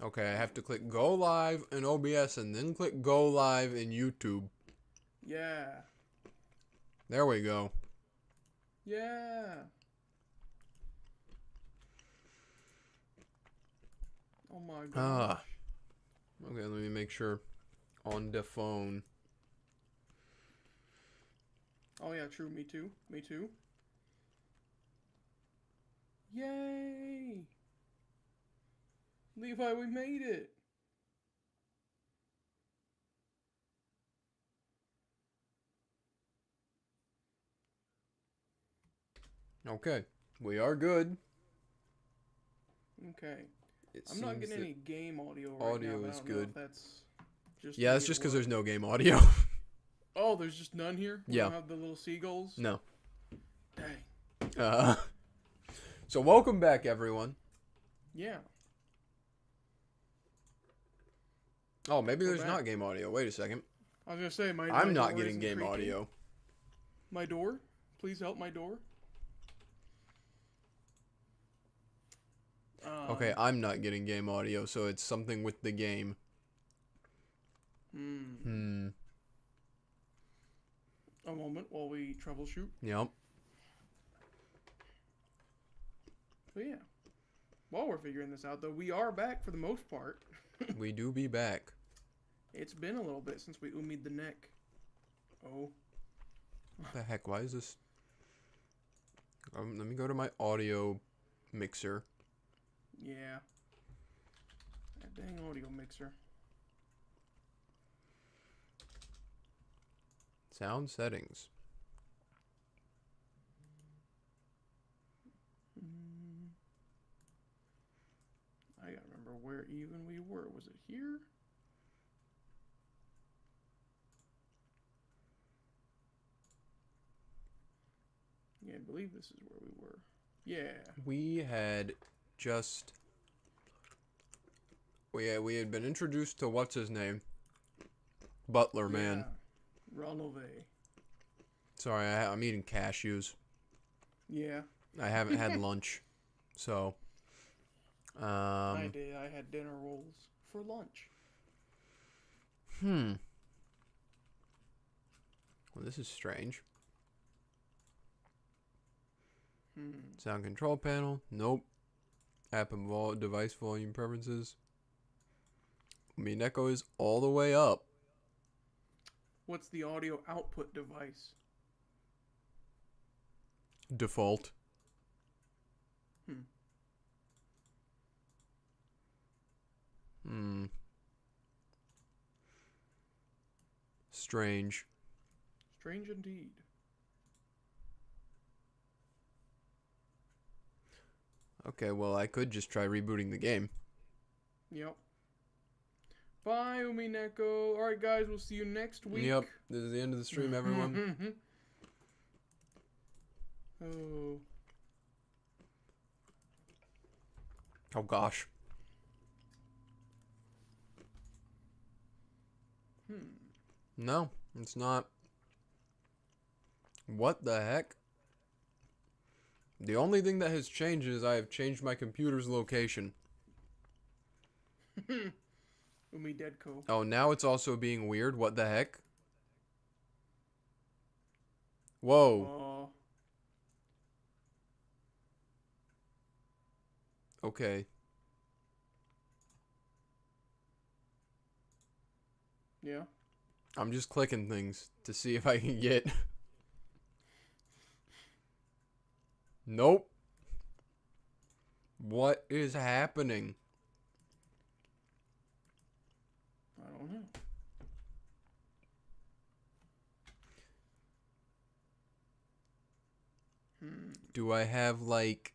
Okay, I have to click go live in OBS and then click go live in YouTube. Yeah. There we go. Yeah. Oh my gosh. Ah. Okay, let me make sure. On the phone. Oh yeah, true. Me too. Me too. Yay! Levi, we made it. Okay, we are good. Okay. It I'm not seems getting that any game audio right now, audio but I is don't know good. if that's just Yeah, me it's or just because what. there's no game audio. Oh, there's just none here? We Yeah. don't have the little seagulls? No. Dang. Uh, so welcome back, everyone. Yeah. Oh, maybe We're there's back. not game audio. Wait a second. I was gonna say my I'm not door getting isn't game creaking. audio. My door? Please help my door. Okay, I'm not getting game audio, so it's something with the game. Hmm. Hmm. A moment while we troubleshoot. Yep. So yeah. While we're figuring this out, though, we are back for the most part. We do be back. It's been a little bit since we umi'd the neck. Oh. What the heck? Why is this? Let me go to my audio mixer. Yeah. That dang audio mixer. Sound settings. I gotta remember where even we were. Was it here? Yeah, I believe this is where we were. Yeah. We had just. We had been introduced to what's his name? Butler, man. Ranove. Sorry, I'm eating cashews. Yeah. I haven't had lunch, so. I did. I had dinner rolls for lunch. Well, this is strange. Sound control panel. Nope. App and device volume preferences. Umineko is all the way up. What's the audio output device? Default. Strange. Strange indeed. Okay, well, I could just try rebooting the game. Yep. Bye, Umineko. Alright, guys, we'll see you next week. Yep, this is the end of the stream, everyone. Oh. Oh, gosh. No, it's not. What the heck? The only thing that has changed is I have changed my computer's location. Umidedko. Oh, now it's also being weird. What the heck? Whoa. Okay. Yeah. I'm just clicking things to see if I can get... Nope. What is happening? I don't know. Do I have, like...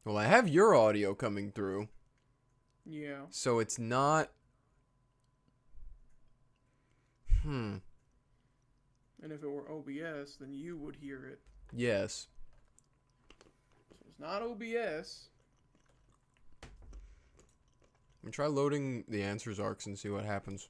Well, I have your audio coming through. Yeah. So it's not... And if it were OBS, then you would hear it. Yes. So it's not OBS. Let me try loading the answers arcs and see what happens.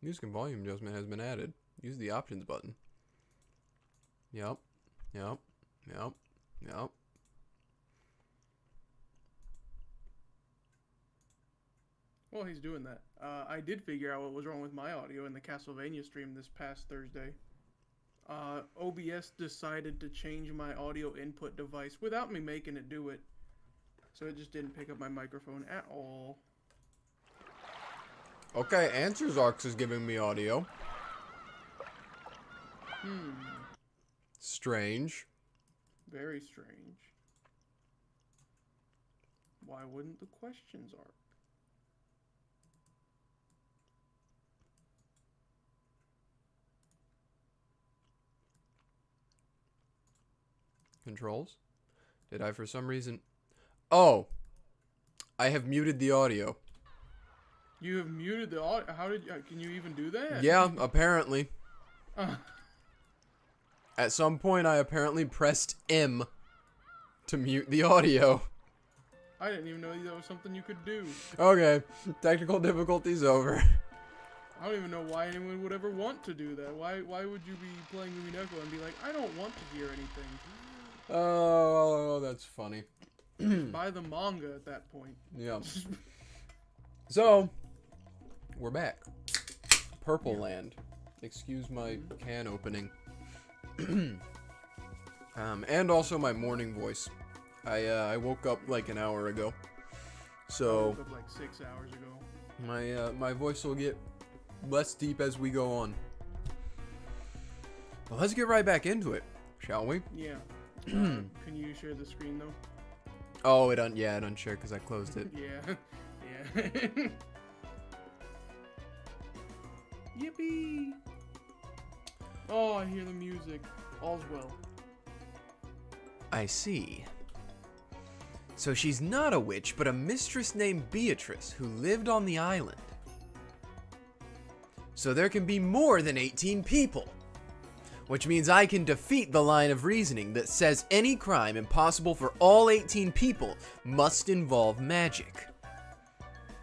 Music and volume adjustment has been added. Use the options button. Yep. Yep. Yep. Yep. Well, he's doing that. I did figure out what was wrong with my audio in the Castlevania stream this past Thursday. OBS decided to change my audio input device without me making it do it. So it just didn't pick up my microphone at all. Okay, Answers Arcs is giving me audio. Strange. Very strange. Why wouldn't the questions arc? Controls? Did I for some reason... Oh! I have muted the audio. You have muted the audio? How did you... Can you even do that? Yeah, apparently. At some point, I apparently pressed M to mute the audio. I didn't even know that was something you could do. Okay, technical difficulties over. I don't even know why anyone would ever want to do that. Why would you be playing Umineko and be like, I don't want to hear anything? Oh, that's funny. Buy the manga at that point. Yeah. So, we're back. Purple Land. Excuse my can opening. And also my morning voice. I woke up like an hour ago. So, I woke up like 6 hours ago. my voice will get less deep as we go on. Well, let's get right back into it, shall we? Yeah. Can you share the screen though? Oh, it unshared because I closed it. Yeah. Yeah. Yippee! Oh, I hear the music. All's well. I see. So she's not a witch, but a mistress named Beatrice who lived on the island. So there can be more than 18 people. Which means I can defeat the line of reasoning that says any crime impossible for all 18 people must involve magic.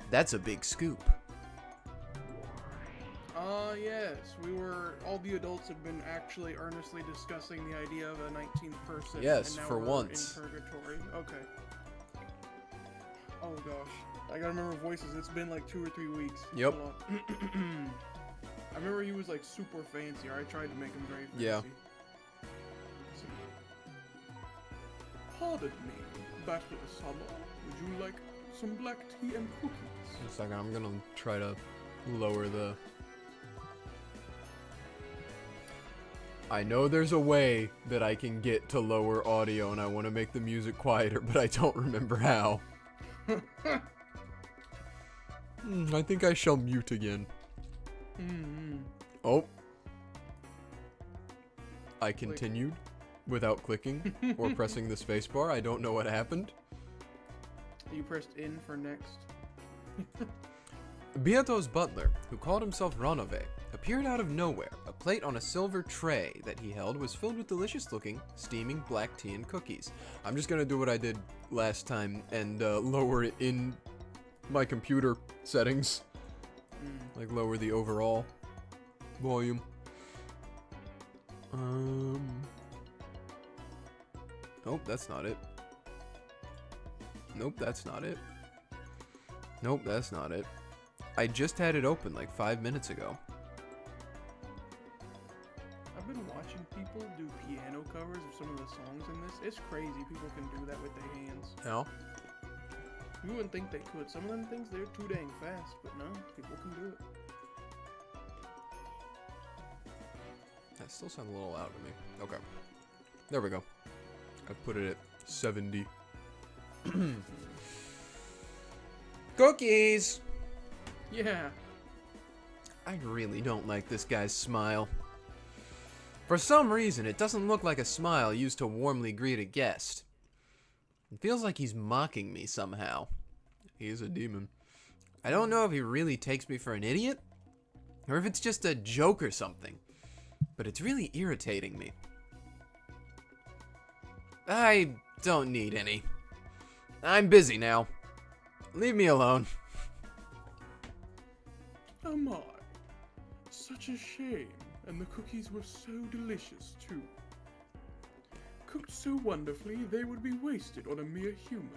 That's a big scoop. Yes. All the adults have been actually earnestly discussing the idea of a 19th person. Yes, and now for we're once. in purgatory. Okay. Oh gosh. I gotta remember voices. It's been like 2 or 3 weeks. Yep. Hold on. I remember he was like super fancy, or I tried to make him very fancy. Yeah. So, pardon me, Bachelor Summer. Would you like some black tea and cookies? In a second, I'm gonna try to lower the... I know there's a way that I can get to lower audio, and I want to make the music quieter, but I don't remember how. I think I shall mute again. Oh. I continued without clicking or pressing the spacebar. I don't know what happened. You pressed in for next. Beato's butler, who called himself Ronove, appeared out of nowhere. A plate on a silver tray that he held was filled with delicious-looking, steaming black tea and cookies. I'm just gonna do what I did last time and lower it in my computer settings. Like lower the overall volume. Nope, that's not it. Nope, that's not it. Nope, that's not it. I just had it open like 5 minutes ago. I've been watching people do piano covers of some of the songs in this. It's crazy people can do that with their hands. No? You wouldn't think they could. Some of them things, they're too dang fast, but no, people can do it. That still sounds a little loud to me. Okay. There we go. I put it at 70. Cookies! Yeah. I really don't like this guy's smile. For some reason, it doesn't look like a smile used to warmly greet a guest. It feels like he's mocking me somehow. He is a demon. I don't know if he really takes me for an idiot, or if it's just a joke or something, but it's really irritating me. I don't need any. I'm busy now. Leave me alone. Am I? such a shame, and the cookies were so delicious too. Cooked so wonderfully, they would be wasted on a mere human.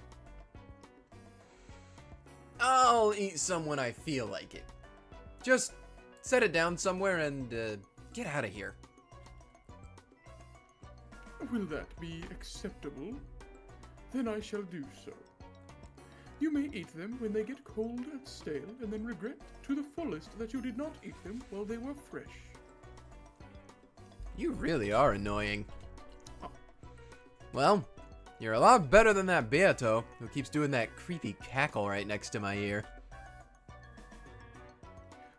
I'll eat some when I feel like it. Just set it down somewhere and get out of here. Will that be acceptable? Then I shall do so. You may eat them when they get cold and stale, and then regret to the fullest that you did not eat them while they were fresh. You really are annoying. Oh. Well, you're a lot better than that Beato, who keeps doing that creepy cackle right next to my ear.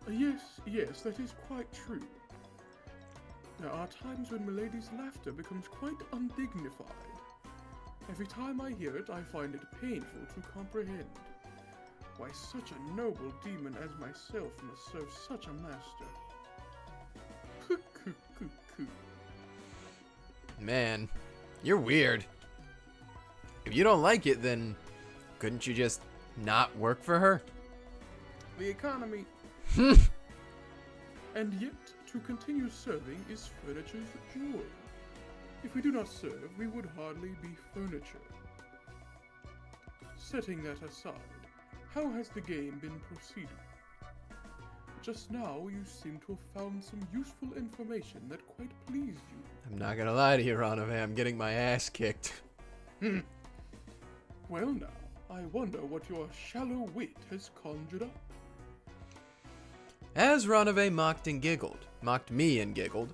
Yes, that is quite true. There are times when Milady's laughter becomes quite undignified. Every time I hear it, I find it painful to comprehend. Why such a noble demon as myself must serve such a master. Man, you're weird. If you don't like it, then couldn't you just not work for her? The economy. And yet, to continue serving is furniture's joy. If we do not serve, we would hardly be furniture. Setting that aside, how has the game been proceeding? Just now, you seem to have found some useful information that quite pleased you. I'm not gonna lie to you, Ranove, I'm getting my ass kicked. Well now, I wonder what your shallow wit has conjured up. As Ranove mocked me and giggled,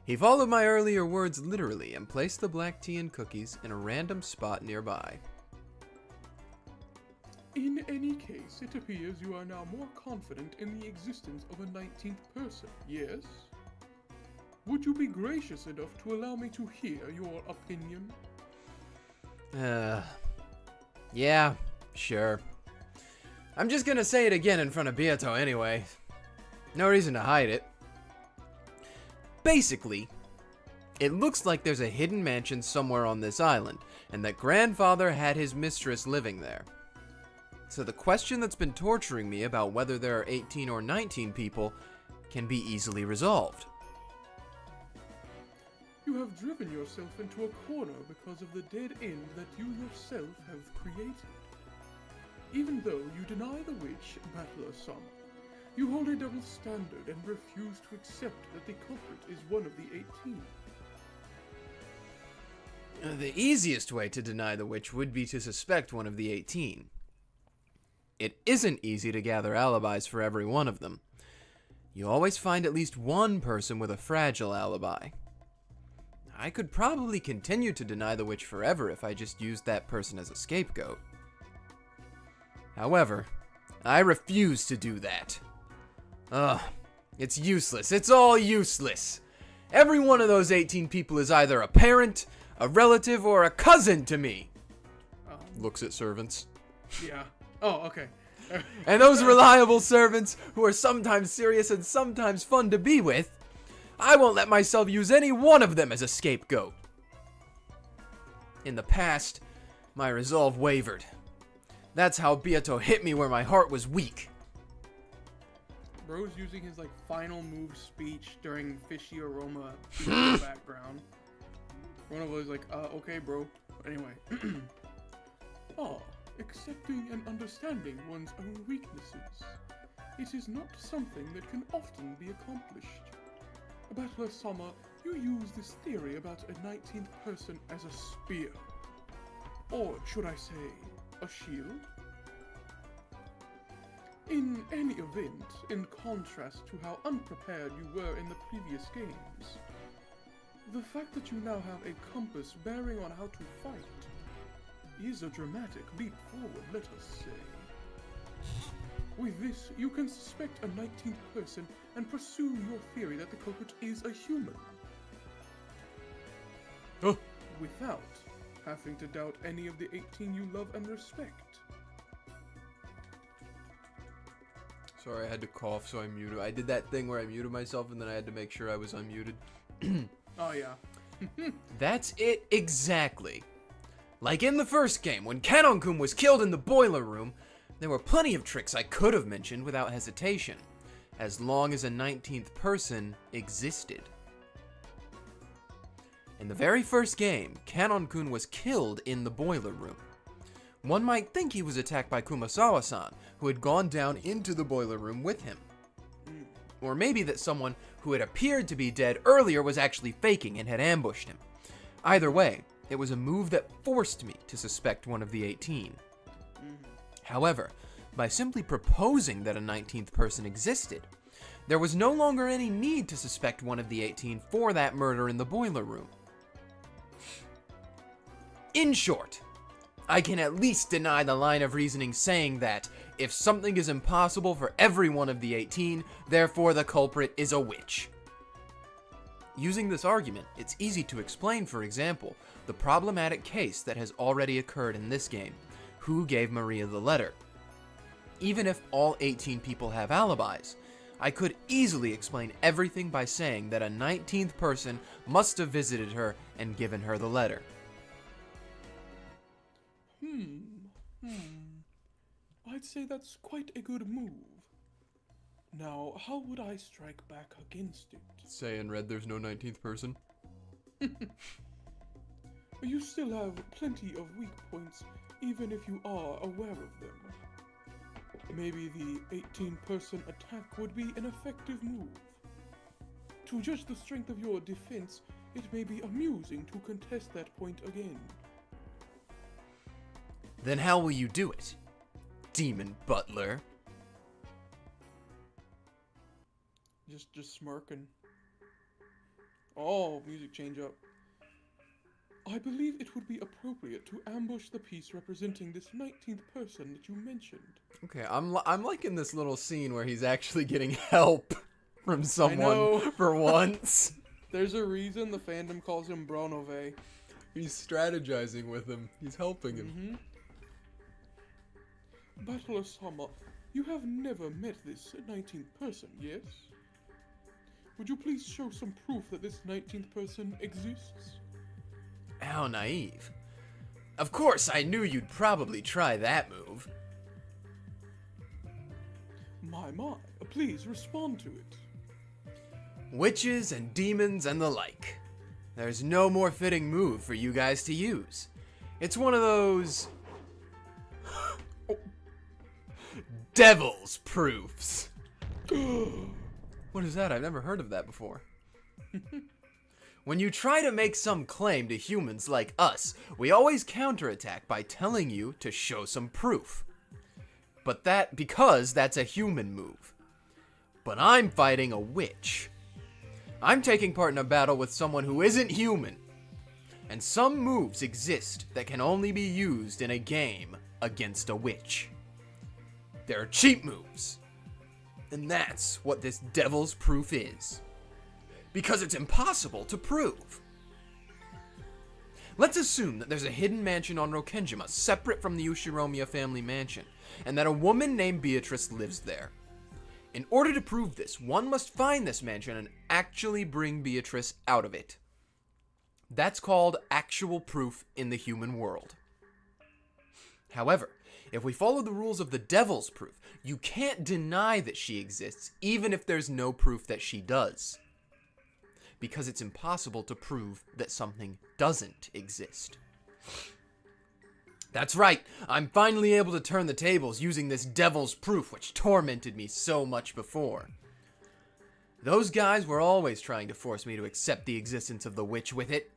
he followed my earlier words literally and placed the black tea and cookies in a random spot nearby. In any case, it appears you are now more confident in the existence of a 19th person, yes? Would you be gracious enough to allow me to hear your opinion? Yeah, sure. I'm just gonna say it again in front of Beato anyway. No reason to hide it. Basically, it looks like there's a hidden mansion somewhere on this island, and that grandfather had his mistress living there. So the question that's been torturing me about whether there are 18 or 19 people can be easily resolved. You have driven yourself into a corner because of the dead end that you yourself have created. Even though you deny the witch, BUTLER Summer, you hold a double standard and refuse to accept that the culprit is one of the 18. The easiest way to deny the witch would be to suspect one of the 18. It isn't easy to gather alibis for every one of them. You always find at least one person with a fragile alibi. I could probably continue to deny the witch forever if I just used that person as a scapegoat. However, I refuse to do that. Ugh, it's useless. It's all useless. Every one of those 18 people is either a parent, a relative, or a cousin to me. Looks at servants. Yeah. Oh, okay. And those reliable servants, who are sometimes serious and sometimes fun to be with, I won't let myself use any one of them as a scapegoat. In the past, my resolve wavered. That's how Beato hit me where my heart was weak. Bro's using his final move speech during fishy aroma in the background. One of those okay, bro. Anyway. Accepting and understanding one's own weaknesses. It is not something that can often be accomplished. BUTLER Summer, you use this theory about a 19th person as a spear. Or should I say, a shield? In any event, in contrast to how unprepared you were in the previous games, the fact that you now have a compass bearing on how to fight is a dramatic leap forward, let us say. With this, you can suspect a 19th person and pursue your theory that the culprit is a human. Without having to doubt any of the 18 you love and respect. Sorry, I had to cough, so I muted. I did that thing where I muted myself, and then I had to make sure I was unmuted. Oh, yeah. That's it exactly. Like in the first game, when Kanon-kun was killed in the boiler room, there were plenty of tricks I could have mentioned without hesitation. as long as a 19th person existed. In the very first game, Kanon-kun was killed in the boiler room. One might think he was attacked by Kumasawa-san, who had gone down into the boiler room with him. Or maybe that someone who had appeared to be dead earlier was actually faking and had ambushed him. Either way, it was a move that forced me to suspect one of the 18. However, by simply proposing that a 19th person existed, there was no longer any need to suspect one of the 18 for that murder in the boiler room. In short, I can at least deny the line of reasoning saying that if something is impossible for every one of the 18, therefore the culprit is a witch. Using this argument, it's easy to explain, for example, the problematic case that has already occurred in this game. Who gave Maria the letter? Even if all 18 people have alibis, I could easily explain everything by saying that a 19th person must have visited her and given her the letter. I'd say that's quite a good move. Now, how would I strike back against it? Say in red there's no 19th person. You still have plenty of weak points, even if you are aware of them. Maybe the 18-person attack would be an effective move. To judge the strength of your defense, it may be amusing to contest that point again. Then how will you do it, Demon Butler? Just smirking. Oh, music change up. I believe it would be appropriate to ambush the piece representing this 19th person that you mentioned. Okay, I'm liking this little scene where he's actually getting help from someone for once. There's a reason the fandom calls him Bronove. He's strategizing with him. He's helping him. Butler-sama, you have never met this 19th person, yes? Would you please show some proof that this 19th person exists? How naive. Of course, I knew you'd probably try that move. My, please respond to it. Witches and demons and the like. There's no more fitting move for you guys to use. It's one of those... devil's proofs. What is that? I've never heard of that before. When you try to make some claim to humans like us, we always counterattack by telling you to show some proof. Because that's a human move. But I'm fighting a witch. I'm taking part in a battle with someone who isn't human. And some moves exist that can only be used in a game against a witch. They're cheap moves. And that's what this devil's proof is. Because it's impossible to prove. Let's assume that there's a hidden mansion on Rokkenjima separate from the Ushiromiya family mansion, and that a woman named Beatrice lives there. In order to prove this, one must find this mansion and actually bring Beatrice out of it. That's called actual proof in the human world. However, if we follow the rules of the devil's proof, you can't deny that she exists, even if there's no proof that she does. Because it's impossible to prove that something doesn't exist. That's right, I'm finally able to turn the tables using this devil's proof which tormented me so much before. Those guys were always trying to force me to accept the existence of the witch with it.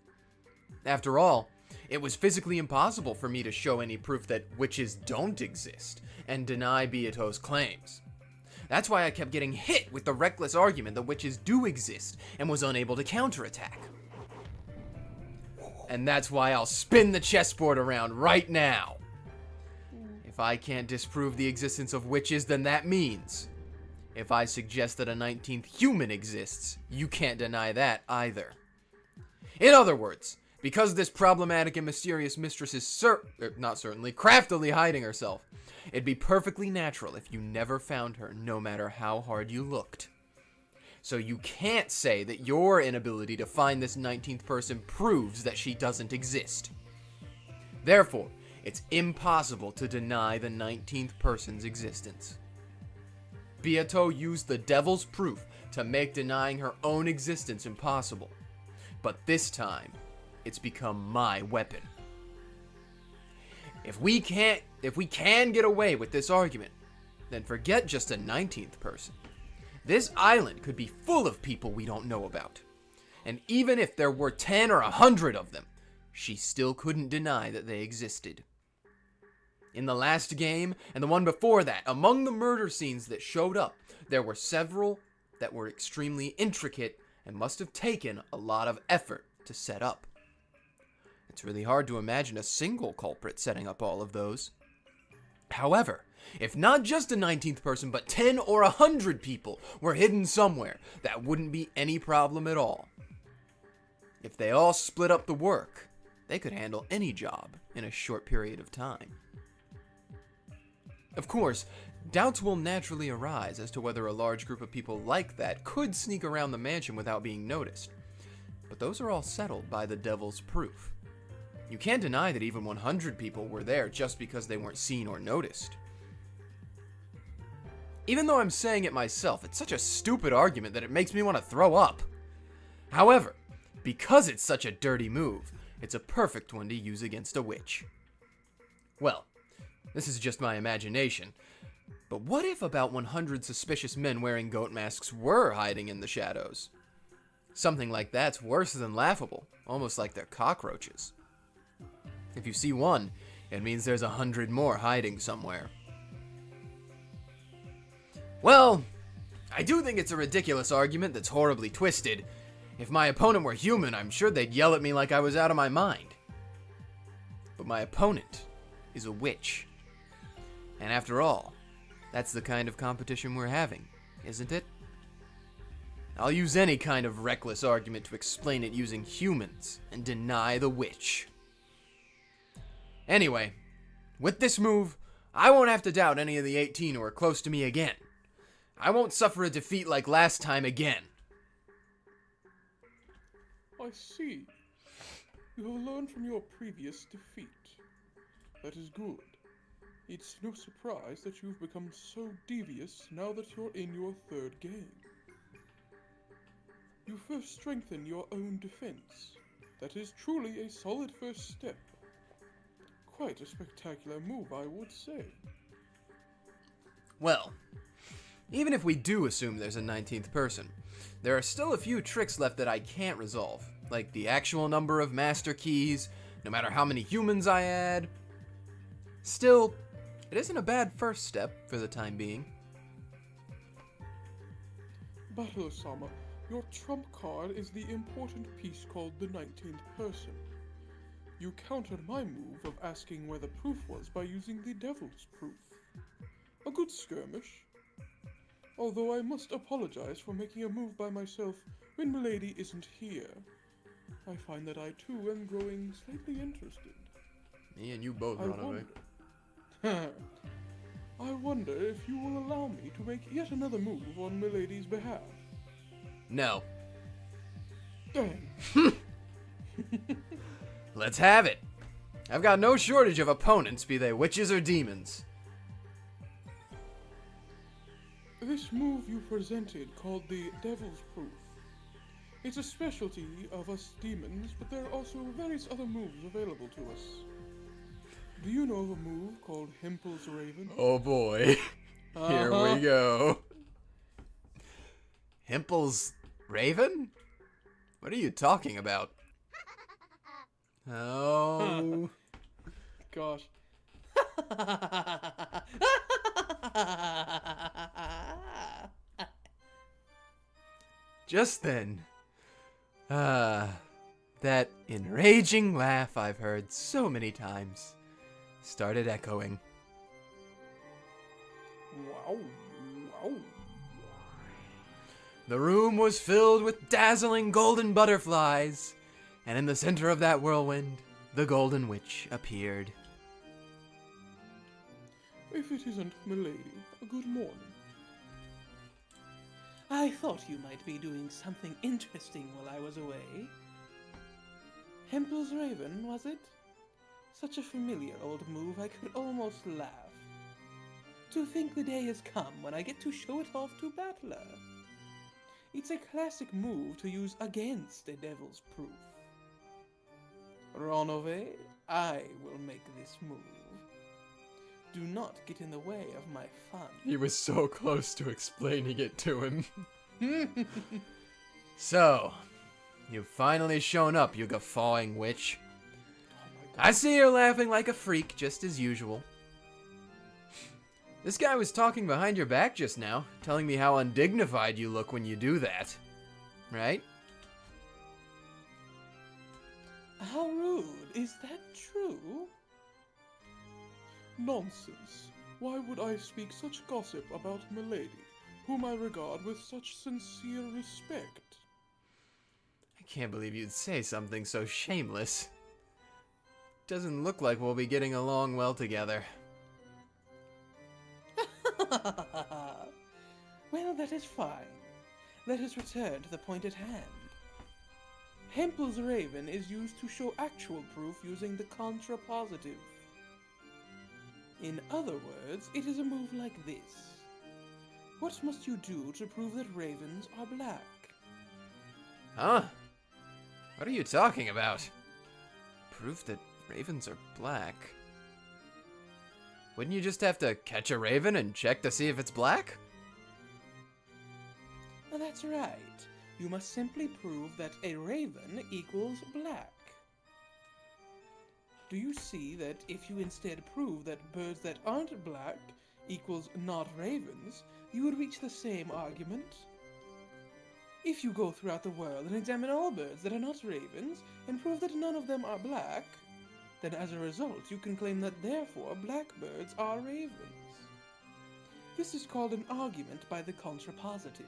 After all, it was physically impossible for me to show any proof that witches don't exist and deny Beato's claims. That's why I kept getting hit with the reckless argument that witches do exist and was unable to counterattack. And that's why I'll spin the chessboard around right now. If I can't disprove the existence of witches, then that means if I suggest that a 19th human exists, you can't deny that either. In other words, because this problematic and mysterious mistress is craftily hiding herself, it'd be perfectly natural if you never found her, no matter how hard you looked. So you can't say that your inability to find this 19th person proves that she doesn't exist. Therefore, it's impossible to deny the 19th person's existence. Beato used the devil's proof to make denying her own existence impossible. But this time, it's become my weapon. If we can get away with this argument, then forget just a 19th person. This island could be full of people we don't know about. And even if there were 10 or 100 of them, she still couldn't deny that they existed. In the last game, and the one before that, among the murder scenes that showed up, there were several that were extremely intricate and must have taken a lot of effort to set up. It's really hard to imagine a single culprit setting up all of those. However, if not just a 19th person, but 10 or 100 people were hidden somewhere, that wouldn't be any problem at all. If they all split up the work, they could handle any job in a short period of time. Of course, doubts will naturally arise as to whether a large group of people like that could sneak around the mansion without being noticed. But those are all settled by the devil's proof. You can't deny that even 100 people were there just because they weren't seen or noticed. Even though I'm saying it myself, it's such a stupid argument that it makes me want to throw up. However, because it's such a dirty move, it's a perfect one to use against a witch. Well, this is just my imagination, but what if about 100 suspicious men wearing goat masks were hiding in the shadows? Something like that's worse than laughable, almost like they're cockroaches. If you see one, it means there's 100 more hiding somewhere. Well, I do think it's a ridiculous argument that's horribly twisted. If my opponent were human, I'm sure they'd yell at me like I was out of my mind. But my opponent is a witch. And after all, that's the kind of competition we're having, isn't it? I'll use any kind of reckless argument to explain it using humans and deny the witch. Anyway, with this move, I won't have to doubt any of the 18 who are close to me again. I won't suffer a defeat like last time again. I see. You have learned from your previous defeat. That is good. It's no surprise that you've become so devious now that you're in your third game. You first strengthen your own defense. That is truly a solid first step. Quite a spectacular move, I would say. Well, even if we do assume there's a 19th person, there are still a few tricks left that I can't resolve, like the actual number of master keys, no matter how many humans I add. Still, it isn't a bad first step for the time being. BUTLER-sama, your trump card is the important piece called the 19th person. You countered my move of asking where the proof was by using the devil's proof. A good skirmish. Although I must apologize for making a move by myself when Milady isn't here. I find that I too am growing slightly interested. Me and you both, run away. I wonder if you will allow me to make yet another move on Milady's behalf. No. Dang. Let's have it. I've got no shortage of opponents, be they witches or demons. This move you presented, called the Devil's Proof. It's a specialty of us demons, but there are also various other moves available to us. Do you know of a move called Hempel's Raven? Oh boy. Here we go. Hempel's Raven? What are you talking about? Oh. Gosh. Just then, that enraging laugh I've heard so many times started echoing. Wow. Wow. The room was filled with dazzling golden butterflies, and in the center of that whirlwind, the Golden Witch appeared. If it isn't Milady, good morning. I thought you might be doing something interesting while I was away. Hempel's Raven, was it? Such a familiar old move, I could almost laugh. to think the day has come when I get to show it off to BUTLER. It's a classic move to use against a devil's proof. Ronove, I will make this move. Do not get in the way of my fun. He was so close to explaining it to him. So, you've finally shown up, you guffawing witch. I see you're laughing like a freak, just as usual. This guy was talking behind your back just now, telling me how undignified you look when you do that. Right? How rude. Is that true? Nonsense. Why would I speak such gossip about Milady, whom I regard with such sincere respect? I can't believe you'd say something so shameless. Doesn't look like we'll be getting along well together. Well, that is fine. Let us return to the point at hand. Hempel's raven is used to show actual proof using the contrapositive. In other words, it is a move like this. What must you do to prove that ravens are black? Huh? What are you talking about? Proof that ravens are black? Wouldn't you just have to catch a raven and check to see if it's black? That's right. You must simply prove that a raven equals black. Do you see that if you instead prove that birds that aren't black equals not ravens, you would reach the same argument? If you go throughout the world and examine all birds that are not ravens and prove that none of them are black, then as a result you can claim that therefore black birds are ravens. This is called an argument by the contrapositive.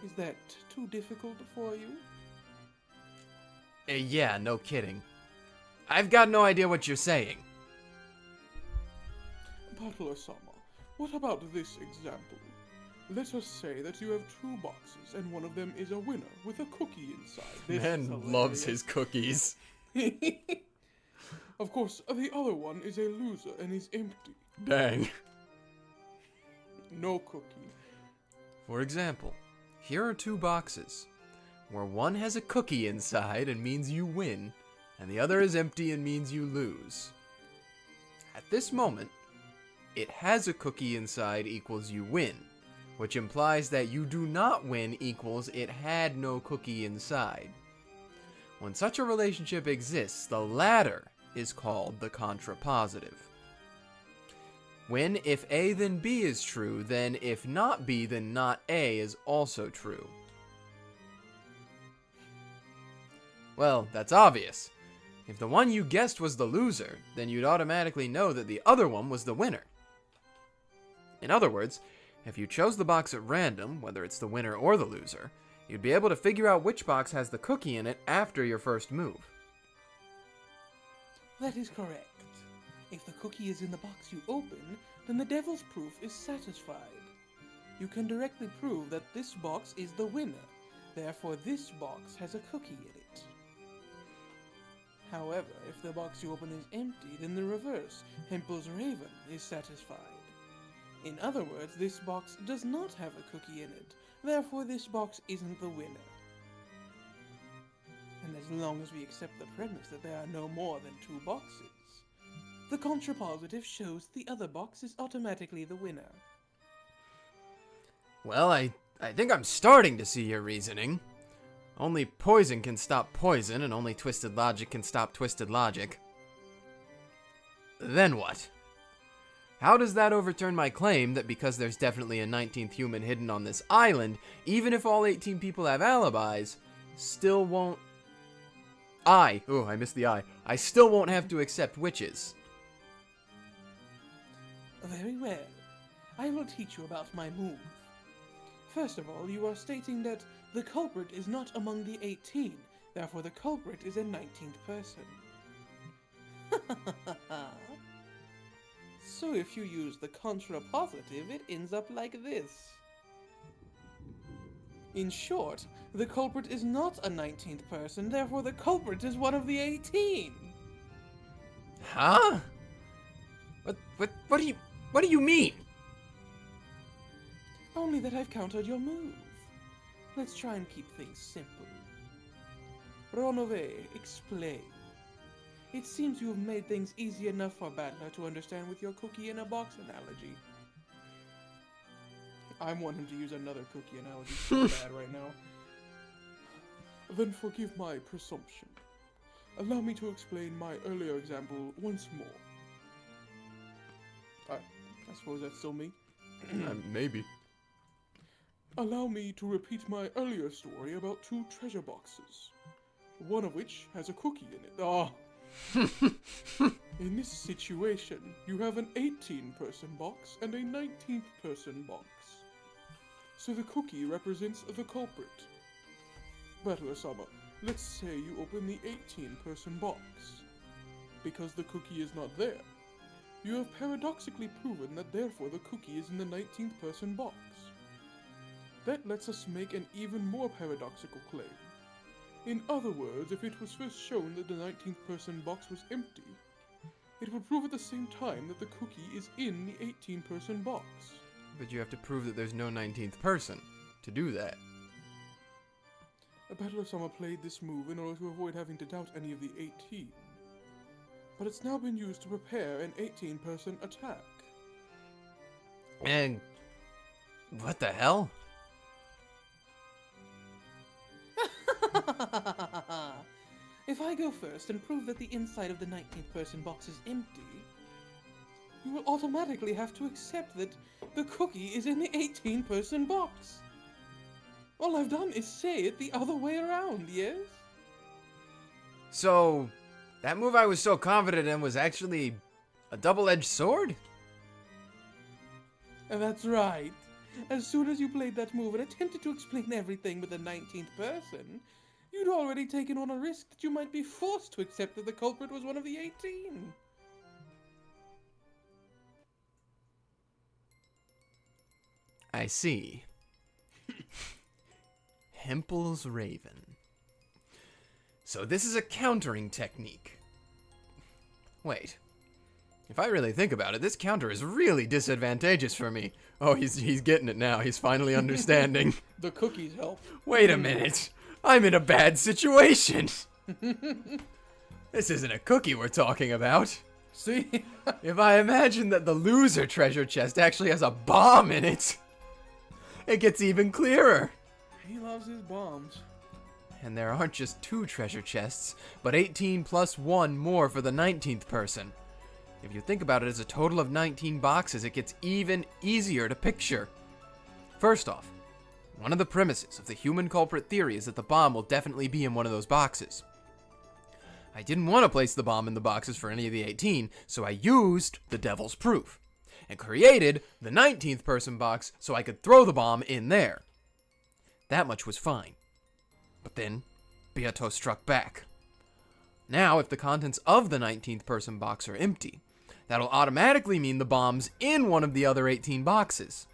Is that too difficult for you? Yeah, no kidding. I've got no idea what you're saying. Butler-sama, what about this example? Let us say that you have two boxes, and one of them is a winner with a cookie inside. This is Man hilarious. loves his cookies. Of course, the other one is a loser and is empty. Dang. No cookie. For example, here are two boxes, where one has a cookie inside and means you win, and the other is empty and means you lose. At this moment, it has a cookie inside equals you win, which implies that you do not win equals it had no cookie inside. When such a relationship exists, the latter is called the contrapositive. When if A then B is true, then if not B then not A is also true. Well, that's obvious. If the one you guessed was the loser, then you'd automatically know that the other one was the winner. In other words, if you chose the box at random, whether it's the winner or the loser, you'd be able to figure out which box has the cookie in it after your first move. That is correct. If the cookie is in the box you open, then the devil's proof is satisfied. You can directly prove that this box is the winner, therefore this box has a cookie in it. However, if the box you open is empty, then the reverse, Hempel's raven, is satisfied. In other words, this box does not have a cookie in it, therefore this box isn't the winner. And as long as we accept the premise that there are no more than two boxes, the contrapositive shows the other box is automatically the winner. Well, I think I'm starting to see your reasoning. Only poison can stop poison, and only twisted logic can stop twisted logic. Then what? How does that overturn my claim that because there's definitely a 19th human hidden on this island, even if all 18 people have alibis, still won't... I missed the I. I still won't have to accept witches. Very well. I will teach you about my move. First of all, you are stating that the culprit is not among the 18, therefore the culprit is a 19th person. So if you use the contrapositive, it ends up like this. In short, the culprit is not a 19th person, therefore the culprit is one of the 18. Huh? What What do you mean? Only that I've countered your move. Let's try and keep things simple. Renove, explain. It seems you have made things easy enough for BUTLER to understand with your cookie-in-a-box analogy. I'm wanting to use another cookie analogy so bad right now. Then forgive my presumption. Allow me to explain my earlier example once more. I suppose that's still me. Maybe. Allow me to repeat my earlier story about two treasure boxes, one of which has a cookie in it. Oh, In this situation, you have an 18-person box and a 19th-person box. So the cookie represents the culprit. BUTLER-sama, let's say you open the 18-person box. Because the cookie is not there, you have paradoxically proven that therefore the cookie is in the 19th-person box. That lets us make an even more paradoxical claim. In other words, if it was first shown that the 19th-person box was empty, it would prove at the same time that the cookie is in the 18-person box. But you have to prove that there's no 19th person to do that. BUTLER-sama played this move in order to avoid having to doubt any of the 18. But it's now been used to prepare an 18-person attack. And what the hell? If I go first and prove that the inside of the 19th person box is empty, you will automatically have to accept that the cookie is in the 18-person box. All I've done is say it the other way around, yes? So, that move I was so confident in was actually a double-edged sword? That's right. As soon as you played that move and attempted to explain everything with the 19th person, you'd already taken on a risk that you might be forced to accept that the culprit was one of the 18. I see. Hempel's Raven. So this is a countering technique. Wait. If I really think about it, this counter is really disadvantageous for me. Oh, he's getting it now. He's finally understanding. the cookies help. Wait a minute. I'm in a bad situation. This isn't a cookie we're talking about. See? If I imagine that the loser treasure chest actually has a bomb in it, it gets even clearer. He loves his bombs. And there aren't just 2 treasure chests, but 18 plus 1 more for the 19th person. If you think about it as a total of 19 boxes, it gets even easier to picture. First off, one of the premises of the human culprit theory is that the bomb will definitely be in one of those boxes. I didn't want to place the bomb in the boxes for any of the 18, so I used the devil's proof and created the 19th person box so I could throw the bomb in there. That much was fine. But then, Beato struck back. Now, if the contents of the 19th person box are empty, that'll automatically mean the bomb's in one of the other 18 boxes.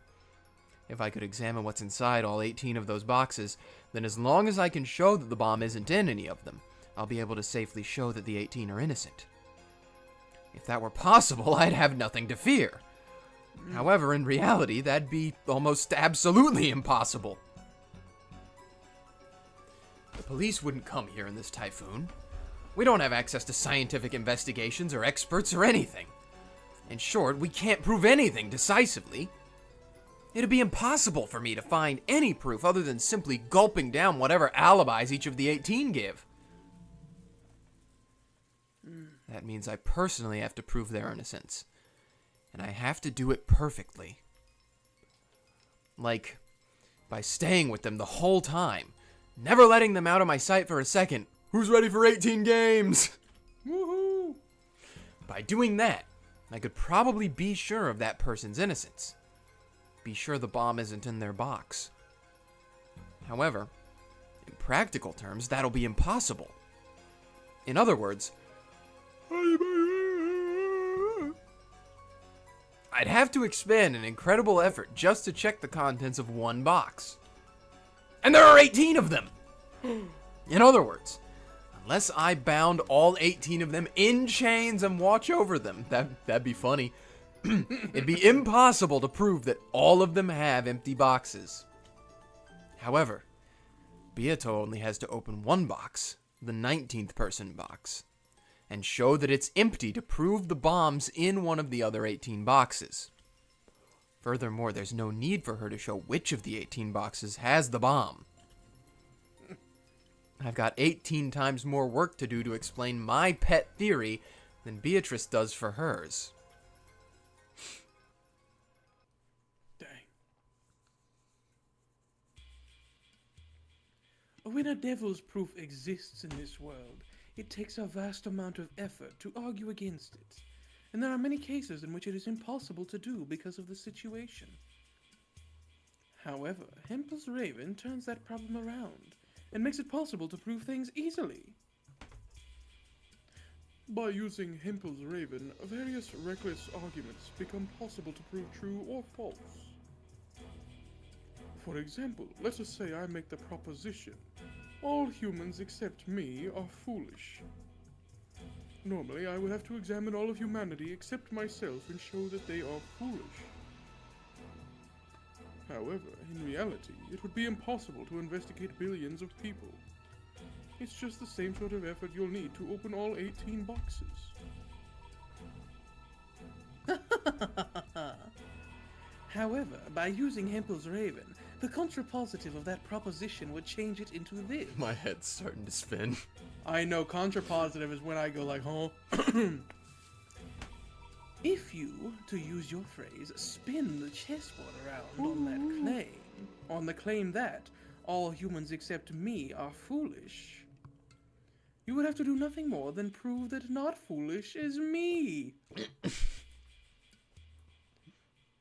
If I could examine what's inside all 18 of those boxes, then as long as I can show that the bomb isn't in any of them, I'll be able to safely show that the 18 are innocent. If that were possible, I'd have nothing to fear. However, in reality, that'd be almost absolutely impossible. The police wouldn't come here in this typhoon. We don't have access to scientific investigations or experts or anything. In short, we can't prove anything decisively. It'd be impossible for me to find any proof other than simply gulping down whatever alibis each of the 18 give. That means I personally have to prove their innocence. And I have to do it perfectly. Like, by staying with them the whole time, never letting them out of my sight for a second. Who's ready for 18 games? Woohoo! By doing that, I could probably be sure of that person's innocence. Be sure the bomb isn't in their box. However, in practical terms, that'll be impossible. In other words, I'd have to expend an incredible effort just to check the contents of one box. And there are 18 of them! In other words, unless I bound all 18 of them in chains and watch over them, that'd be funny, It'd be impossible to prove that all of them have empty boxes. However, Beato only has to open one box, the 19th person box, and show that it's empty to prove the bomb's in one of the other 18 boxes. Furthermore, there's no need for her to show which of the 18 boxes has the bomb. I've got 18 times more work to do to explain my pet theory than Beatrice does for hers. Dang. When a devil's proof exists in this world, it takes a vast amount of effort to argue against it, and there are many cases in which it is impossible to do because of the situation. However, Hempel's Raven turns that problem around, and makes it possible to prove things easily. By using Hempel's Raven, various reckless arguments become possible to prove true or false. For example, let us say I make the proposition, all humans except me are foolish. Normally, I would have to examine all of humanity except myself and show that they are foolish. However, in reality, it would be impossible to investigate billions of people. It's just the same sort of effort you'll need to open all 18 boxes. However, by using Hempel's Raven, the contrapositive of that proposition would change it into this. My head's starting to spin. I know contrapositive is when I go like, huh? If you, to use your phrase, spin the chessboard around on the claim that all humans except me are foolish, you would have to do nothing more than prove that not foolish is me.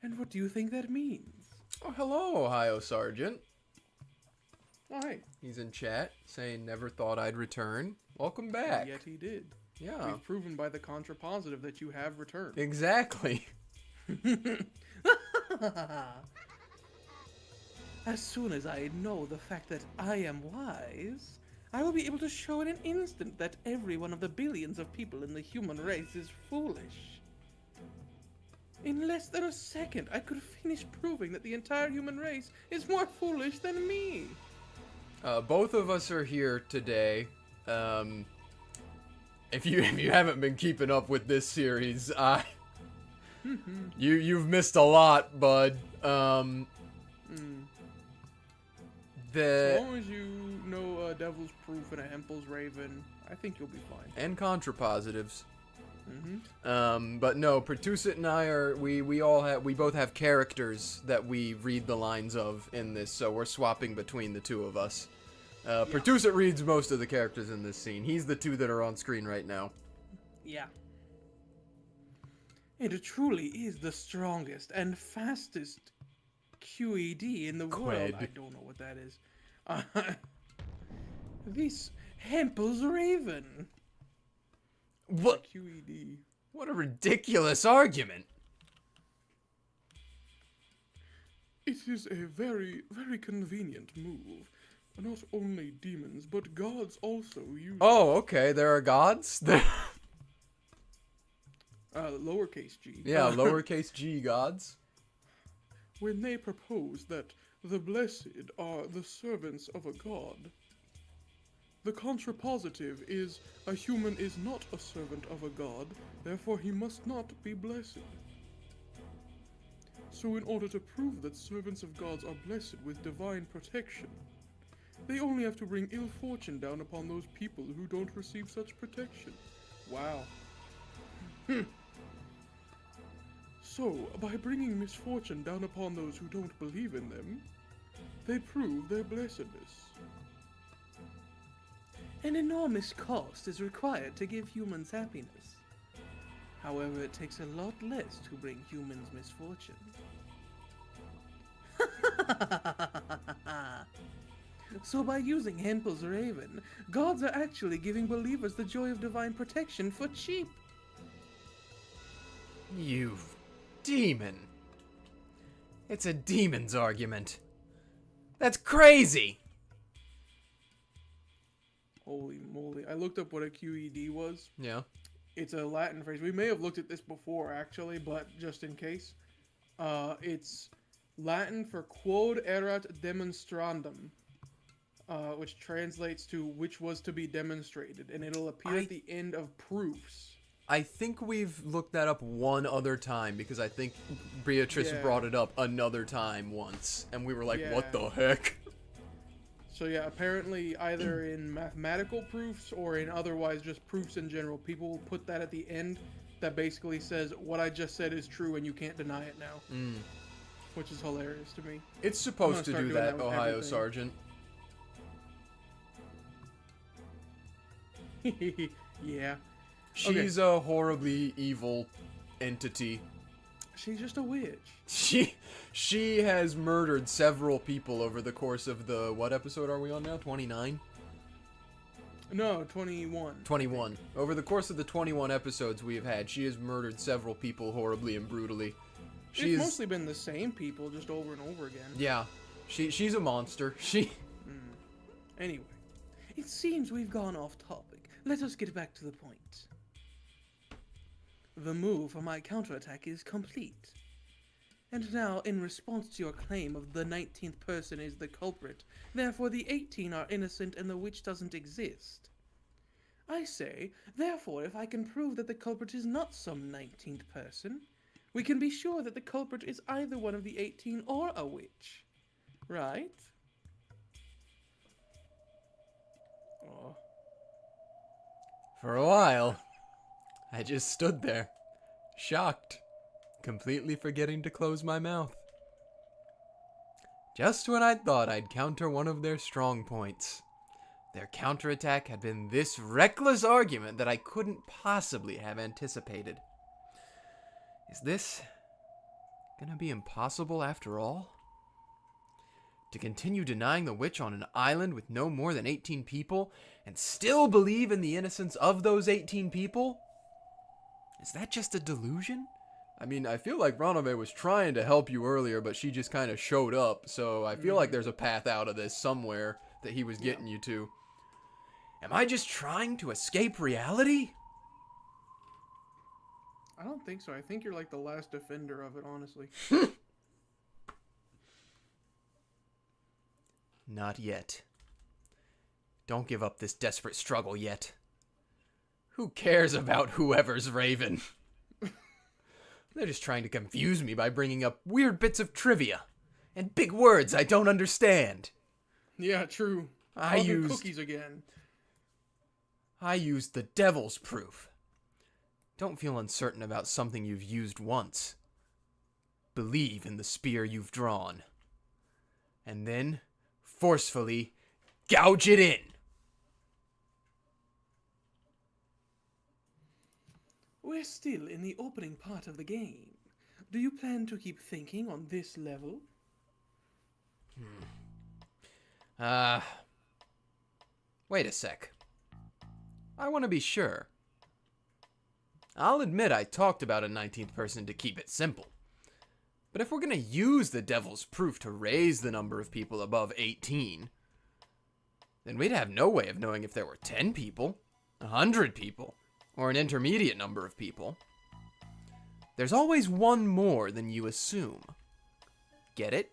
And what do you think that means? Oh, hello, Ohio Sergeant. Why? He's in chat, saying never thought I'd return. Welcome back. Yet he did. Yeah. We've proven by the contrapositive that you have returned. Exactly. As soon as I know the fact that I am wise, I will be able to show in an instant that every one of the billions of people in the human race is foolish. In less than a second, I could finish proving that the entire human race is more foolish than me. Both of us are here today. If you haven't been keeping up with this series, you've missed a lot, bud. As long as you know Devil's Proof and a Hempel's Raven, I think you'll be fine. And contrapositives. But no, Pertuset and I we both have characters that we read the lines of in this, so we're swapping between the two of us. Pertuset reads most of the characters in this scene. He's the two that are on screen right now. Yeah. It truly is the strongest and fastest QED in the world. I don't know what that is. This Hempel's Raven. What? QED. What a ridiculous argument. It is a very, very convenient move. Not only demons, but gods also use Oh, okay. There are gods. Lowercase g. Yeah, lowercase g gods. when they propose that the blessed are the servants of a god. The contrapositive is a human is not a servant of a god, therefore he must not be blessed. So in order to prove that servants of gods are blessed with divine protection, they only have to bring ill fortune down upon those people who don't receive such protection. Wow. So, by bringing misfortune down upon those who don't believe in them, they prove their blessedness. An enormous cost is required to give humans happiness. However, it takes a lot less to bring humans misfortune. So by using Hempel's Raven, gods are actually giving believers the joy of divine protection for cheap. You demon. It's a demon's argument. That's crazy! Holy moly. I looked up what a QED was. Yeah. It's a Latin phrase. We may have looked at this before, actually, but just in case. It's Latin for quod erat demonstrandum, which translates to which was to be demonstrated, and it'll appear at the end of proofs. I think we've looked that up one other time, because I think Beatrice Yeah. brought it up another time once, and we were like, Yeah. what the heck? So yeah, apparently either in mathematical proofs or in otherwise just proofs in general, people will put that at the end that basically says what I just said is true and you can't deny it now. Which is hilarious to me. It's supposed to start do doing that, that with Ohio everything. Sergeant. Yeah. She's a horribly evil entity. She's just a witch. She has murdered several people over the course of the, what episode are we on now? 29? No, 21. 21. Over the course of the 21 episodes we have had, she has murdered several people horribly and brutally. It's mostly been the same people just over and over again. Yeah. She's a monster. Anyway. It seems we've gone off topic. Let us get back to the point. The move for my counterattack is complete. And now, in response to your claim of the 19th person is the culprit, therefore the 18 are innocent and the witch doesn't exist. I say, therefore, if I can prove that the culprit is not some 19th person, we can be sure that the culprit is either one of the 18 or a witch. Right? Oh. For a while, I just stood there, shocked, completely forgetting to close my mouth. Just when I thought I'd counter one of their strong points, their counterattack had been this reckless argument that I couldn't possibly have anticipated. Is this gonna be impossible after all? To continue denying the witch on an island with no more than 18 people and still believe in the innocence of those 18 people? Is that just a delusion? I mean, I feel like Ranove was trying to help you earlier, but she just kind of showed up, so I feel like there's a path out of this somewhere that he was getting you to. Am I just trying to escape reality? I don't think so. I think you're like the last defender of it, honestly. Not yet. Don't give up this desperate struggle yet. Who cares about whoever's Raven? They're just trying to confuse me by bringing up weird bits of trivia and big words I don't understand. Yeah, true. I All the used cookies again. the devil's proof. Don't feel uncertain about something you've used once. Believe in the spear you've drawn. And then, forcefully, gouge it in. We're still in the opening part of the game. Do you plan to keep thinking on this level? Wait a sec. I want to be sure. I'll admit I talked about a 19th person to keep it simple. But if we're going to use the devil's proof to raise the number of people above 18, then we'd have no way of knowing if there were 10 people, 100 people, or an intermediate number of people. There's always one more than you assume. Get it?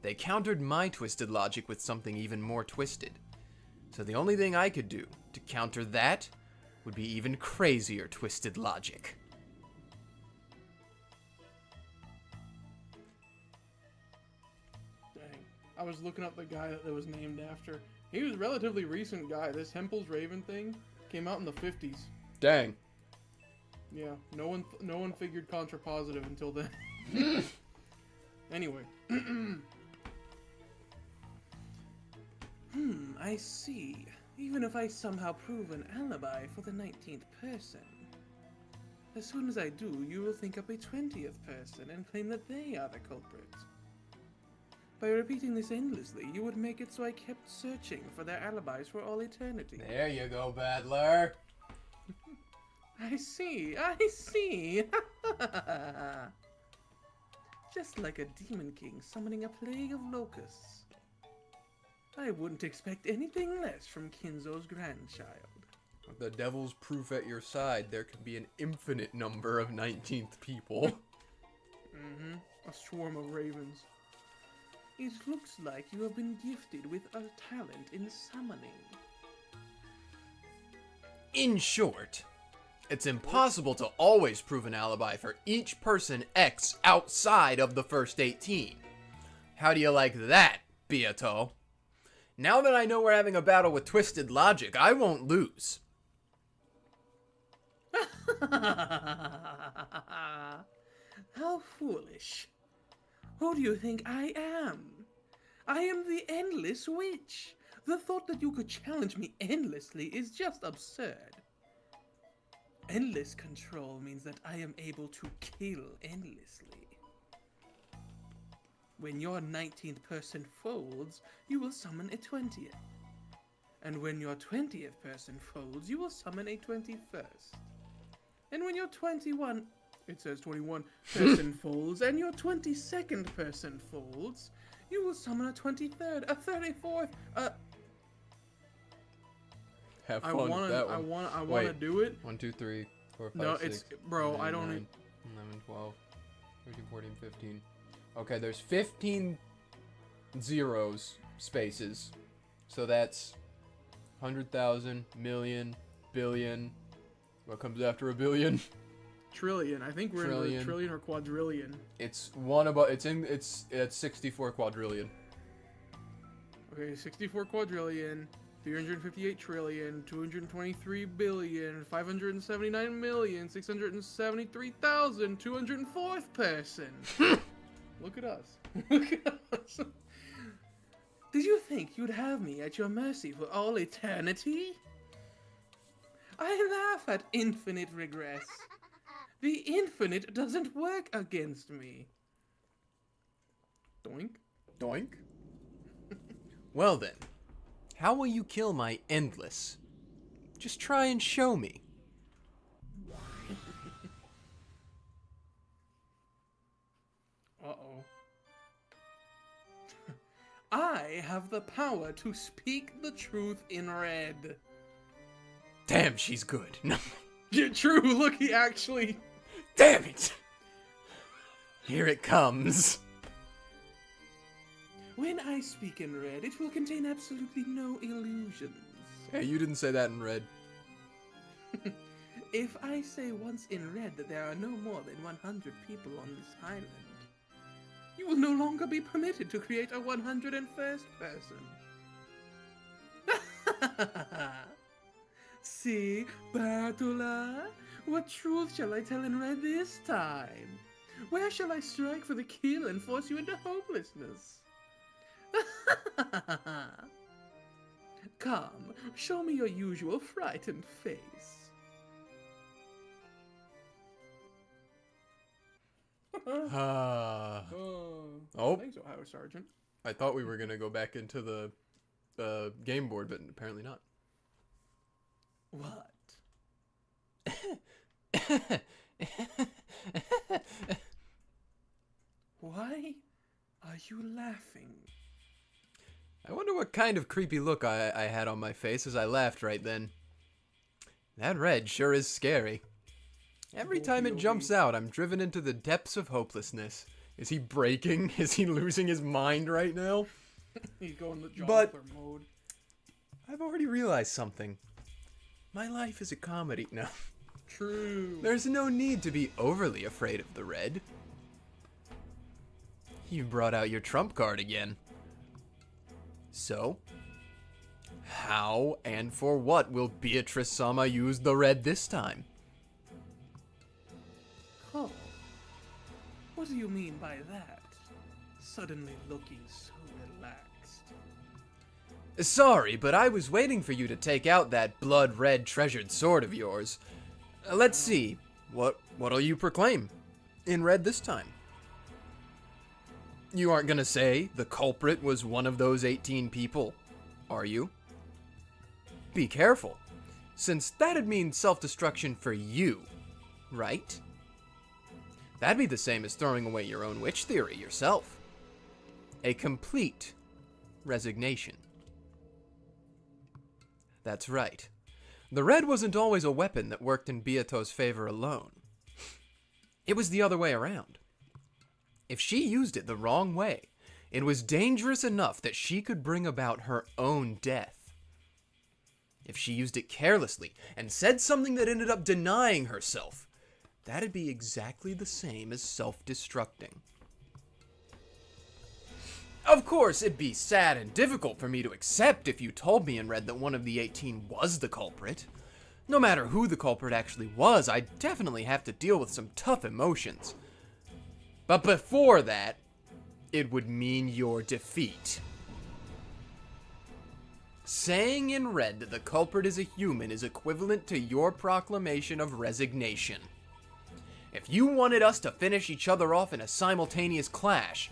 They countered my twisted logic with something even more twisted. So the only thing I could do to counter that would be even crazier twisted logic. Dang. I was looking up the guy that it was named after. He was a relatively recent guy. This Hempel's Raven thing came out in the 50s. Dang. Yeah, no one figured contrapositive until then. Anyway. I see. Even if I somehow prove an alibi for the 19th person, as soon as I do, you will think up a 20th person and claim that they are the culprit. By repeating this endlessly, you would make it so I kept searching for their alibis for all eternity. There you go, BUTLER. I see. Just like a demon king summoning a plague of locusts. I wouldn't expect anything less from Kinzo's grandchild. The devil's proof at your side. There could be an infinite number of 19th people. Mm-hmm. A swarm of ravens. It looks like you have been gifted with a talent in summoning. In short, it's impossible to always prove an alibi for each person X outside of the first 18. How do you like that, Beato? Now that I know we're having a battle with twisted logic, I won't lose. How foolish. Who do you think I am? I am the Endless Witch. The thought that you could challenge me endlessly is just absurd. Endless control means that I am able to kill endlessly. When your 19th person folds, you will summon a 20th. And when your 20th person folds, you will summon a 21st. And when your 21 person folds, and your 22nd person folds, you will summon a 23rd, a 34th, Have fun with that one. I wanna do it. 1, 2, 3, 4, 5, No, 6, it's bro. 9, I don't. 9, 11, 12, 13, 14, 15. Okay, there's 15 zeros spaces, so that's 100,000, million, billion. What comes after a billion? Trillion. I think we're in the trillion or quadrillion. It's one about. It's 64 quadrillion. Okay, 64 quadrillion, 358 trillion, 223 billion, 579 million, 673,204th person. Look at us. Look at us. Did you think you'd have me at your mercy for all eternity? I laugh at infinite regress. The infinite doesn't work against me. Doink. Doink. Well then, how will you kill my endless? Just try and show me. Uh-oh. I have the power to speak the truth in red. Damn, she's good. No. Yeah, true, look, he actually... Damn it! Here it comes. When I speak in red, it will contain absolutely no illusions. Hey, you didn't say that in red. If I say once in red that there are no more than 100 people on this island, you will no longer be permitted to create a 101st person. See, BUTLER? What truth shall I tell in red this time? Where shall I strike for the kill and force you into hopelessness? Come, show me your usual frightened face. Oh, Thanks, Ohio Sergeant. I thought we were gonna go back into the game board, but apparently not. What? Why are you laughing? I wonder what kind of creepy look I had on my face as I laughed right then. That red sure is scary. Every time it jumps out, I'm driven into the depths of hopelessness. Is he breaking? Is he losing his mind right now? He's going the But- Jonathan mode. I've already realized something. My life is a comedy now. True. There's no need to be overly afraid of the red. You brought out your trump card again. So, how and for what will Beatrice-sama use the red this time? Oh. What do you mean by that? Suddenly looking so relaxed. Sorry, but I was waiting for you to take out that blood-red treasured sword of yours. Let's see. What'll you proclaim in red this time? You aren't gonna say the culprit was one of those 18 people, are you? Be careful, since that'd mean self-destruction for you, right? That'd be the same as throwing away your own witch theory yourself. A complete resignation. That's right. The red wasn't always a weapon that worked in Beato's favor alone. It was the other way around. If she used it the wrong way, it was dangerous enough that she could bring about her own death. If she used it carelessly and said something that ended up denying herself, that'd be exactly the same as self-destructing. Of course, it'd be sad and difficult for me to accept if you told me in red that one of the 18 was the culprit. No matter who the culprit actually was, I'd definitely have to deal with some tough emotions. But before that, it would mean your defeat. Saying in red that the culprit is a human is equivalent to your proclamation of resignation. If you wanted us to finish each other off in a simultaneous clash,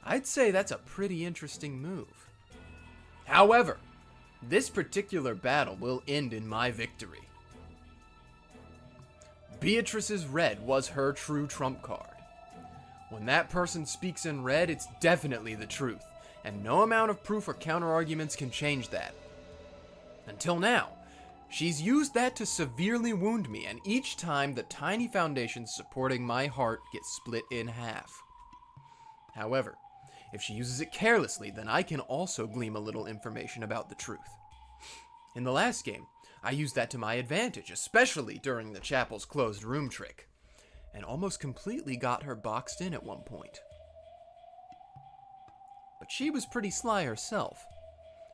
I'd say that's a pretty interesting move. However, this particular battle will end in my victory. Beatrice's red was her true trump card. When that person speaks in red, it's definitely the truth, and no amount of proof or counter-arguments can change that. Until now, she's used that to severely wound me, and each time the tiny foundations supporting my heart get split in half. However, if she uses it carelessly, then I can also glean a little information about the truth. In the last game, I used that to my advantage, especially during the chapel's closed room trick, and almost completely got her boxed in at one point. But she was pretty sly herself.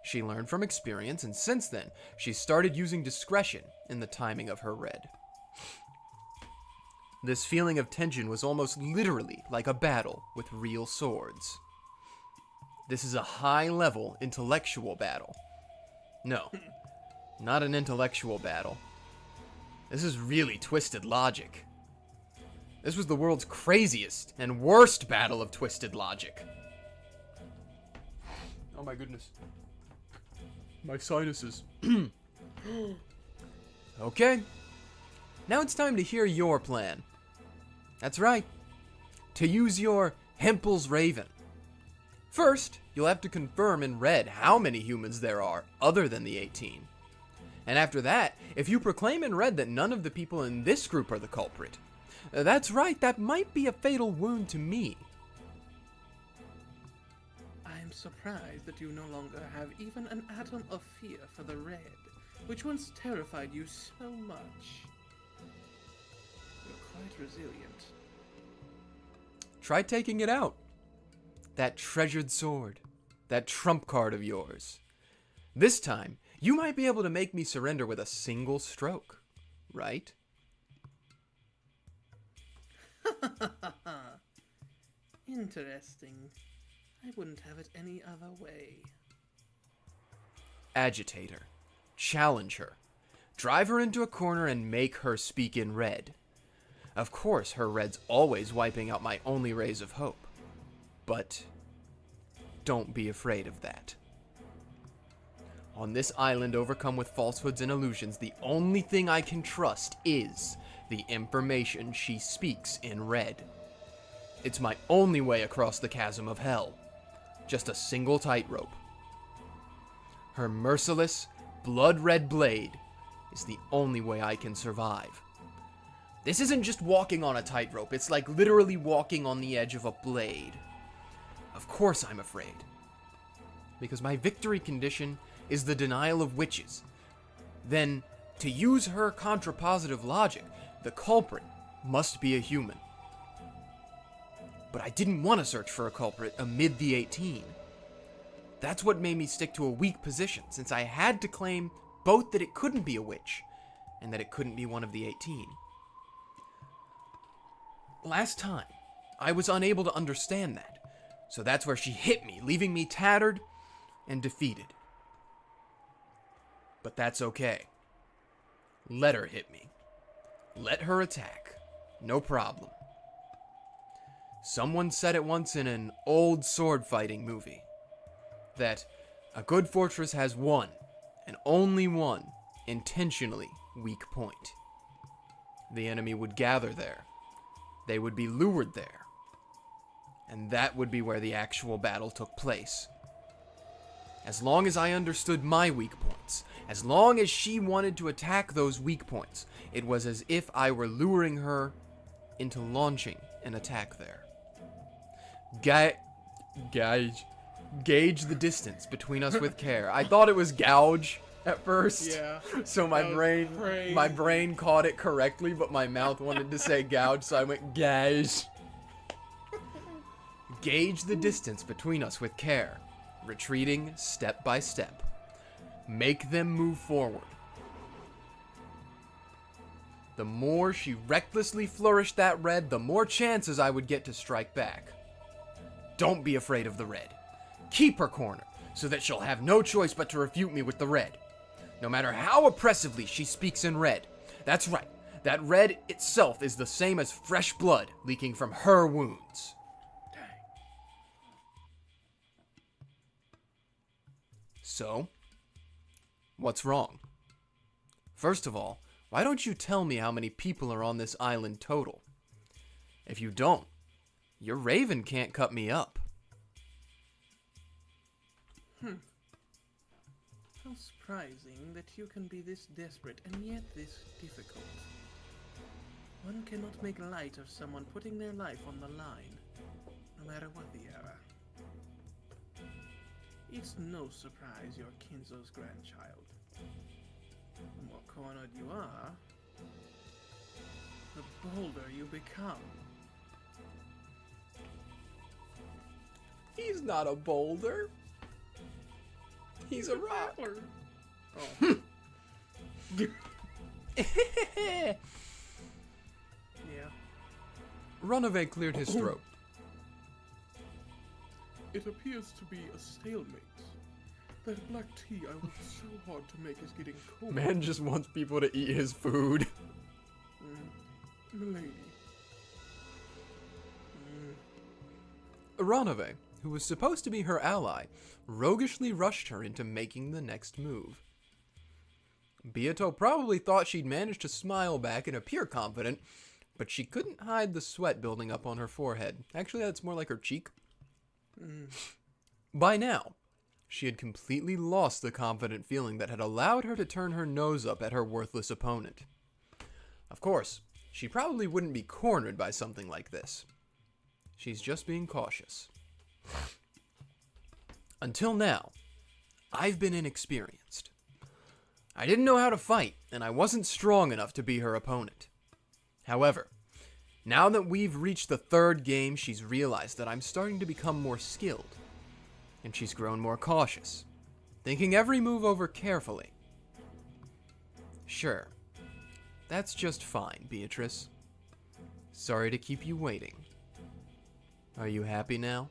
She learned from experience, and since then, she started using discretion in the timing of her red. This feeling of tension was almost literally like a battle with real swords. This is a high-level intellectual battle. No, not an intellectual battle. This is really twisted logic. This was the world's craziest and worst battle of twisted logic. Oh my goodness. My sinuses. Okay. Now it's time to hear your plan. That's right. To use your Hempel's Raven. First, you'll have to confirm in red how many humans there are other than the 18. And after that, if you proclaim in red that none of the people in this group are the culprit, that's right, that might be a fatal wound to me. I'm surprised that you no longer have even an atom of fear for the red, which once terrified you so much. You're quite resilient. Try taking it out. That treasured sword. That trump card of yours. This time, you might be able to make me surrender with a single stroke, right? Interesting. I wouldn't have it any other way. Agitate her. Challenge her. Drive her into a corner and make her speak in red. Of course, her red's always wiping out my only rays of hope. But don't be afraid of that. On this island overcome with falsehoods and illusions, the only thing I can trust is the information she speaks in red. It's my only way across the chasm of hell. Just a single tightrope. Her merciless, blood-red blade is the only way I can survive. This isn't just walking on a tightrope, it's like literally walking on the edge of a blade. Of course I'm afraid. Because my victory condition is the denial of witches. Then, to use her contrapositive logic, the culprit must be a human. But I didn't want to search for a culprit amid the 18. That's what made me stick to a weak position, since I had to claim both that it couldn't be a witch, and that it couldn't be one of the 18. Last time, I was unable to understand that, so that's where she hit me, leaving me tattered and defeated. But that's okay. Let her hit me. Let her attack. No problem. Someone said it once in an old sword fighting movie that a good fortress has one, and only one, intentionally weak point. The enemy would gather there. They would be lured there. And that would be where the actual battle took place. As long as I understood my weak point, points. As long as she wanted to attack those weak points, it was as if I were luring her into launching an attack there. Gauge the distance between us with care. I thought it was gouge at first. Yeah. So my brain caught it correctly, but my mouth wanted to say gouge, so I went gauge. Gauge the distance between us with care, retreating step by step. Make them move forward. The more she recklessly flourished that red, the more chances I would get to strike back. Don't be afraid of the red. Keep her cornered, so that she'll have no choice but to refute me with the red. No matter how oppressively she speaks in red. That's right, that red itself is the same as fresh blood leaking from her wounds. So, what's wrong? First of all, why don't you tell me how many people are on this island total? If you don't, your raven can't cut me up. How surprising that you can be this desperate and yet this difficult. One cannot make light of someone putting their life on the line, no matter what the error. It's no surprise you're Kinzo's grandchild. The more cornered you are, the bolder you become. He's not a boulder. He's a rock. Oh. Yeah. Runaway cleared his throat. It appears to be a stalemate. That black tea I worked so hard to make is getting cold. Man just wants people to eat his food. Milady. Runaway, who was supposed to be her ally, roguishly rushed her into making the next move. Beato probably thought she'd managed to smile back and appear confident, but she couldn't hide the sweat building up on her forehead. Actually, that's more like her cheek. By now, she had completely lost the confident feeling that had allowed her to turn her nose up at her worthless opponent. Of course, she probably wouldn't be cornered by something like this. She's just being cautious. Until now, I've been inexperienced. I didn't know how to fight, and I wasn't strong enough to be her opponent. However, now that we've reached the third game, she's realized that I'm starting to become more skilled, and she's grown more cautious, thinking every move over carefully. Sure, that's just fine, Beatrice. Sorry to keep you waiting. Are you happy now?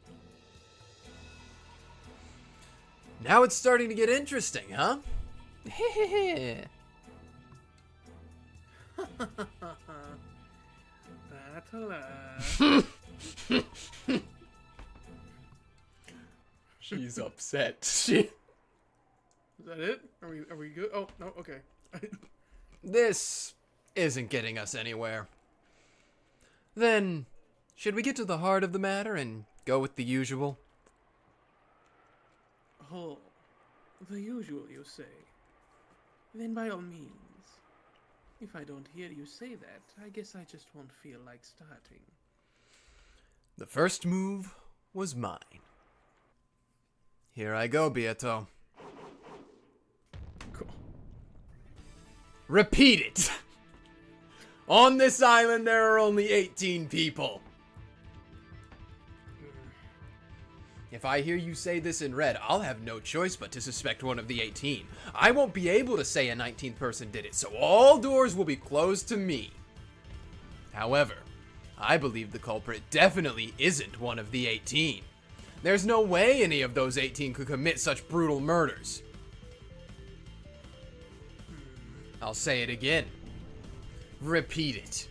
Now it's starting to get interesting, huh? BUTLER. She's upset. Is that it? Are we good? Oh, no, okay. This isn't getting us anywhere. Then, should we get to the heart of the matter and go with the usual? Oh, the usual, you say? Then by all means. If I don't hear you say that, I guess I just won't feel like starting. The first move was mine. Here I go, Beato. Repeat it! On this island, there are only 18 people. If I hear you say this in red, I'll have no choice but to suspect one of the 18. I won't be able to say a 19th person did it, so all doors will be closed to me. However, I believe the culprit definitely isn't one of the 18. There's no way any of those 18 could commit such brutal murders. I'll say it again. Repeat it.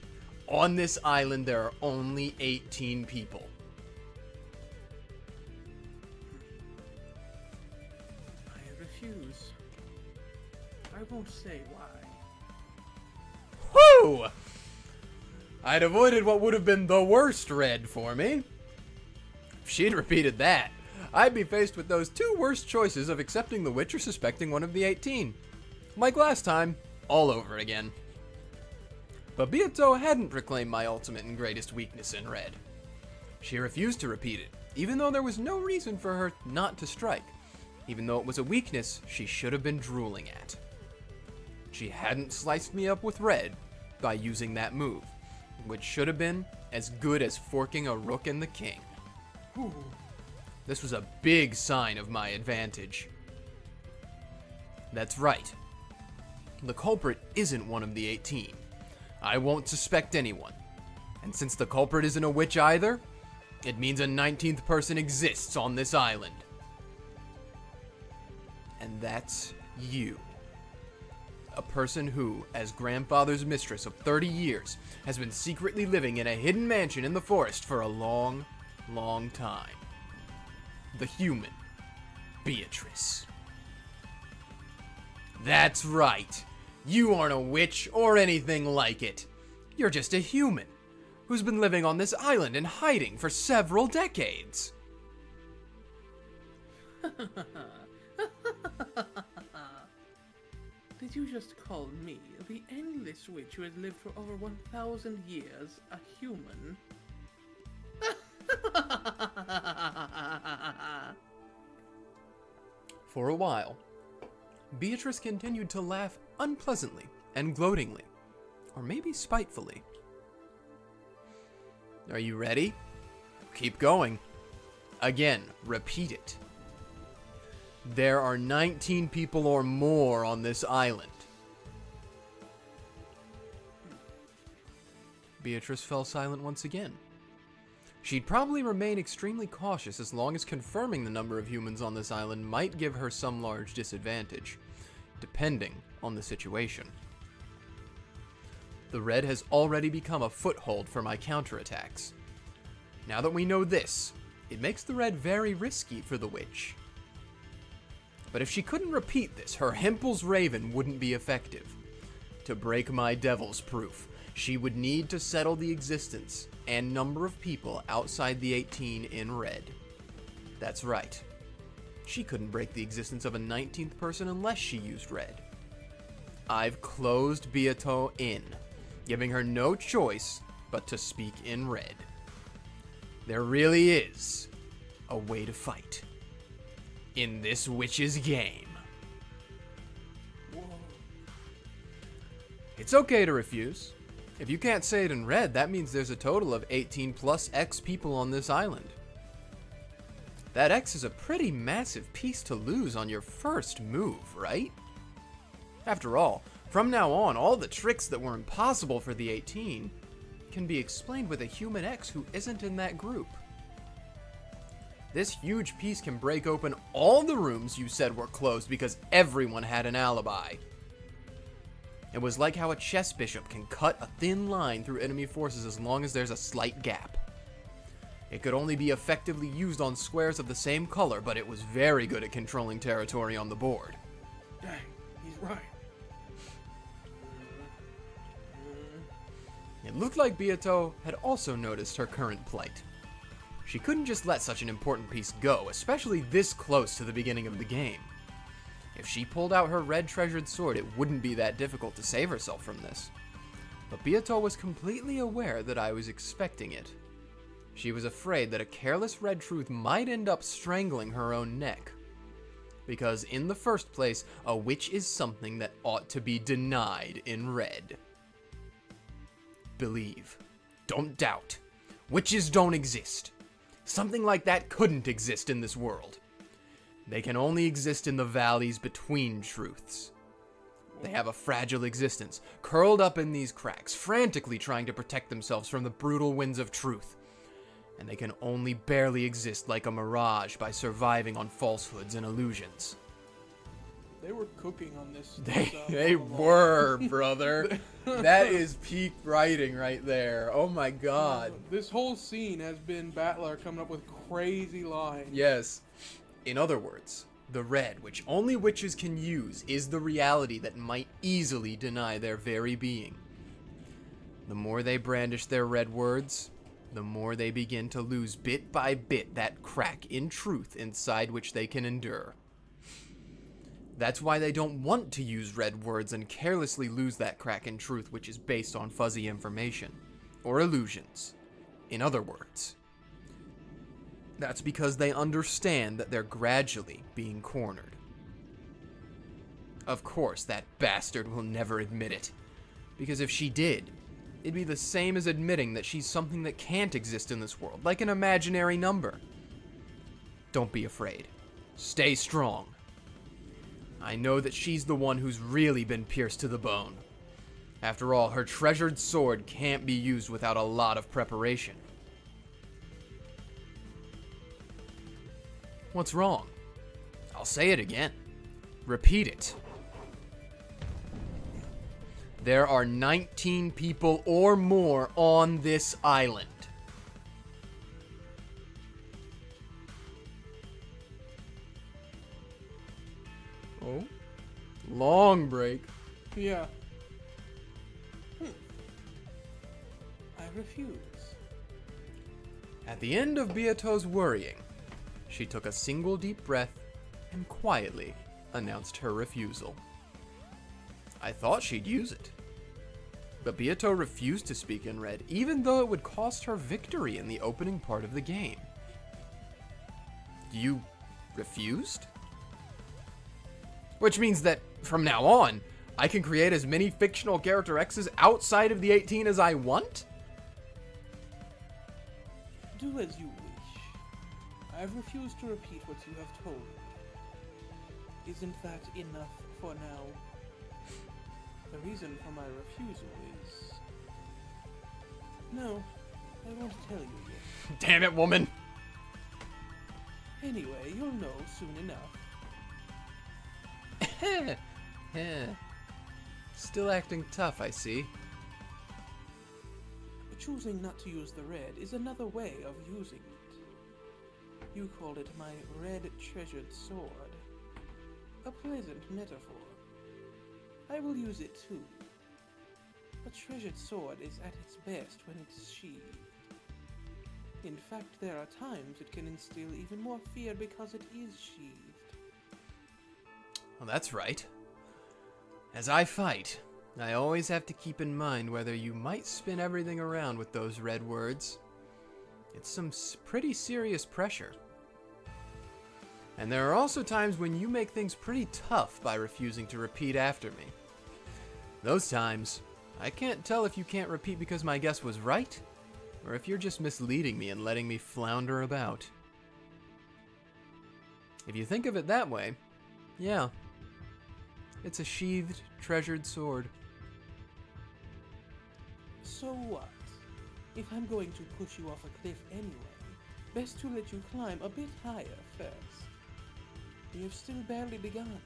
On this island, there are only 18 people. I refuse. I won't say why. Whew! I'd avoided what would have been the worst red for me. If she'd repeated that, I'd be faced with those two worst choices of accepting the witch or suspecting one of the 18. Like last time, all over again. But Beato hadn't proclaimed my ultimate and greatest weakness in red. She refused to repeat it, even though there was no reason for her not to strike, even though it was a weakness she should have been drooling at. She hadn't sliced me up with red by using that move, which should have been as good as forking a rook and the king. Ooh. This was a big sign of my advantage. That's right. The culprit isn't one of the 18. I won't suspect anyone. And since the culprit isn't a witch either, it means a 19th person exists on this island. And that's you. A person who, as grandfather's mistress of 30 years, has been secretly living in a hidden mansion in the forest for a long, long time. The human, Beatrice. That's right. You aren't a witch or anything like it. You're just a human who's been living on this island and hiding for several decades. Did you just call me, the endless witch who has lived for over 1,000 years, a human? For a while, Beatrice continued to laugh unpleasantly and gloatingly, or maybe spitefully. Are you ready? Keep going. Again, repeat it. There are 19 people or more on this island. Beatrice fell silent once again. She'd probably remain extremely cautious as long as confirming the number of humans on this island might give her some large disadvantage, depending on the situation. The red has already become a foothold for my counterattacks. Now that we know this, it makes the red very risky for the witch. But if she couldn't repeat this, her Himple's Raven wouldn't be effective. To break my devil's proof, she would need to settle the existence and number of people outside the 18 in red. That's right. She couldn't break the existence of a 19th person unless she used red. I've closed Beato in, giving her no choice but to speak in red. There really is a way to fight in this witch's game. Whoa. It's okay to refuse. If you can't say it in red, that means there's a total of 18 plus X people on this island. That X is a pretty massive piece to lose on your first move, right? After all, from now on, all the tricks that were impossible for the 18 can be explained with a human X who isn't in that group. This huge piece can break open all the rooms you said were closed because everyone had an alibi. It was like how a chess bishop can cut a thin line through enemy forces as long as there's a slight gap. It could only be effectively used on squares of the same color, but it was very good at controlling territory on the board. Dang, he's right. It looked like Beato had also noticed her current plight. She couldn't just let such an important piece go, especially this close to the beginning of the game. If she pulled out her red treasured sword, it wouldn't be that difficult to save herself from this. But Beato was completely aware that I was expecting it. She was afraid that a careless red truth might end up strangling her own neck. Because in the first place, a witch is something that ought to be denied in red. Believe. Don't doubt. Witches don't exist. Something like that couldn't exist in this world. They can only exist in the valleys between truths. They have a fragile existence, curled up in these cracks, frantically trying to protect themselves from the brutal winds of truth. And they can only barely exist like a mirage by surviving on falsehoods and illusions. They were cooking on this. They were, brother. That is peak writing right there. Oh my god. This whole scene has been BUTLER coming up with crazy lines. Yes. In other words, the red, which only witches can use, is the reality that might easily deny their very being. The more they brandish their red words, the more they begin to lose bit by bit that crack in truth inside which they can endure. That's why they don't want to use red words and carelessly lose that crack in truth which is based on fuzzy information, or illusions. In other words, that's because they understand that they're gradually being cornered. Of course, that bastard will never admit it, because if she did, it'd be the same as admitting that she's something that can't exist in this world, like an imaginary number. Don't be afraid. Stay strong. I know that she's the one who's really been pierced to the bone. After all, her treasured sword can't be used without a lot of preparation. What's wrong? I'll say it again. Repeat it. There are 19 people or more on this island. Oh? Long break. Yeah. I refuse. At the end of Beato's worrying, she took a single deep breath and quietly announced her refusal. I thought she'd use it. But Beato refused to speak in red, even though it would cost her victory in the opening part of the game. You refused? Which means that, from now on, I can create as many fictional character X's outside of the 18 as I want? Do as you wish. I've refused to repeat what you have told me. Isn't that enough for now? The reason for my refusal is... No, I won't tell you yet. Damn it, woman! Anyway, you'll know soon enough. Still acting tough, I see. Choosing not to use the red is another way of using it. You called it my red treasured sword. A pleasant metaphor. I will use it too. A treasured sword is at its best when it's sheathed. In fact, there are times it can instill even more fear because it is sheathed. Well, that's right. As I fight, I always have to keep in mind whether you might spin everything around with those red words. It's some pretty serious pressure. And there are also times when you make things pretty tough by refusing to repeat after me. Those times, I can't tell if you can't repeat because my guess was right, or if you're just misleading me and letting me flounder about. If you think of it that way, yeah, it's a sheathed, treasured sword. So what? If I'm going to push you off a cliff anyway, best to let you climb a bit higher first. We have still barely begun.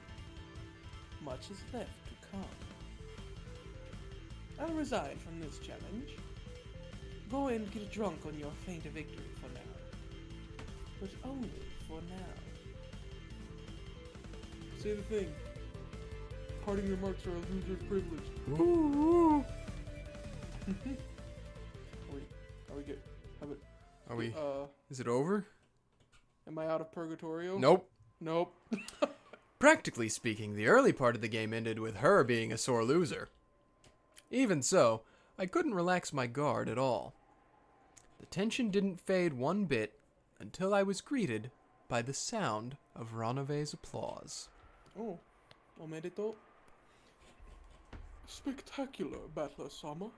Much is left to come. I'll resign from this challenge. Go and get drunk on your faint victory for now. But only for now. Say the thing. Parting remarks are a loser's privilege. Ooh. Are we good? How about, Are we? Is it over? Am I out of Purgatorio? Nope. Nope. Practically speaking, the early part of the game ended with her being a sore loser. Even so, I couldn't relax my guard at all. The tension didn't fade one bit until I was greeted by the sound of Ranave's applause. Oh, omedetou. Spectacular, BUTLER-sama.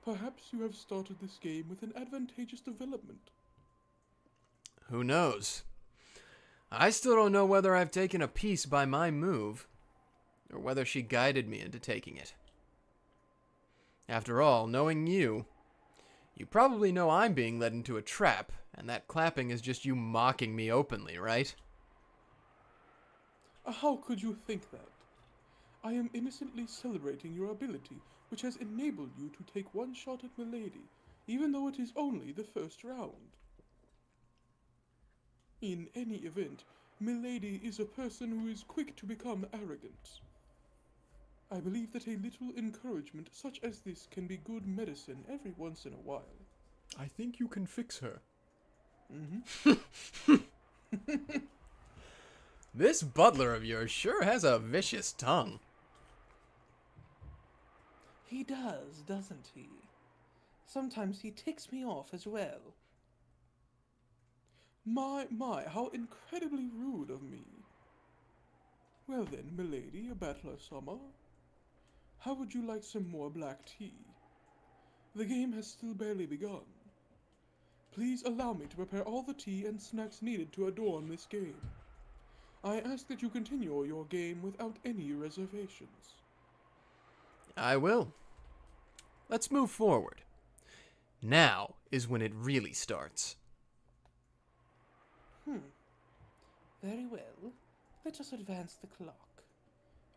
Perhaps you have started this game with an advantageous development. Who knows? I still don't know whether I've taken a piece by my move, or whether she guided me into taking it. After all, knowing you probably know I'm being led into a trap, and that clapping is just you mocking me openly, right? How could you think that? I am innocently celebrating your ability, which has enabled you to take one shot at Milady, even though it is only the first round. In any event, Milady is a person who is quick to become arrogant. I believe that a little encouragement such as this can be good medicine every once in a while. I think you can fix her. Mm-hmm. This butler of yours sure has a vicious tongue. He does, doesn't he? Sometimes he ticks me off as well. My, how incredibly rude of me. Well then, milady, a battler summer. How would you like some more black tea? The game has still barely begun. Please allow me to prepare all the tea and snacks needed to adorn this game. I ask that you continue your game without any reservations. I will. Let's move forward. Now is when it really starts. Very well. Let us advance the clock.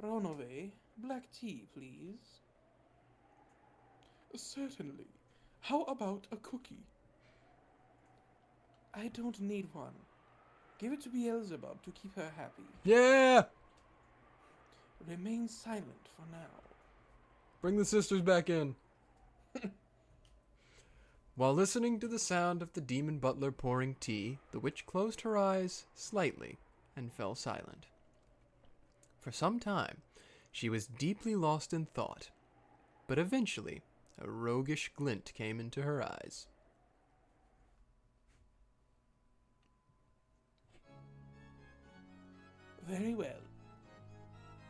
Ronove, black tea, please. Certainly. How about a cookie? I don't need one. Give it to Beelzebub to keep her happy. Yeah! Remain silent for now. Bring the sisters back in. While listening to the sound of the demon butler pouring tea, the witch closed her eyes slightly and fell silent. For some time, she was deeply lost in thought, but eventually, a roguish glint came into her eyes. Very well.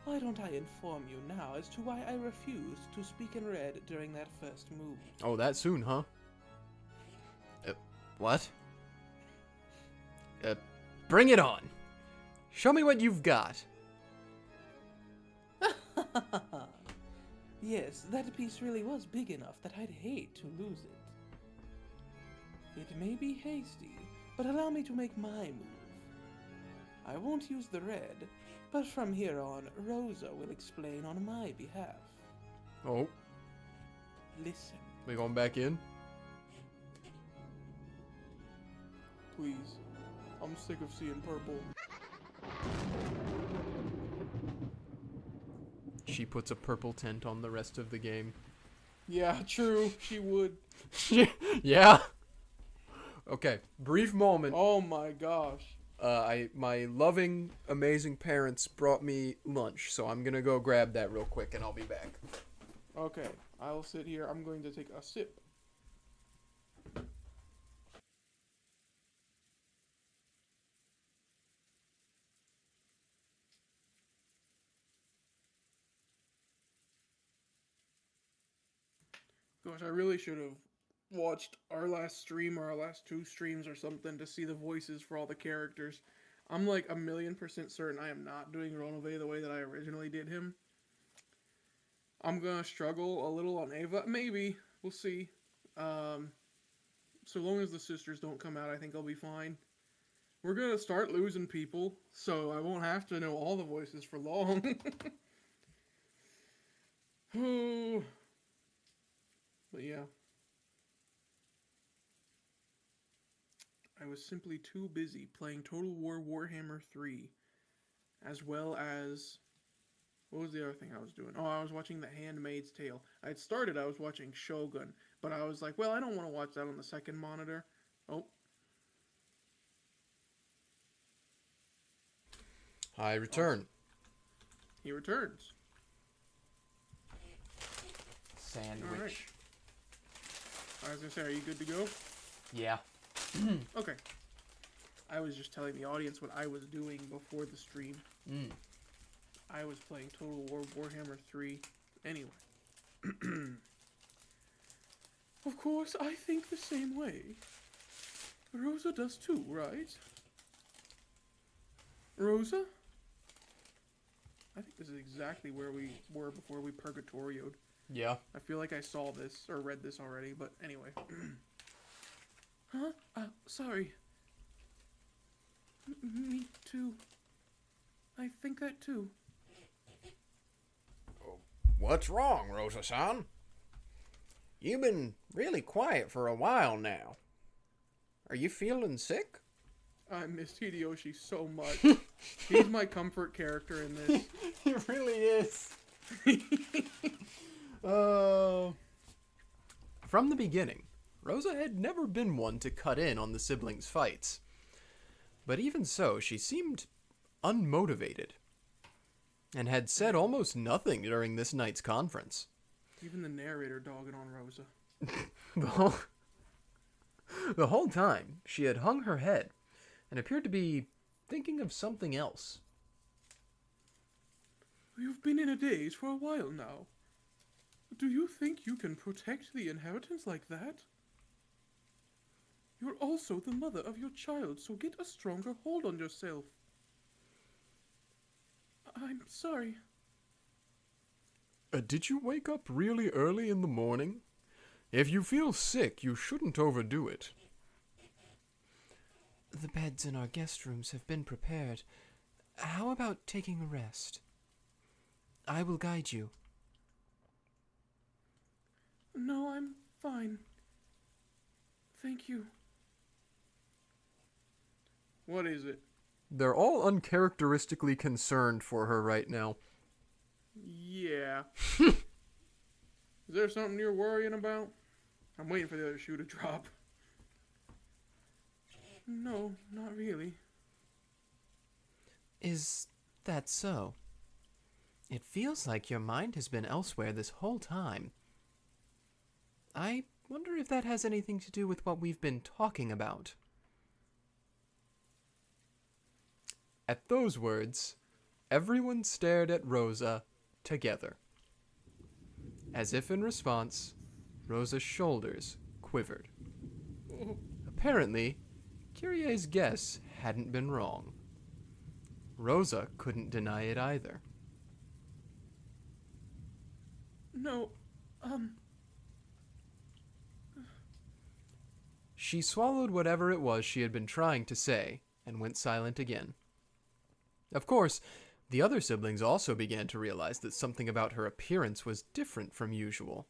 Why don't I inform you now as to why I refused to speak in red during that first move? Oh, that soon, huh? What? Bring it on. Show me what you've got. Yes, that piece really was big enough that I'd hate to lose it. It may be hasty, but allow me to make my move. I won't use the red, but from here on, Rosa will explain on my behalf. Oh, Listen. we going back in? Please. I'm sick of seeing purple. She puts a purple tint on the rest of the game. Yeah, true. She would. Yeah? Okay, brief moment. Oh my gosh. My loving, amazing parents brought me lunch, so I'm gonna go grab that real quick and I'll be back. Okay, I'll sit here. I'm going to take a sip. Gosh, I really should have watched our last stream or our last two streams or something to see the voices for all the characters. I'm like 1,000,000% certain I am not doing Ronove the way that I originally did him. I'm gonna struggle a little on Ava. Maybe. We'll see. So long as the sisters don't come out, I think I'll be fine. We're gonna start losing people, so I won't have to know all the voices for long. Oh. But yeah. I was simply too busy playing Total War Warhammer 3, as well as... What was the other thing I was doing? Oh, I was watching The Handmaid's Tale. I was watching Shogun, but I was like, well, I don't want to watch that on the second monitor. Oh. I return. He returns. Sandwich. All right. I was gonna say, are you good to go? Yeah. Okay. I was just telling the audience what I was doing before the stream. I was playing Total War Warhammer 3. Anyway. Of course, I think the same way. Rosa does too, right? Rosa? I think this is exactly where we were before we purgatorioed. Yeah. I feel like I saw this or read this already, but anyway. Huh? Sorry. Me too. I think that too. What's wrong, Rosa-san? You've been really quiet for a while now. Are you feeling sick? I missed Hideyoshi so much. He's my comfort character in this. He really is. Oh. From the beginning, Rosa had never been one to cut in on the siblings' fights. But even so, she seemed unmotivated, and had said almost nothing during this night's conference. Even the narrator dogging on Rosa. The whole time, she had hung her head and appeared to be thinking of something else. You've been in a daze for a while now. Do you think you can protect the inheritance like that? You're also the mother of your child, so get a stronger hold on yourself. I'm sorry. Did you wake up really early in the morning? If you feel sick, you shouldn't overdo it. The beds in our guest rooms have been prepared. How about taking a rest? I will guide you. No, I'm fine. Thank you. What is it? They're all uncharacteristically concerned for her right now. Yeah. Is there something you're worrying about? I'm waiting for the other shoe to drop. No, not really. Is that so? It feels like your mind has been elsewhere this whole time. I wonder if that has anything to do with what we've been talking about. At those words, everyone stared at Rosa together. As if in response, Rosa's shoulders quivered. Apparently, Kyrie's guess hadn't been wrong. Rosa couldn't deny it either. No, She swallowed whatever it was she had been trying to say and went silent again. Of course, the other siblings also began to realize that something about her appearance was different from usual.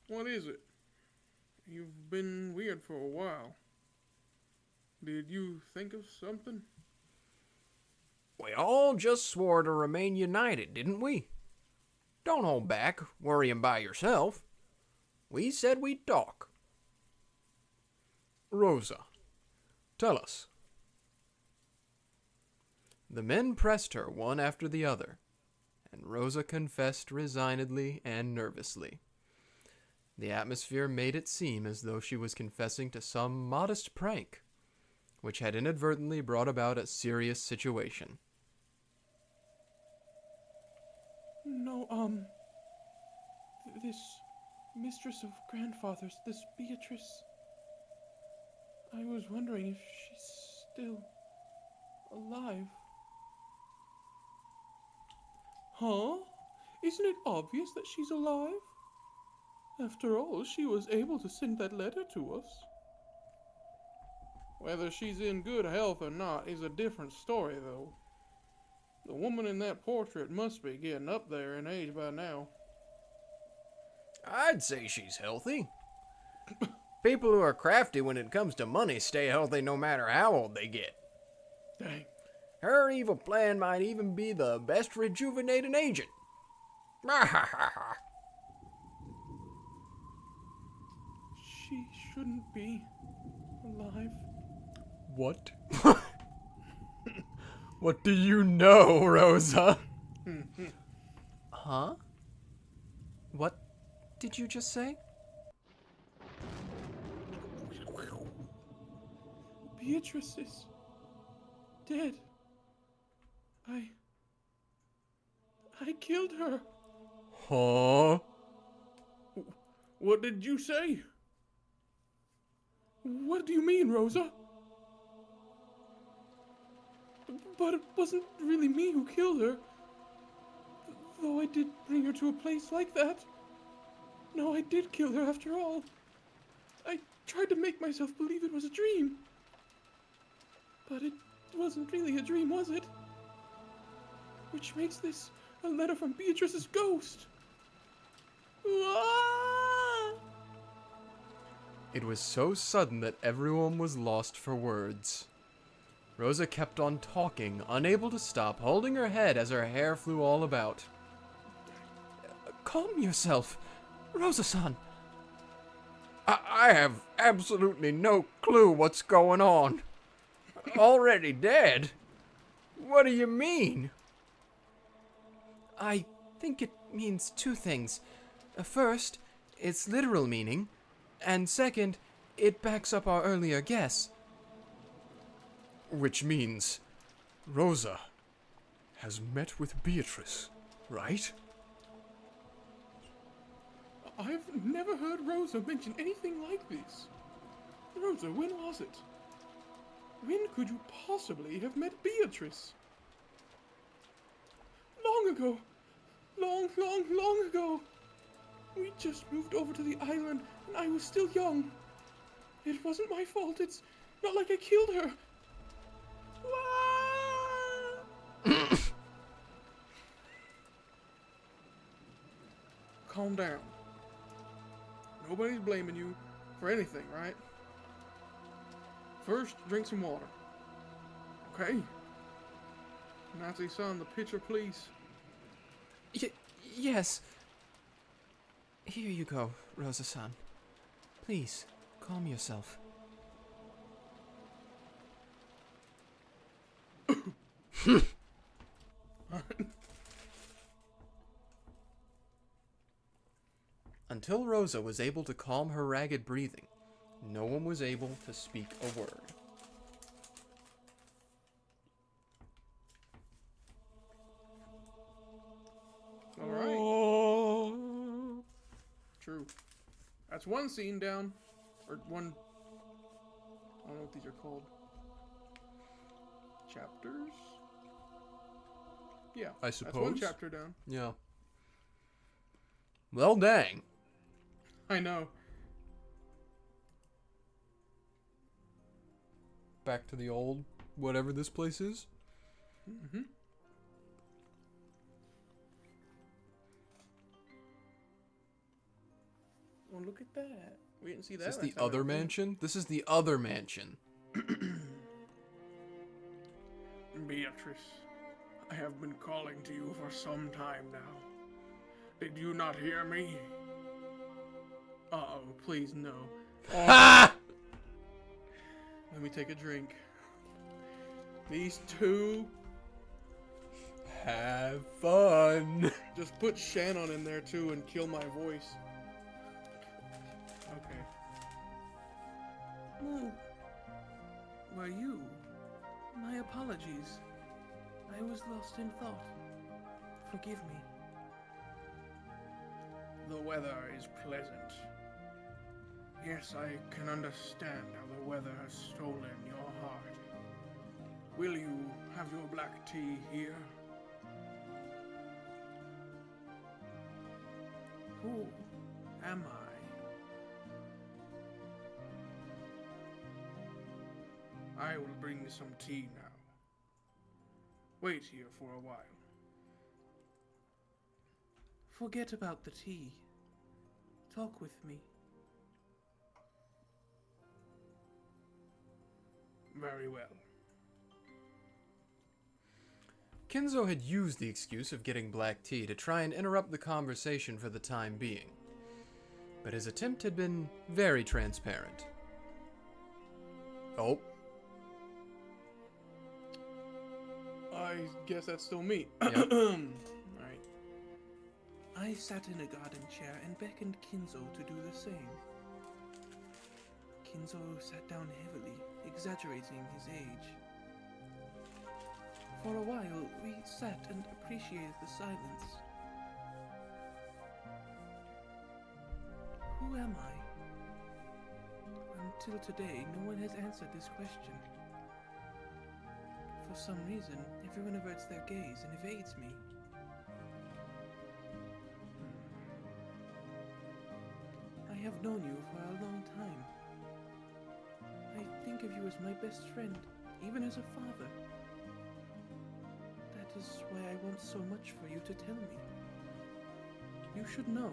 What is it? You've been weird for a while. Did you think of something? We all just swore to remain united, didn't we? Don't hold back, worrying by yourself. We said we'd talk. Rosa, tell us. The men pressed her one after the other, and Rosa confessed resignedly and nervously. The atmosphere made it seem as though she was confessing to some modest prank, which had inadvertently brought about a serious situation. no, this mistress of grandfather's, this Beatrice. I was wondering if she's still alive. Huh? Isn't it obvious that she's alive? After all, she was able to send that letter to us. Whether she's in good health or not is a different story, though. The woman in that portrait must be getting up there in age by now. I'd say she's healthy. People who are crafty when it comes to money stay healthy no matter how old they get. Dang. Her evil plan might even be the best rejuvenating agent. She shouldn't be alive. What? What do you know, Rosa? Huh? What did you just say? Beatrice is dead. I killed her. Huh? What did you say? What do you mean, Rosa? But it wasn't really me who killed her. Though I did bring her to a place like that. No, I did kill her after all. I tried to make myself believe it was a dream. But it wasn't really a dream, was it? Which makes this a letter from Beatrice's ghost. Ah! It was so sudden that everyone was lost for words. Rosa kept on talking, unable to stop, holding her head as her hair flew all about. Calm yourself. Rosa-san, I have absolutely no clue what's going on. Already dead? What do you mean? I think it means two things. First, its literal meaning, and second, it backs up our earlier guess. Which means Rosa has met with Beatrice, right? I've never heard Rosa mention anything like this. Rosa, when was it? When could you possibly have met Beatrice? Long ago. Long ago. We just moved over to the island and I was still young. It wasn't my fault. It's not like I killed her. Calm down. Nobody's blaming you for anything, right? First, drink some water. Okay? Nazi-san, the pitcher, please. Yes. Here you go, Rosa-san. Please, calm yourself. Until Rosa was able to calm her ragged breathing, no one was able to speak a word. Alright. True. That's one scene down. Or one... I don't know what these are called. Chapters? Yeah. I That's one suppose. chapter down. Yeah. Well, dang. I know. Back to the old whatever this place is. Mm-hmm. Oh, look at that. We didn't see that. Is this the last time, other I don't think. mansion? This is the other mansion. Beatrice, I have been calling to you for some time now. Did you not hear me? Uh-oh, please no. Ha! Let me take a drink. These two, Have fun. just put Shannon in there too and kill my voice. Okay. Who were you? My apologies. I was lost in thought. Forgive me. The weather is pleasant. Yes, I can understand how the weather has stolen your heart. Will you have your black tea here? Who am I? I will bring some tea now. Wait here for a while. Forget about the tea. Talk with me. Very well. Kinzo had used the excuse of getting black tea to try and interrupt the conversation for the time being. But his attempt had been very transparent. Oh. I guess that's still me. Yep. Alright. I sat in a garden chair and beckoned Kinzo to do the same. Kinzo sat down heavily, exaggerating his age. For a while, we sat and appreciated the silence. Who am I? Until today, no one has answered this question. For some reason, everyone averts their gaze and evades me. I have known you for a long time. I think of you as my best friend, even as a father. That is why I want so much for you to tell me. You should know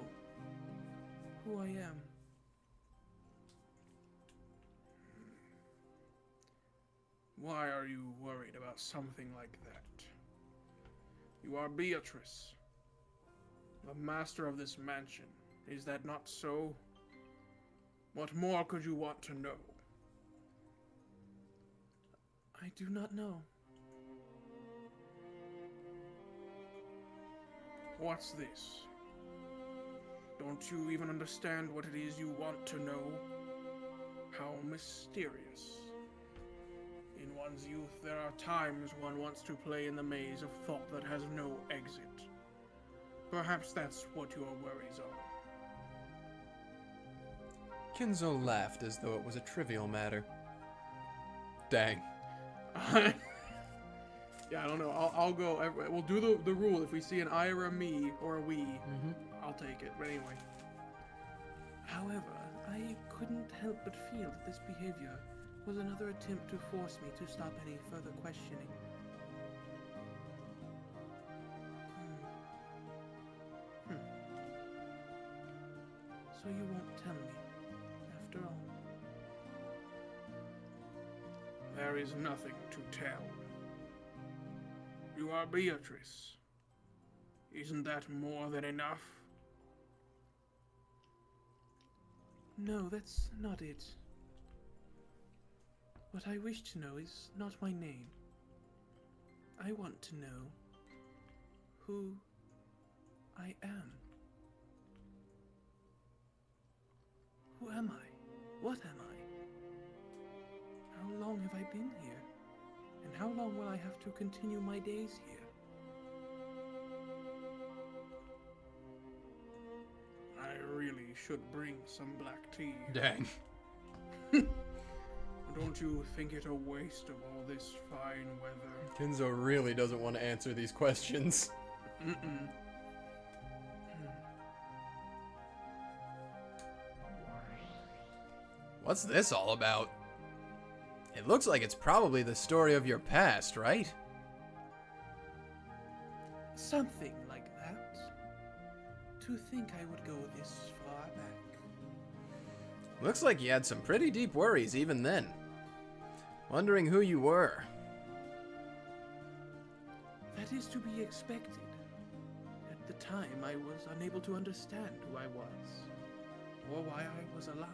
who I am. Why are you worried about something like that? You are Beatrice, the master of this mansion. Is that not so? What more could you want to know? I do not know. What's this? Don't you even understand what it is you want to know? How mysterious. In one's youth, there are times one wants to play in the maze of thought that has no exit. Perhaps that's what your worries are. Kinzo laughed as though it was a trivial matter. Dang. Yeah, I don't know. I'll go. We'll do the rule. If we see an I or a me or a we, I'll take it. But anyway. However, I couldn't help but feel that this behavior was another attempt to force me to stop any further questioning. So you won't tell me, after all? There is nothing to tell. You are Beatrice. Isn't that more than enough? No, that's not it. What I wish to know is not my name. I want to know who I am. Who am I? What am I? How long have I been here? And how long will I have to continue my days here? I really should bring some black tea. Dang. Don't you think it a waste of all this fine weather? Kinzo really doesn't want to answer these questions. Mm-mm. What's this all about? It looks like it's probably the story of your past, right? Something like that. To think I would go this far back. Looks like you had some pretty deep worries even then. Wondering who you were. That is to be expected. At the time, I was unable to understand who I was, or why I was alive.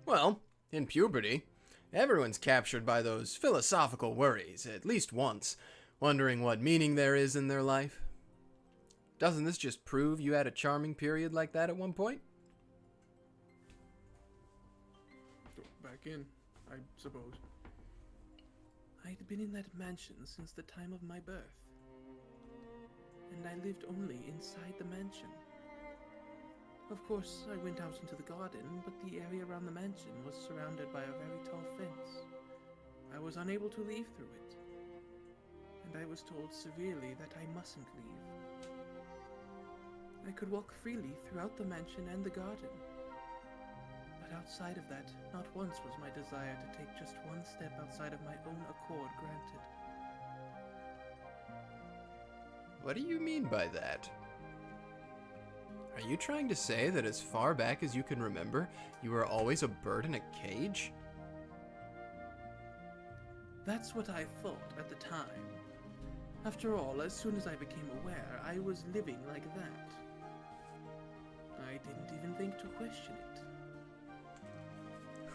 Well, in puberty, everyone's captured by those philosophical worries, at least once, wondering what meaning there is in their life. Doesn't this just prove you had a charming period like that at one point? Back in, I suppose. I'd been in that mansion since the time of my birth, and I lived only inside the mansion. Of course, I went out into the garden, but the area around the mansion was surrounded by a very tall fence. I was unable to leave through it, and I was told severely that I mustn't leave. I could walk freely throughout the mansion and the garden, but outside of that, not once was my desire to take just one step outside of my own accord granted. What do you mean by that? Are you trying to say that as far back as you can remember, you were always a bird in a cage? That's what I thought at the time. After all, as soon as I became aware, I was living like that. I didn't even think to question it.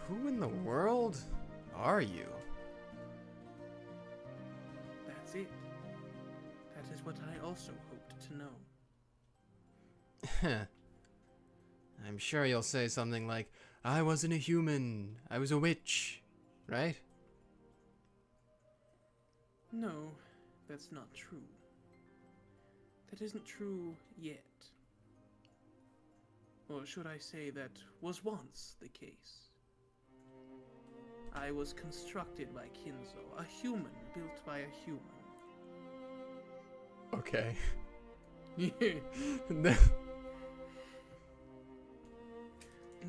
Who in the world are you? That's it. That is what I also hoped to know. I'm sure you'll say something like, I wasn't a human, I was a witch, right? No, that's not true. That isn't true yet. Or should I say that was once the case. I was constructed by Kinzo, a human built by a human. Okay.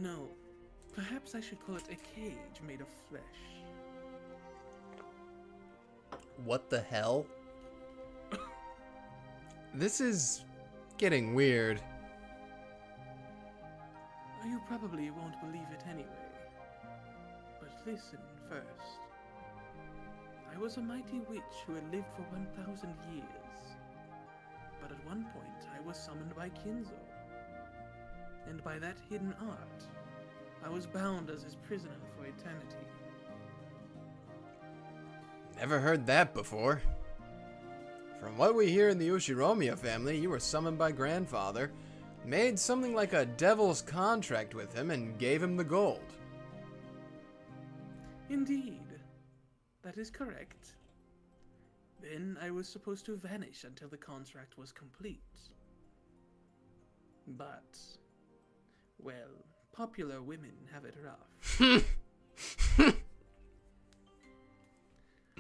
No, perhaps I should call it a cage made of flesh. What the hell? This is getting weird. You probably won't believe it anyway. But listen first. I was a mighty witch who had lived for 1,000 years. But at one point I was summoned by Kinzo. And by that hidden art, I was bound as his prisoner for eternity. Never heard that before. From what we hear in the Ushiromiya family, you were summoned by grandfather, made something like a devil's contract with him, and gave him the gold. Indeed. That is correct. Then I was supposed to vanish until the contract was complete. But, well, popular women have it rough.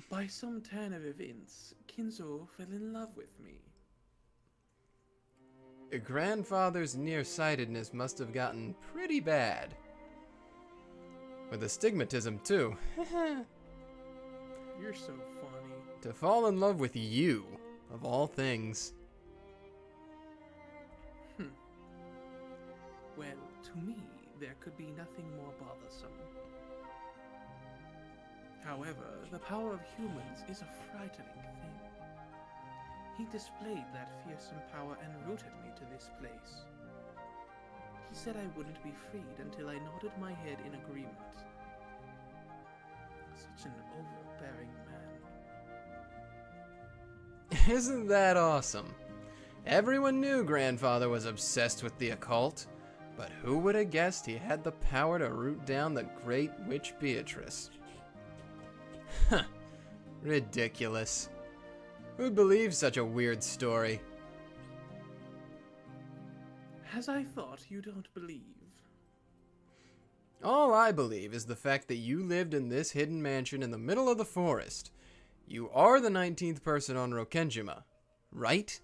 By some turn of events, Kinzo fell in love with me. Your grandfather's nearsightedness must have gotten pretty bad. With astigmatism, too. You're so funny. To fall in love with you, of all things. Well, to me, there could be nothing more bothersome. However, the power of humans is a frightening thing. He displayed that fearsome power and rooted me to this place. He said I wouldn't be freed until I nodded my head in agreement. Such an overbearing man. Isn't that awesome? Everyone knew grandfather was obsessed with the occult, but who would have guessed he had the power to root down the great witch Beatrice? Huh. Ridiculous. Who'd believe such a weird story? As I thought, you don't believe. All I believe is the fact that you lived in this hidden mansion in the middle of the forest. You are the 19th person on Rokkenjima, right?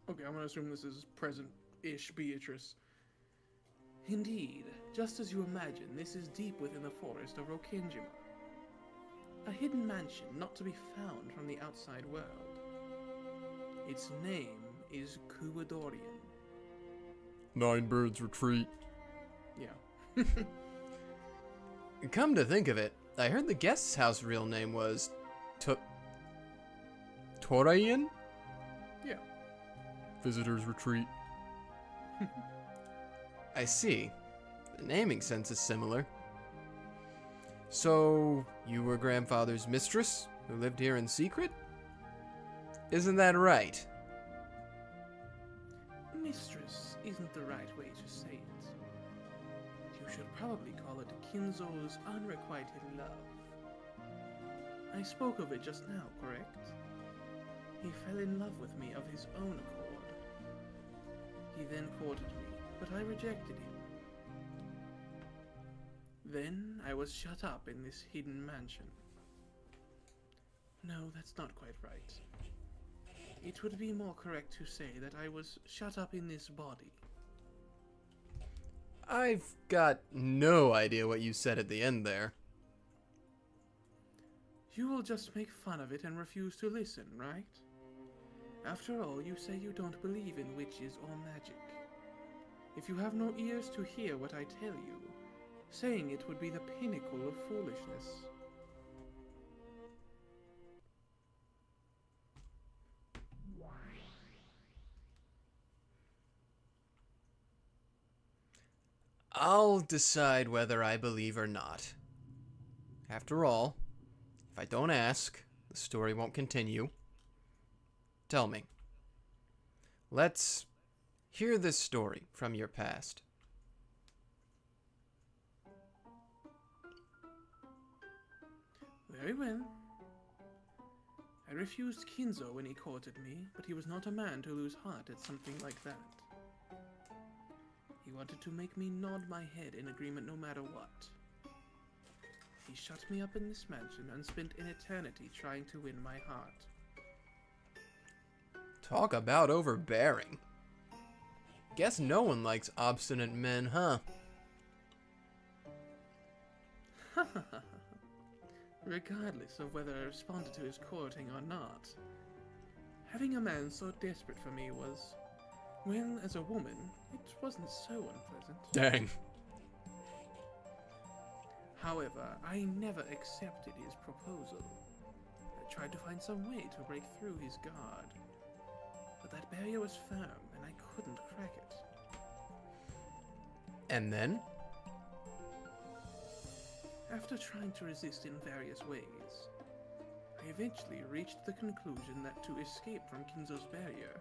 Okay, I'm gonna assume this is present-ish Beatrice. Indeed, just as you imagine, this is deep within the forest of Rokkenjima. A hidden mansion not to be found from the outside world. Its name is Kuwadorian. 9 Birds Retreat. Yeah. Come to think of it, I heard the guest's house real name was Torayan? Yeah. Visitor's Retreat. I see. The naming sense is similar. So, you were grandfather's mistress, who lived here in secret? Isn't that right? Mistress isn't the right way to say it. You should probably call it Kinzo's unrequited love. I spoke of it just now, correct? He fell in love with me of his own accord. He then courted me, but I rejected him. Then I was shut up in this hidden mansion. No, that's not quite right. It would be more correct to say that I was shut up in this body. I've got no idea what you said at the end there. You will just make fun of it and refuse to listen, right? After all, you say you don't believe in witches or magic. If you have no ears to hear what I tell you, saying it would be the pinnacle of foolishness. I'll decide whether I believe or not. After all, if I don't ask, the story won't continue. Tell me. Let's hear this story from your past. Very well. I refused Kinzo when he courted me, but he was not a man to lose heart at something like that. He wanted to make me nod my head in agreement no matter what. He shut me up in this mansion and spent an eternity trying to win my heart. Talk about overbearing. Guess no one likes obstinate men, huh? Regardless of whether I responded to his courting or not, having a man so desperate for me was, well, as a woman, it wasn't so unpleasant. Dang. However, I never accepted his proposal. I tried to find some way to break through his guard, but that barrier was firm, and I couldn't crack it. And then? After trying to resist in various ways, I eventually reached the conclusion that to escape from Kinzo's barrier,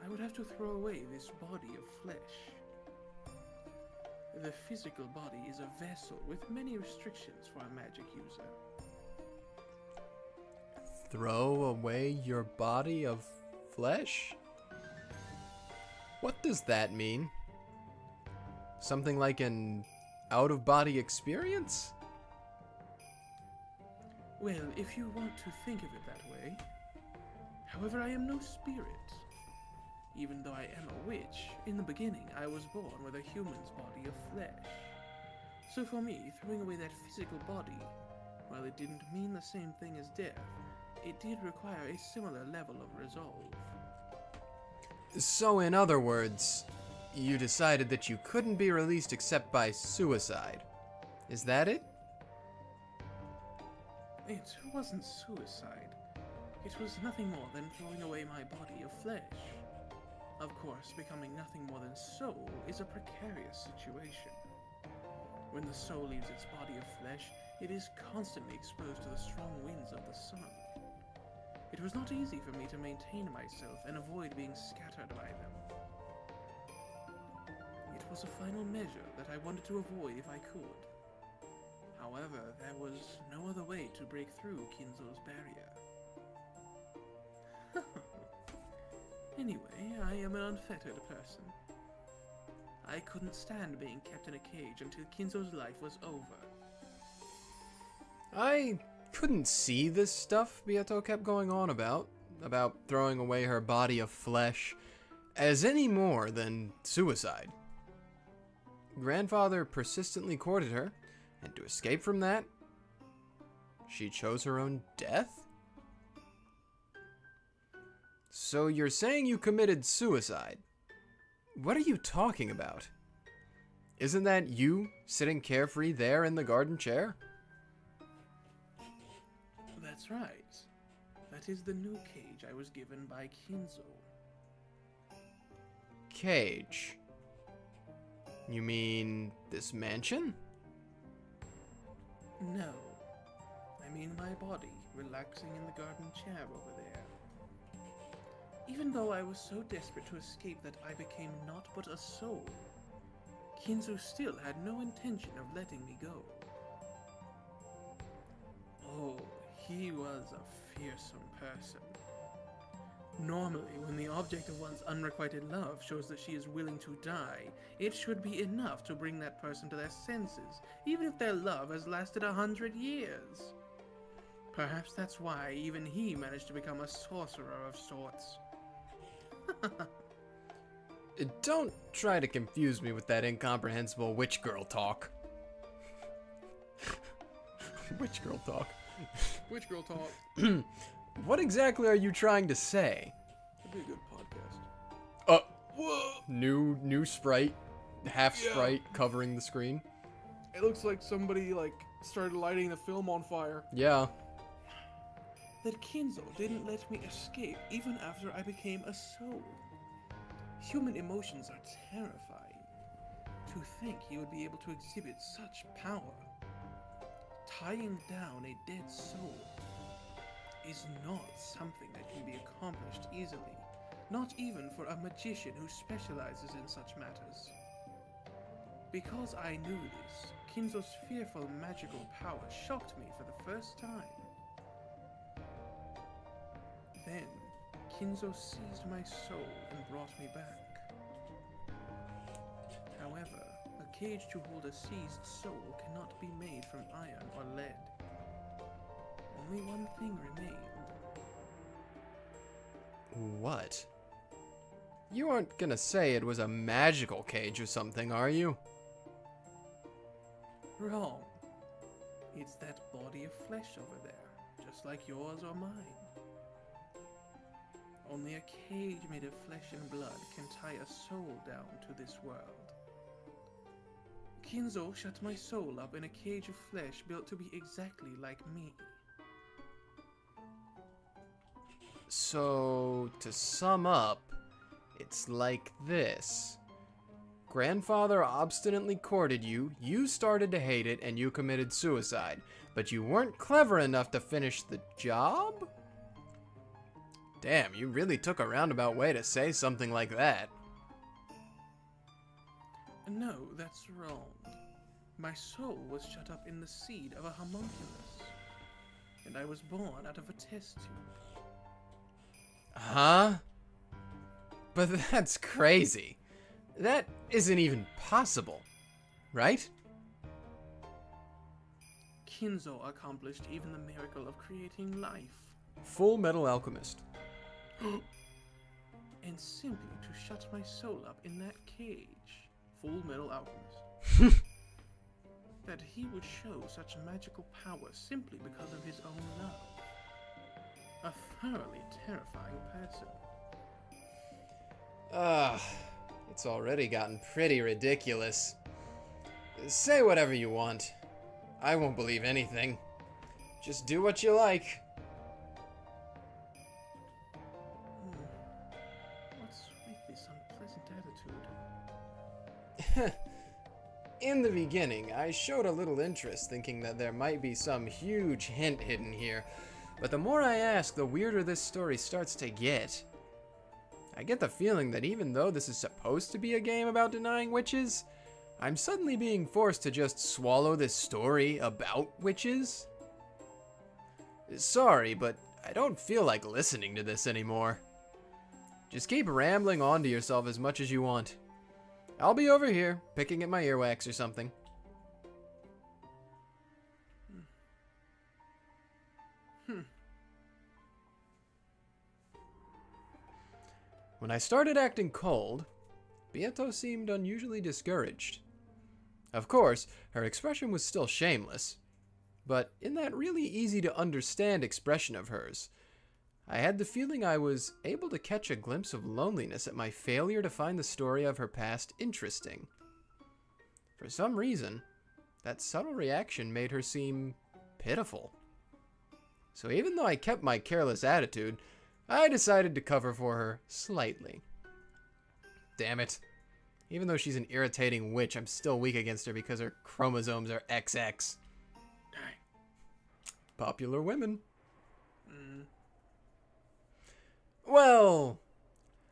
I would have to throw away this body of flesh. The physical body is a vessel with many restrictions for a magic user. Throw away your body of flesh? What does that mean? Something like an out-of-body experience? Well, if you want to think of it that way. However, I am no spirit. Even though I am a witch, in the beginning I was born with a human's body of flesh. So for me, throwing away that physical body, while it didn't mean the same thing as death, it did require a similar level of resolve. So in other words, you decided that you couldn't be released except by suicide. Is that it? It wasn't suicide. It was nothing more than throwing away my body of flesh. Of course, becoming nothing more than soul is a precarious situation. When the soul leaves its body of flesh, it is constantly exposed to the strong winds of the sun. It was not easy for me to maintain myself and avoid being scattered by them. It was a final measure that I wanted to avoid if I could. However, there was no other way to break through Kinzo's barrier. Anyway, I am an unfettered person. I couldn't stand being kept in a cage until Kinzo's life was over. I couldn't see this stuff Beato kept going on about throwing away her body of flesh, as any more than suicide. Grandfather persistently courted her, and to escape from that, she chose her own death? So you're saying you committed suicide? What are you talking about? Isn't that you sitting carefree there in the garden chair? That's right. That is the new cage I was given by Kinzo. Cage? You mean this mansion? No. I mean my body, relaxing in the garden chair over there. Even though I was so desperate to escape that I became naught but a soul, Kinzo still had no intention of letting me go. Oh, he was a fearsome person. Normally, when the object of one's unrequited love shows that she is willing to die, it should be enough to bring that person to their senses, even if their love has lasted 100 years. Perhaps that's why even he managed to become a sorcerer of sorts. Don't try to confuse me with that incomprehensible witch girl talk. Witch girl talk. Witch girl talk. What exactly are you trying to say? That'd be a good podcast. Whoa. New sprite, half sprite covering the screen. It looks like somebody started lighting the film on fire. Yeah. That Kinzo didn't let me escape even after I became a soul. Human emotions are terrifying. To think he would be able to exhibit such power. Tying down a dead soul is not something that can be accomplished easily, not even for a magician who specializes in such matters. Because I knew this, Kinzo's fearful magical power shocked me for the first time. Then, Kinzo seized my soul and brought me back. However, a cage to hold a seized soul cannot be made from iron or lead. Only one thing remained. What? You aren't gonna say it was a magical cage or something, are you? Wrong. It's that body of flesh over there, just like yours or mine. Only a cage made of flesh and blood can tie a soul down to this world. Kinzo shut my soul up in a cage of flesh built to be exactly like me. So, to sum up, it's like this. Grandfather obstinately courted you, you started to hate it, and you committed suicide. But you weren't clever enough to finish the job? Damn, you really took a roundabout way to say something like that. No, that's wrong. My soul was shut up in the seed of a homunculus, and I was born out of a test tube. Huh? But that's crazy. That isn't even possible, right? Kinzo accomplished even the miracle of creating life, Full Metal Alchemist. and simply to shut my soul up in that cage, Full Metal Alchemist, that he would show such magical power simply because of his own love. A thoroughly terrifying person. It's already gotten pretty ridiculous. Say whatever you want. I won't believe anything. Just do what you like. What's with this unpleasant attitude? In the beginning, I showed a little interest, thinking that there might be some huge hint hidden here. But the more I ask, the weirder this story starts to get. I get the feeling that even though this is supposed to be a game about denying witches, I'm suddenly being forced to just swallow this story about witches. Sorry, but I don't feel like listening to this anymore. Just keep rambling on to yourself as much as you want. I'll be over here, picking at my earwax or something. When I started acting cold, Beato seemed unusually discouraged. Of course, her expression was still shameless, but in that really easy to understand expression of hers, I had the feeling I was able to catch a glimpse of loneliness at my failure to find the story of her past interesting. For some reason, that subtle reaction made her seem pitiful. So even though I kept my careless attitude, I decided to cover for her slightly. Damn it. Even though she's an irritating witch, I'm still weak against her because her chromosomes are XX. Popular women. Well,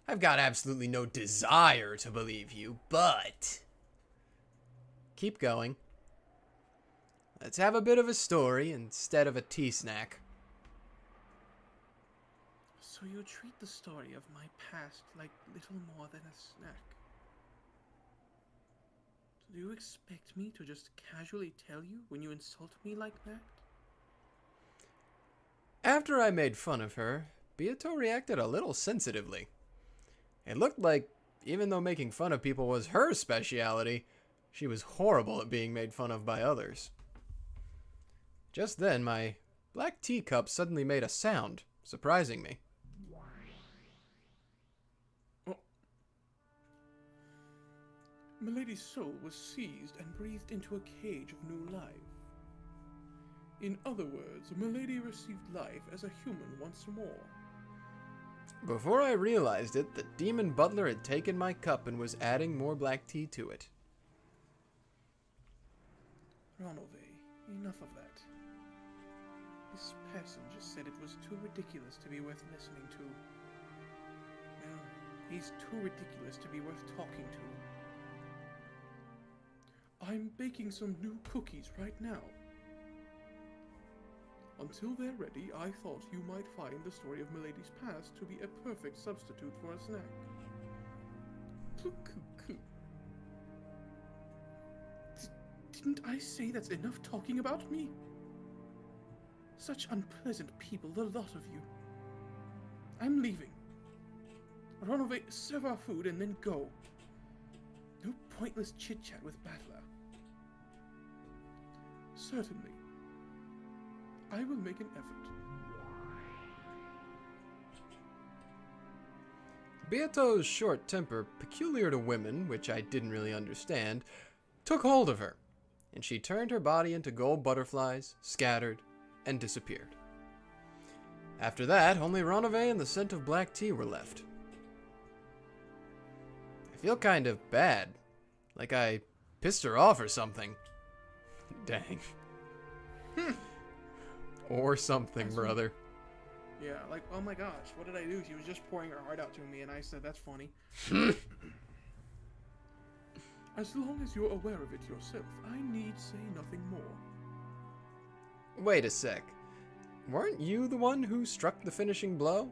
I've got absolutely no desire to believe you, but... Keep going. Let's have a bit of a story instead of a tea snack. So you treat the story of my past like little more than a snack. Do you expect me to just casually tell you when you insult me like that? After I made fun of her, Beato reacted a little sensitively. It looked like, even though making fun of people was her speciality, she was horrible at being made fun of by others. Just then, my black teacup suddenly made a sound, surprising me. Milady's soul was seized and breathed into a cage of new life. In other words, Milady received life as a human once more. Before I realized it, the demon butler had taken my cup and was adding more black tea to it. Ronove, enough of that. This person just said it was too ridiculous to be worth listening to. Well, he's too ridiculous to be worth talking to. I'm baking some new cookies right now. Until they're ready, I thought you might find the story of Milady's past to be a perfect substitute for a snack. Didn't I say that's enough talking about me? Such unpleasant people, the lot of you. I'm leaving. Ronove, serve our food and then go. No pointless chit-chat with BUTLER. Certainly. I will make an effort. Beato's short temper, peculiar to women, which I didn't really understand, took hold of her, and she turned her body into gold butterflies, scattered, and disappeared. After that, only Ronave and the scent of black tea were left. I feel kind of bad. Like I pissed her off or something. Dang. Or something, brother. Yeah, like, oh my gosh, what did I do? She was just pouring her heart out to me, and I said, that's funny. As long as you're aware of it yourself, I need say nothing more. Wait a sec. Weren't you the one who struck the finishing blow?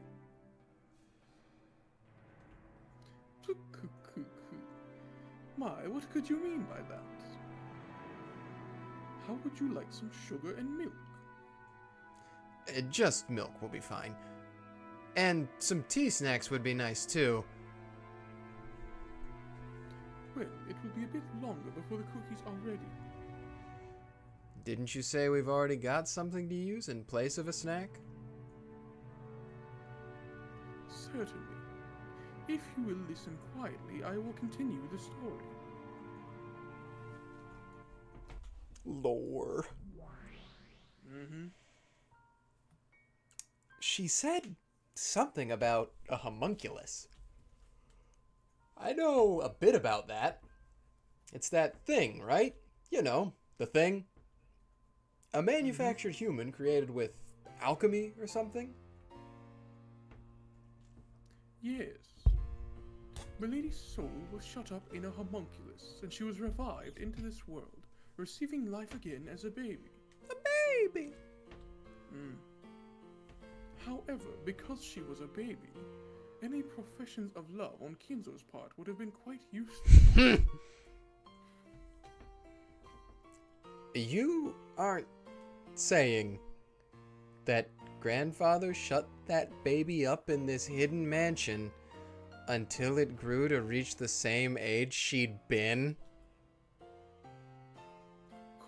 My, what could you mean by that? How would you like some sugar and milk? Just milk will be fine. And some tea snacks would be nice too. Well, it will be a bit longer before the cookies are ready. Didn't you say we've already got something to use in place of a snack? Certainly. If you will listen quietly, I will continue the story. Lore. She said something about a homunculus. I know a bit about that. It's that thing, right? You know, the thing. A manufactured human created with alchemy or something? Yes. Milady's soul was shut up in a homunculus, and she was revived into this world, receiving life again as a baby. A baby! However, because she was a baby, any professions of love on Kinzo's part would have been quite useless. You aren't saying that grandfather shut that baby up in this hidden mansion until it grew to reach the same age she'd been?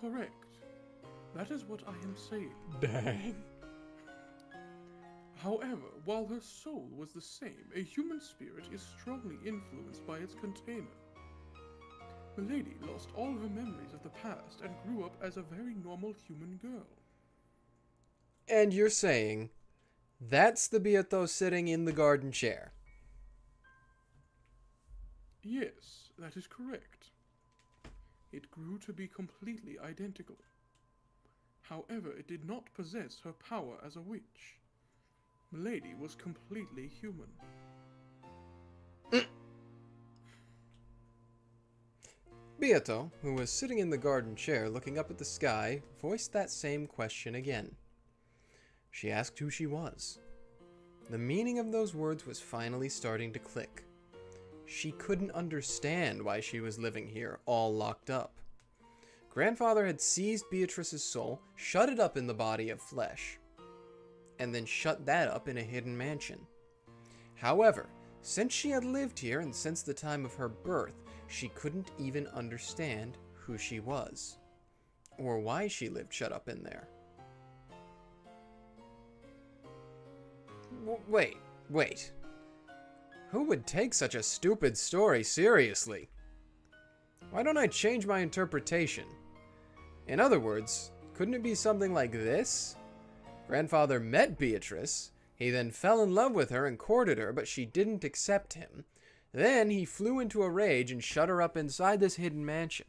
Correct. That is what I am saying. Dang. However, while her soul was the same, a human spirit is strongly influenced by its container. Milady lost all her memories of the past and grew up as a very normal human girl. And you're saying that's the Beato sitting in the garden chair? Yes, that is correct. It grew to be completely identical. However, it did not possess her power as a witch. Milady was completely human. Beato, who was sitting in the garden chair looking up at the sky, voiced that same question again. She asked who she was. The meaning of those words was finally starting to click. She couldn't understand why she was living here, all locked up. Grandfather had seized Beatrice's soul, shut it up in the body of flesh, and then shut that up in a hidden mansion. However, since she had lived here and since the time of her birth, she couldn't even understand who she was, or why she lived shut up in there. Wait. Who would take such a stupid story seriously? Why don't I change my interpretation? In other words, couldn't it be something like this? Grandfather met Beatrice, he then fell in love with her and courted her, but she didn't accept him. Then he flew into a rage and shut her up inside this hidden mansion.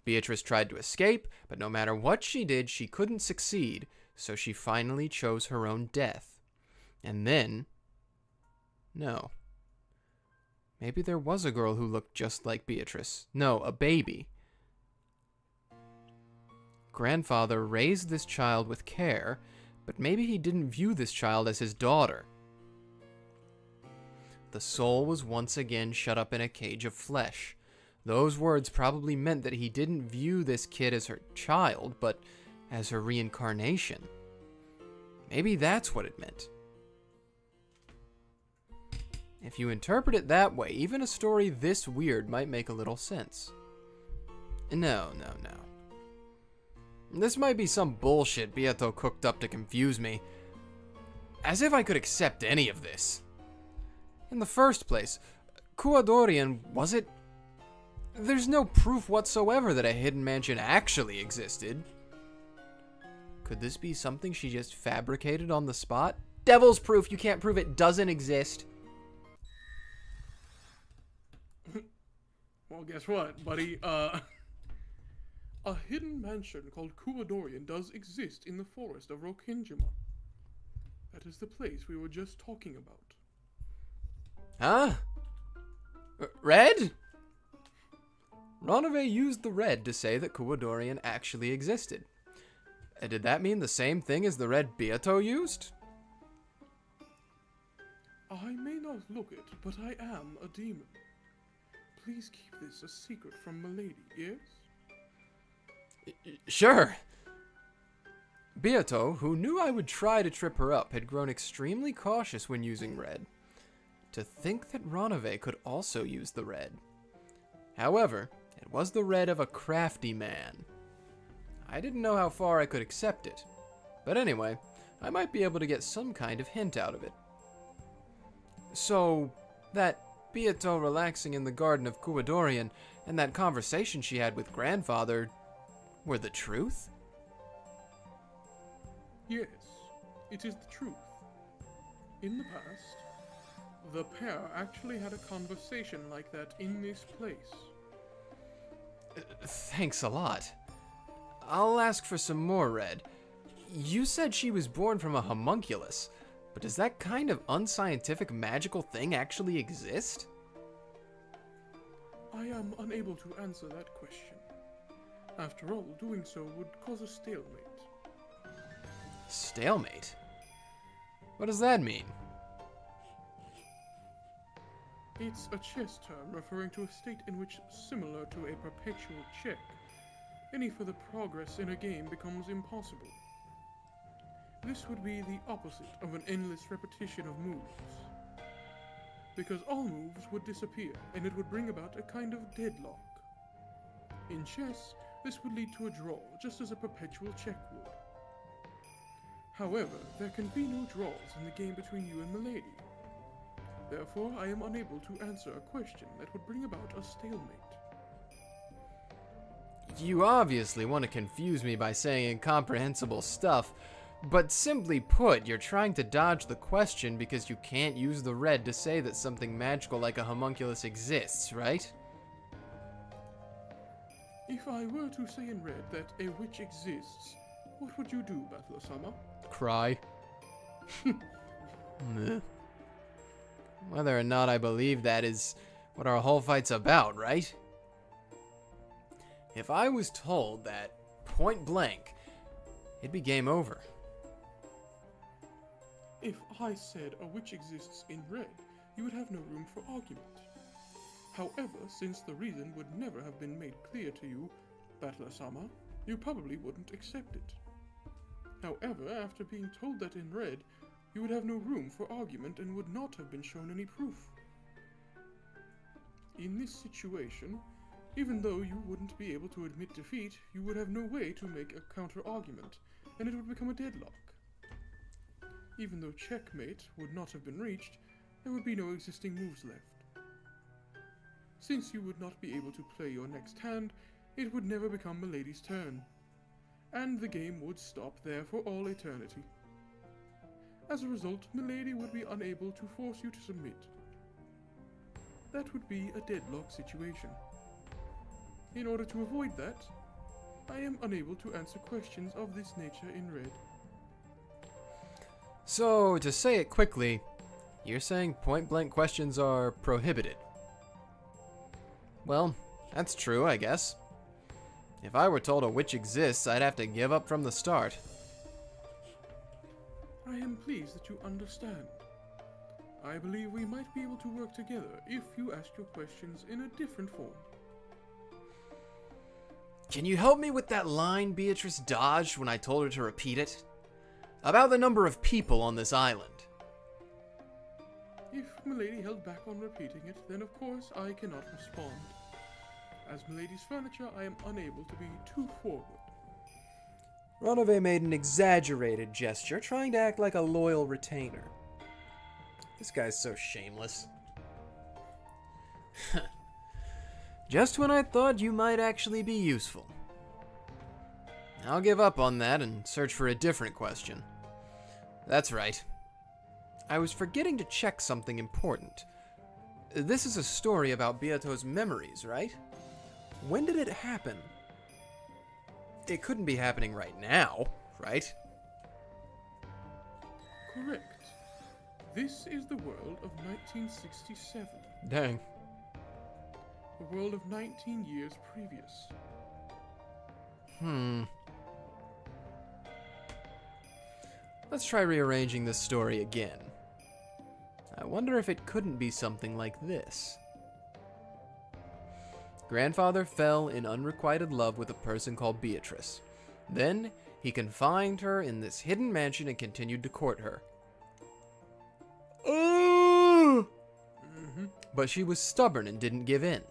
Beatrice tried to escape, but no matter what she did, she couldn't succeed, so she finally chose her own death. And then... no. Maybe there was a girl who looked just like Beatrice. No, a baby. Grandfather raised this child with care, but maybe he didn't view this child as his daughter. The soul was once again shut up in a cage of flesh. Those words probably meant that he didn't view this kid as her child, but as her reincarnation. Maybe that's what it meant. If you interpret it that way, even a story this weird might make a little sense. No. This might be some bullshit Beato cooked up to confuse me. As if I could accept any of this. In the first place, Kuadorian, was it? There's no proof whatsoever that a hidden mansion actually existed. Could this be something she just fabricated on the spot? Devil's proof you can't prove it doesn't exist. Well, guess what, buddy? A hidden mansion called Kuwadorian does exist in the forest of Rokkenjima. That is the place we were just talking about. Huh? Red? Ronove used the red to say that Kuwadorian actually existed. Did that mean the same thing as the red Beato used? I may not look it, but I am a demon. Please keep this a secret from Milady, yes? Sure. Beato, who knew I would try to trip her up, had grown extremely cautious when using red. To think that Ronove could also use the red. However, it was the red of a crafty man. I didn't know how far I could accept it. But anyway, I might be able to get some kind of hint out of it. So, that Beato relaxing in the garden of Kuwadorian and that conversation she had with grandfather were the truth? Yes, it is the truth. In the past, the pair actually had a conversation like that in this place. Thanks a lot. I'll ask for some more, Red. You said she was born from a homunculus, but does that kind of unscientific magical thing actually exist? I am unable to answer that question. After all, doing so would cause a stalemate. Stalemate? What does that mean? It's a chess term referring to a state in which, similar to a perpetual check, any further progress in a game becomes impossible. This would be the opposite of an endless repetition of moves. Because all moves would disappear, and it would bring about a kind of deadlock. In chess, this would lead to a draw, just as a perpetual check would. However, there can be no draws in the game between you and Milady. Therefore, I am unable to answer a question that would bring about a stalemate. You obviously want to confuse me by saying incomprehensible stuff, but simply put, you're trying to dodge the question because you can't use the red to say that something magical like a homunculus exists, right? If I were to say in red that a witch exists, what would you do, BUTLER-sama? Cry. Meh. Whether or not I believe that is what our whole fight's about, right? If I was told that, point blank, it'd be game over. If I said a witch exists in red, you would have no room for argument. However, since the reason would never have been made clear to you, BUTLER-sama, you probably wouldn't accept it. However, after being told that in red, you would have no room for argument and would not have been shown any proof. In this situation, even though you wouldn't be able to admit defeat, you would have no way to make a counter-argument, and it would become a deadlock. Even though checkmate would not have been reached, there would be no existing moves left. Since you would not be able to play your next hand, it would never become Milady's turn, and the game would stop there for all eternity. As a result, Milady would be unable to force you to submit. That would be a deadlock situation. In order to avoid that, I am unable to answer questions of this nature in red. So, to say it quickly, you're saying point-blank questions are prohibited. Well, that's true, I guess. If I were told a witch exists, I'd have to give up from the start. I am pleased that you understand. I believe we might be able to work together if you ask your questions in a different form. Can you help me with that line Beatrice dodged when I told her to repeat it? About the number of people on this island. If Milady held back on repeating it, then of course I cannot respond. As Milady's furniture, I am unable to be too forward. Ronove made an exaggerated gesture, trying to act like a loyal retainer. This guy's so shameless. Just when I thought you might actually be useful. I'll give up on that and search for a different question. That's right. I was forgetting to check something important. This is a story about Beato's memories, right? When did it happen? It couldn't be happening right now, right? Correct. This is the world of 1967. Dang. The world of 19 years previous. Let's try rearranging this story again. I wonder if it couldn't be something like this. Grandfather fell in unrequited love with a person called Beatrice. Then, he confined her in this hidden mansion and continued to court her. But she was stubborn and didn't give in.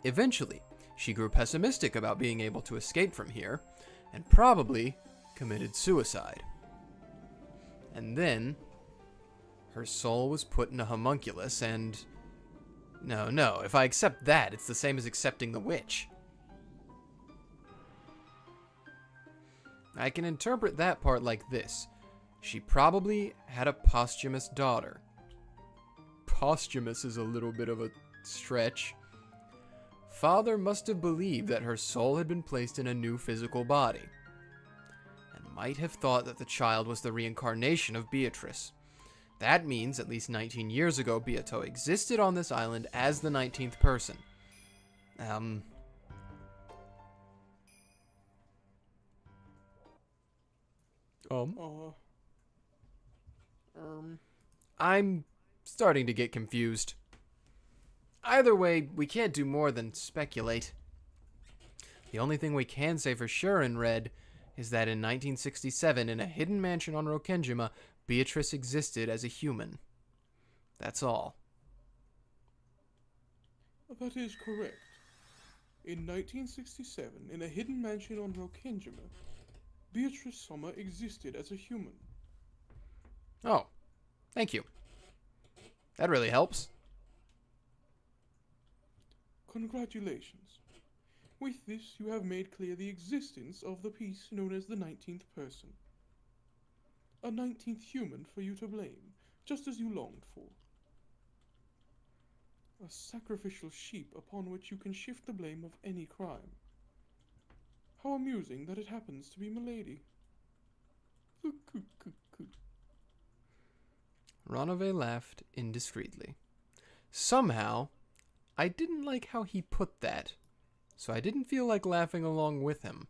Eventually, she grew pessimistic about being able to escape from here, and probably committed suicide. And then, her soul was put in a homunculus and... No, if I accept that, it's the same as accepting the witch. I can interpret that part like this. She probably had a posthumous daughter. Posthumous is a little bit of a stretch. Father must have believed that her soul had been placed in a new physical body, and might have thought that the child was the reincarnation of Beatrice. That means at least 19 years ago, Beato existed on this island as the 19th person. I'm starting to get confused. Either way, we can't do more than speculate. The only thing we can say for sure in red is that in 1967, in a hidden mansion on Rokkenjima, Beatrice existed as a human. That's all. That is correct. In 1967, in a hidden mansion on Rokkenjima, Beatrice Sommer existed as a human. Oh, thank you. That really helps. Congratulations. With this, you have made clear the existence of the piece known as the 19th person. A 19th human for you to blame, just as you longed for. A sacrificial sheep upon which you can shift the blame of any crime. How amusing that it happens to be Milady. Ronove laughed indiscreetly. Somehow, I didn't like how he put that, so I didn't feel like laughing along with him.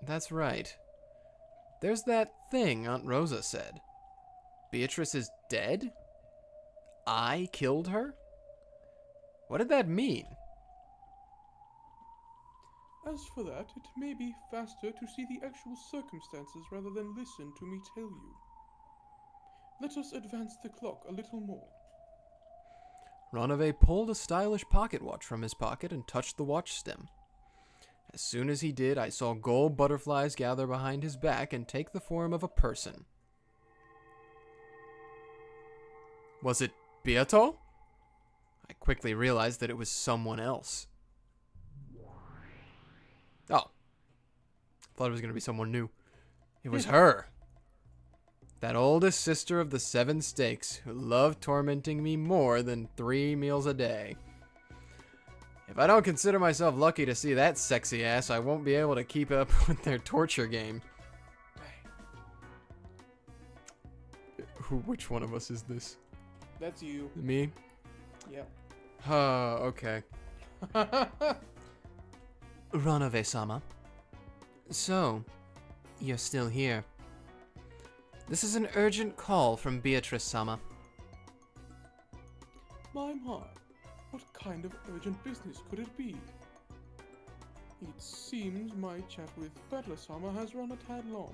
That's right. There's that thing Aunt Rosa said. Beatrice is dead? I killed her? What did that mean? As for that, it may be faster to see the actual circumstances rather than listen to me tell you. Let us advance the clock a little more. Ronove pulled a stylish pocket watch from his pocket and touched the watch stem. As soon as he did, I saw gold butterflies gather behind his back and take the form of a person. Was it Beato? I quickly realized that it was someone else. Oh. Thought it was going to be someone new. It was her. That oldest sister of the 7 stakes who loved tormenting me more than 3 meals a day. If I don't consider myself lucky to see that sexy ass, I won't be able to keep up with their torture game. Which one of us is this? That's you. Me? Yep. Okay. Ronove-sama. So, you're still here. This is an urgent call from Beatrice-sama. My, what kind of urgent business could it be? It seems my chat with BUTLER-sama has run a tad long.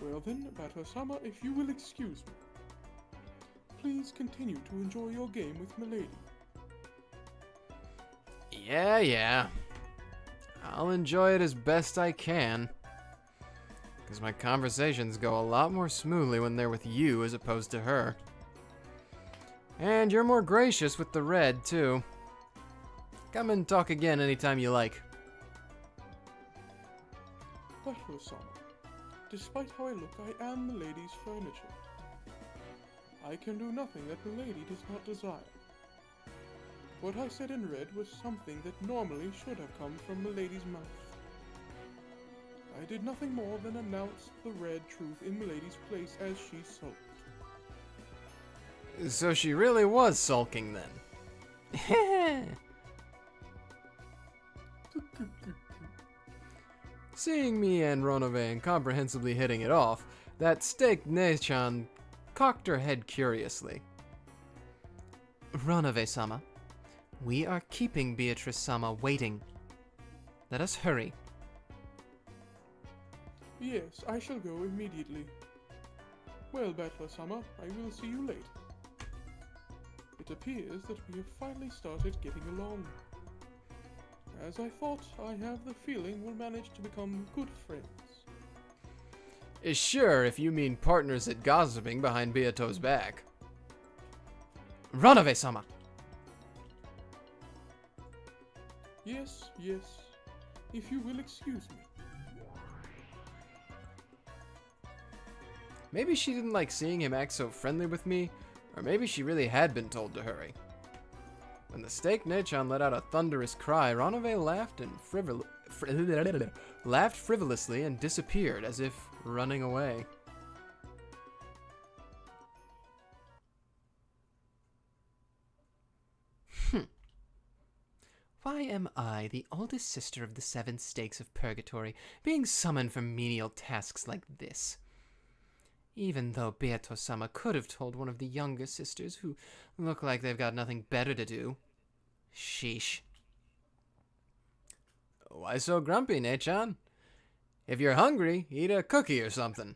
Well then, BUTLER-sama, if you will excuse me. Please continue to enjoy your game with Milady. Yeah. I'll enjoy it as best I can. Because my conversations go a lot more smoothly when they're with you as opposed to her. And you're more gracious with the red, too. Come and talk again anytime you like. Butler-sama, despite how I look, I am the lady's furniture. I can do nothing that the lady does not desire. What I said in red was something that normally should have come from the lady's mouth. I did nothing more than announce the red truth in Milady's place as she sulked. So she really was sulking then. Seeing me and Ronove incomprehensibly hitting it off, that steak Ne-chan cocked her head curiously. Ronove-sama, we are keeping Beatrice-sama waiting. Let us hurry. Yes, I shall go immediately. Well, Butler-sama, I will see you later. It appears that we have finally started getting along. As I thought, I have the feeling we'll manage to become good friends. Sure, if you mean partners at gossiping behind Beato's back. Ronove-sama! Yes, yes, if you will excuse me. Maybe she didn't like seeing him act so friendly with me, or maybe she really had been told to hurry. When the steak Ne-chan let out a thunderous cry, Ronove laughed and laughed frivolously and disappeared as if running away. Why am I, the oldest sister of the 7 stakes of purgatory, being summoned for menial tasks like this? Even though Beato-sama could have told one of the younger sisters who look like they've got nothing better to do. Sheesh. Why so grumpy, Ne-chan? If you're hungry, eat a cookie or something.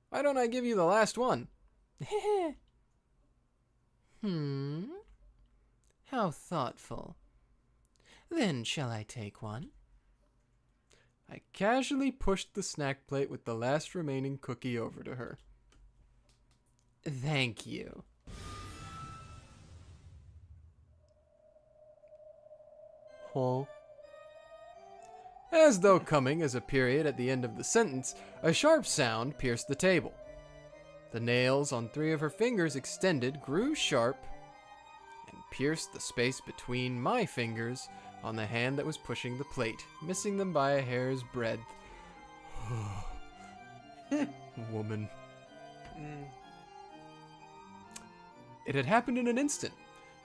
Why don't I give you the last one? How thoughtful. Then shall I take one? I casually pushed the snack plate with the last remaining cookie over to her. Thank you. Huh? As though coming as a period at the end of the sentence, a sharp sound pierced the table. The nails on 3 of her fingers extended, grew sharp, and pierced the space between my fingers on the hand that was pushing the plate, missing them by a hair's breadth. Woman. It had happened in an instant,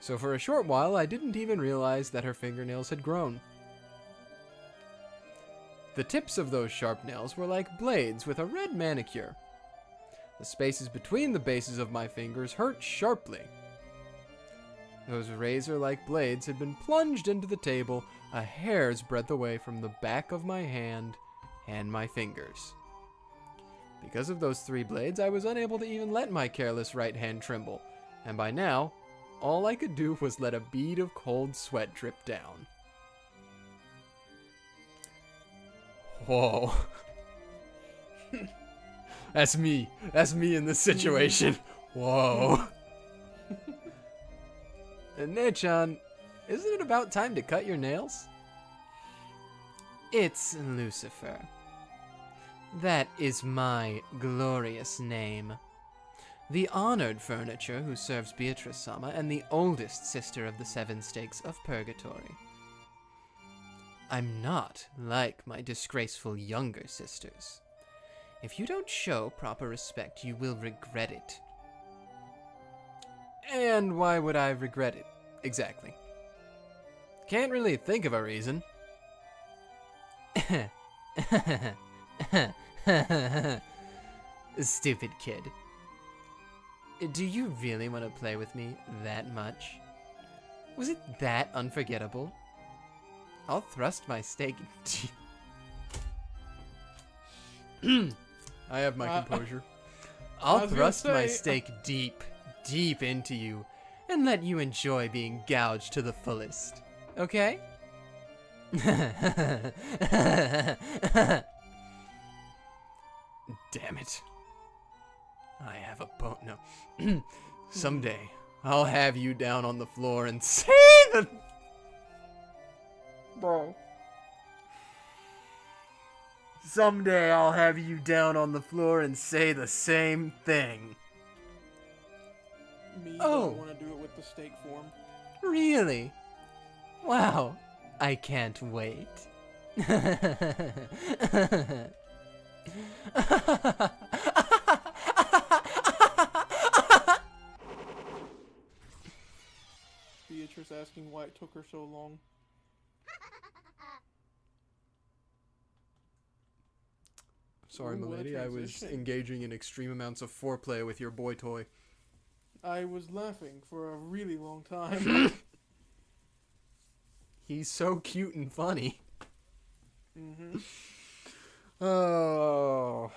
so for a short while I didn't even realize that her fingernails had grown. The tips of those sharp nails were like blades with a red manicure. The spaces between the bases of my fingers hurt sharply. Those razor-like blades had been plunged into the table a hair's breadth away from the back of my hand and my fingers. Because of those 3 blades, I was unable to even let my careless right hand tremble, and by now, all I could do was let a bead of cold sweat drip down. Whoa. That's me. That's me in this situation. Whoa. Ne-chan, isn't it about time to cut your nails? It's Lucifer. That is my glorious name. The honored furniture who serves Beatrice-sama and the oldest sister of the 7 stakes of purgatory. I'm not like my disgraceful younger sisters. If you don't show proper respect, you will regret it. And why would I regret it, exactly? Can't really think of a reason. Stupid kid. Do you really want to play with me that much? Was it that unforgettable? I'll thrust my stake I have my composure. I'll thrust my stake deep into you and let you enjoy being gouged to the fullest. Okay? Damn it. I have a bone. No. Someday, I'll have you down on the floor and say the... Bro. Someday I'll have you down on the floor and say the same thing. Me, Oh. but I want to do it with the steak form. Really? Wow. I can't wait. Beatrice asking why it took her so long. Sorry, Ooh, what a milady, I was transition. engaging in extreme amounts of foreplay with your boy toy. I was laughing for a really long time. He's so cute and funny. Mm-hmm. Oh.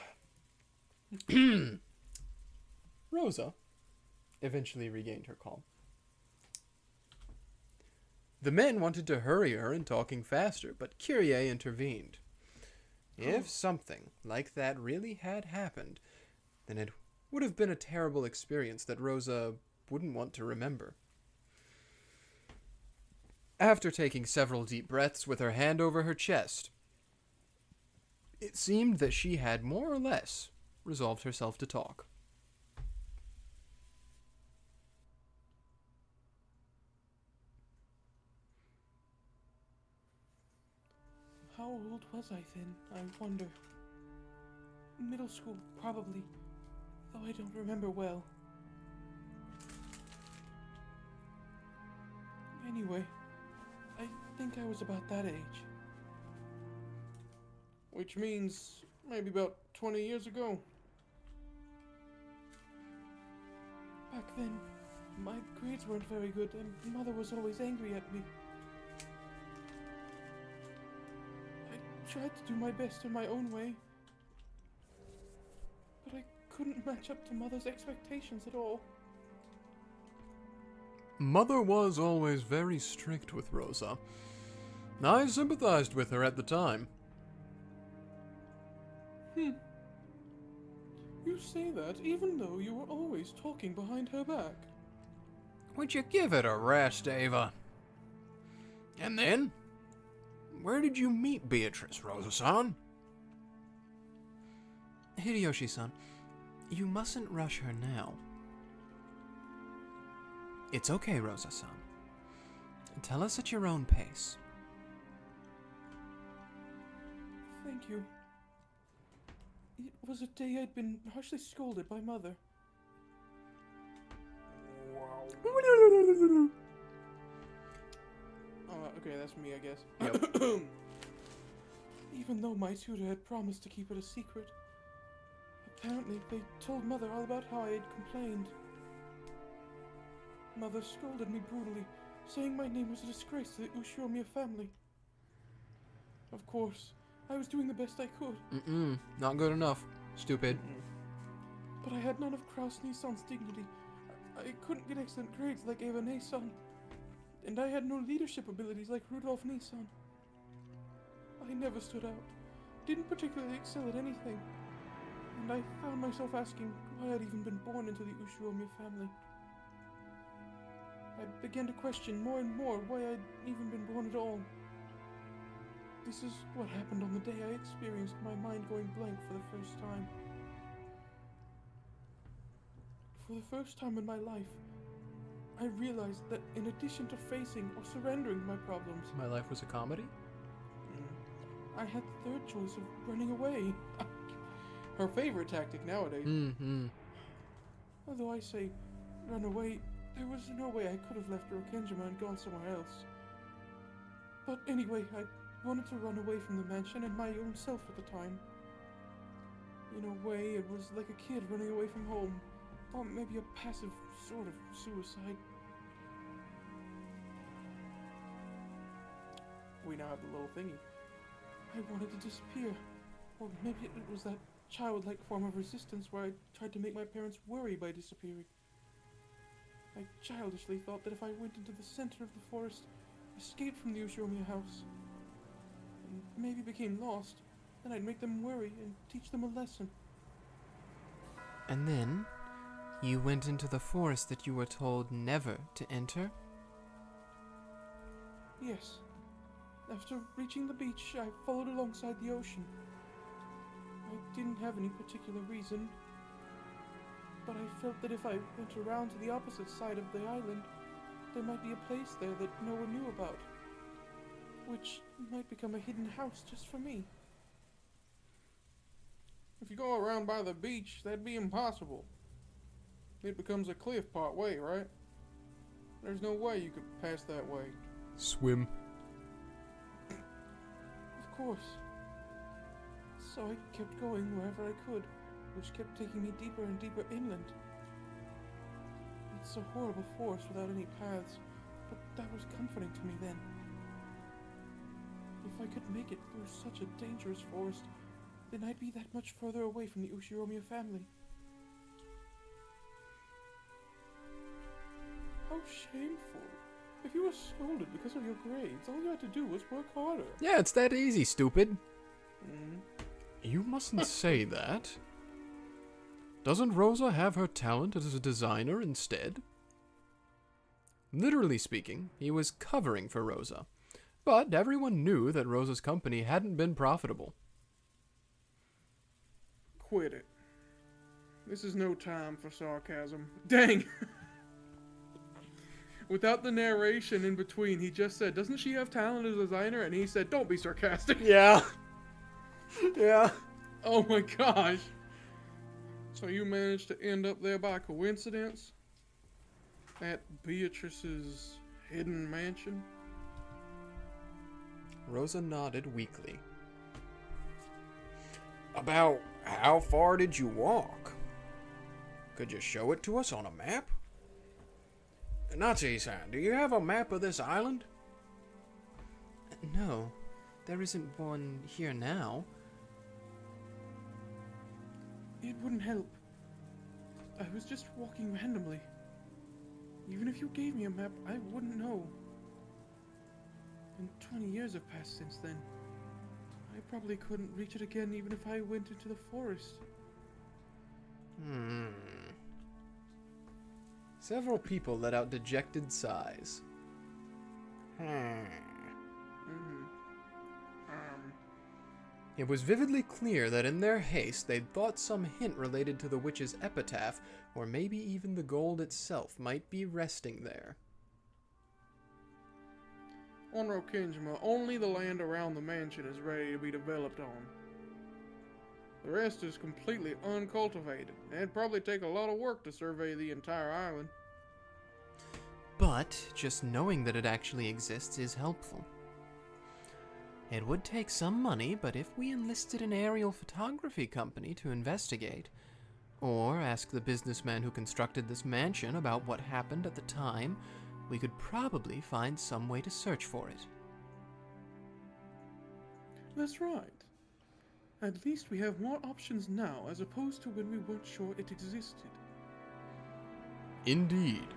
Rosa eventually regained her calm. The men wanted to hurry her in talking faster, but Kyrie intervened. If something like that really had happened, then it would have been a terrible experience that Rosa wouldn't want to remember. After taking several deep breaths with her hand over her chest, it seemed that she had more or less resolved herself to talk. How old was I then, I wonder? Middle school, probably, though I don't remember well. Anyway, I think I was about that age. Which means maybe about 20 years ago. Back then, my grades weren't very good, and Mother was always angry at me. I tried to do my best in my own way, but I couldn't match up to Mother's expectations at all. Mother was always very strict with Rosa. I sympathized with her at the time. You say that even though you were always talking behind her back. Would you give it a rest, Ava? And then? Where did you meet Beatrice, Rosa-san? Hideyoshi-san, you mustn't rush her now. It's okay, Rosa-san. Tell us at your own pace. Thank you. It was a day I'd been harshly scolded by Mother. Okay, that's me, I guess. Yep. Even though my tutor had promised to keep it a secret, apparently they told Mother all about how I had complained. Mother scolded me brutally, saying my name was a disgrace to the Ushiromiya family. Of course, I was doing the best I could. Not good enough. Stupid. But I had none of Kraus Nissan's dignity. I couldn't get excellent grades like Eva Nissan. And I had no leadership abilities like Rudolf Nissan. I never stood out. Didn't particularly excel at anything. And I found myself asking why I'd even been born into the Ushiromiya family. I began to question more and more why I'd even been born at all. This is what happened on the day I experienced my mind going blank for the first time. For the first time in my life, I realized that in addition to facing or surrendering my problems, My life was a comedy? I had the third choice of running away. Her favorite tactic nowadays. Although I say run away, there was no way I could have left Rokkenjima and gone somewhere else. But anyway, I wanted to run away from the mansion and my own self at the time. In a way, it was like a kid running away from home. Or maybe a passive sort of suicide. We now have the little thingy. I wanted to disappear. Or maybe it was that childlike form of resistance where I tried to make my parents worry by disappearing. I childishly thought that if I went into the center of the forest, escaped from the Ushiromiya house, and maybe became lost, then I'd make them worry and teach them a lesson. And then, you went into the forest that you were told never to enter? Yes. After reaching the beach, I followed alongside the ocean. I didn't have any particular reason, but I felt that if I went around to the opposite side of the island, there might be a place there that no one knew about, which might become a hidden house just for me. If you go around by the beach, that'd be impossible. It becomes a cliff part way, right? There's no way you could pass that way. Swim. Of course. So I kept going wherever I could, which kept taking me deeper and deeper inland. It's a horrible forest without any paths, but that was comforting to me then. If I could make it through such a dangerous forest, then I'd be that much further away from the Ushiromiya family. How shameful. If you were scolded because of your grades, all you had to do was work harder. Yeah, it's that easy, stupid. Mm. You mustn't say that. Doesn't Rosa have her talent as a designer instead? Literally speaking, he was covering for Rosa, but everyone knew that Rosa's company hadn't been profitable. Quit it. This is no time for sarcasm. Dang! Without the narration in between, he just said, doesn't she have talent as a designer? And he said, don't be sarcastic. Yeah. Yeah. Oh my gosh. So you managed to end up there by coincidence? At Beatrice's hidden mansion? Rosa nodded weakly. About how far did you walk? Could you show it to us on a map? Nazi-san, do you have a map of this island? No, there isn't one here now. It wouldn't help. I was just walking randomly. Even if you gave me a map, I wouldn't know. And 20 years have passed since then. I probably couldn't reach it again even if I went into the forest. Several people let out dejected sighs. It was vividly clear that in their haste they'd thought some hint related to the witch's epitaph, or maybe even the gold itself, might be resting there. On Rokkenjima, only the land around the mansion is ready to be developed on. The rest is completely uncultivated, and it'd probably take a lot of work to survey the entire island. But just knowing that it actually exists is helpful. It would take some money, but if we enlisted an aerial photography company to investigate, or ask the businessman who constructed this mansion about what happened at the time, we could probably find some way to search for it. That's right. At least we have more options now as opposed to when we weren't sure it existed. Indeed.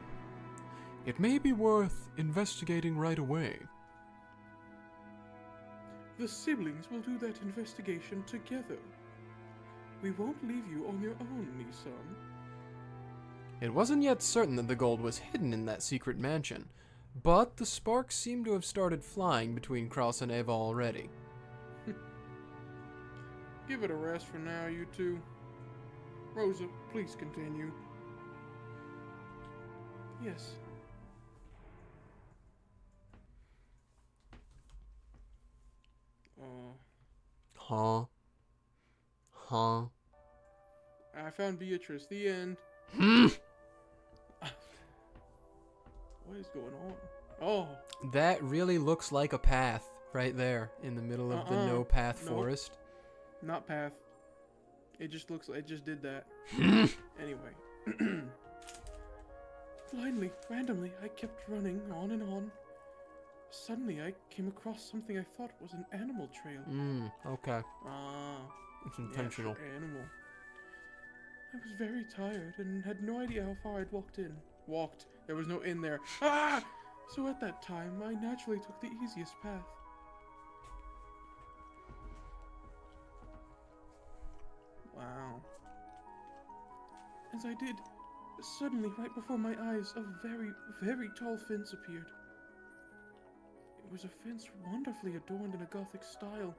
It may be worth investigating right away. The siblings will do that investigation together. We won't leave you on your own, Nisan. It wasn't yet certain that the gold was hidden in that secret mansion, but the sparks seemed to have started flying between Cross and Eva already. Give it a rest for now, you two. Rosa, please continue. Yes. Huh? I found Beatrice. The end. What is going on? Oh, That really looks like a path right there in the middle of the no path Nope. forest. not path. It just looks like it just did that. Anyway. Blindly, randomly, I kept running on and on. Suddenly, I came across something I thought was an animal trail. Okay. Ah. It's intentional. Yeah, animal. I was very tired and had no idea how far I'd walked in. Walked. There was no in there. Ah! So at that time, I naturally took the easiest path. Wow. As I did, suddenly, right before my eyes, a very, very tall fence appeared. It was a fence wonderfully adorned in a Gothic style.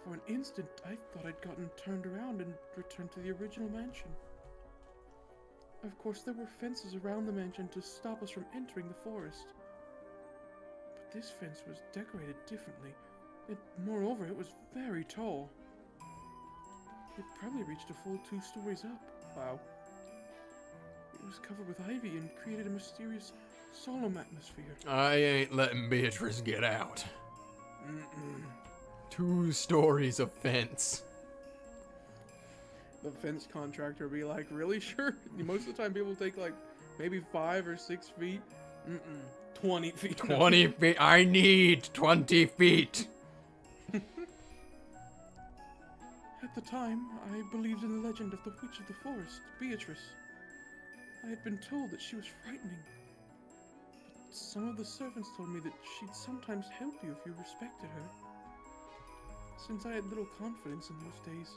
For an instant, I thought I'd gotten turned around and returned to the original mansion. Of course, there were fences around the mansion to stop us from entering the forest. But this fence was decorated differently, and moreover, it was very tall. It probably reached a full 2 stories up. Wow. It was covered with ivy and created a mysterious, solemn atmosphere. I ain't letting Beatrice get out. Mm-mm. 2 stories of fence. The fence contractor would be like, really sure? Most of the time people take like maybe 5 or 6 feet. 20 feet. 20 feet. I need 20 feet. At the time, I believed in the legend of the Witch of the Forest, Beatrice. I had been told that she was frightening. But some of the servants told me that she'd sometimes help you if you respected her. Since I had little confidence in those days,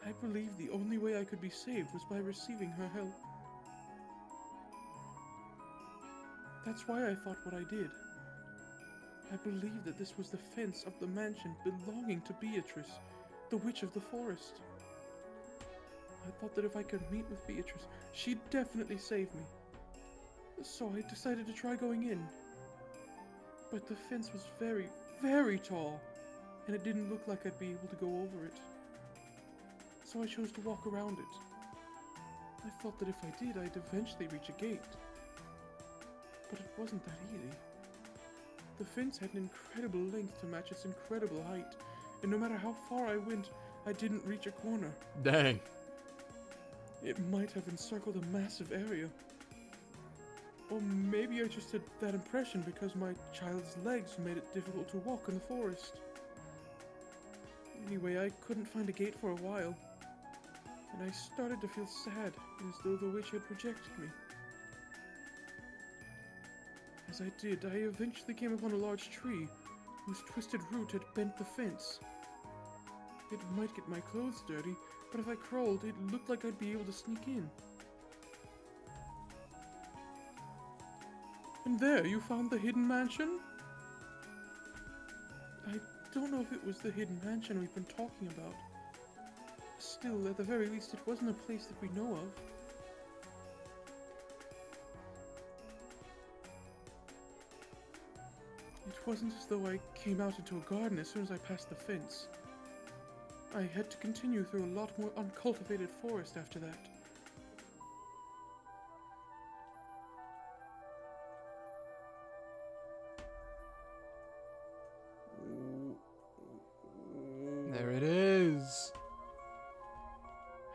I believed the only way I could be saved was by receiving her help. That's why I thought what I did. I believed that this was the fence of the mansion belonging to Beatrice, the Witch of the Forest. I thought that if I could meet with Beatrice, she'd definitely save me. So I decided to try going in. But the fence was very, very tall, and it didn't look like I'd be able to go over it. So I chose to walk around it. I thought that if I did, I'd eventually reach a gate. But it wasn't that easy. The fence had an incredible length to match its incredible height, and no matter how far I went, I didn't reach a corner. Dang. It might have encircled a massive area. Or maybe I just had that impression because my child's legs made it difficult to walk in the forest. Anyway, I couldn't find a gate for a while, and I started to feel sad, as though the witch had rejected me. As I did, I eventually came upon a large tree, whose twisted root had bent the fence. It might get my clothes dirty, but if I crawled, it looked like I'd be able to sneak in. And there, you found the hidden mansion? I don't know if it was the hidden mansion we've been talking about. Still, at the very least, it wasn't a place that we know of. It wasn't as though I came out into a garden as soon as I passed the fence. I had to continue through a lot more uncultivated forest after that. There it is.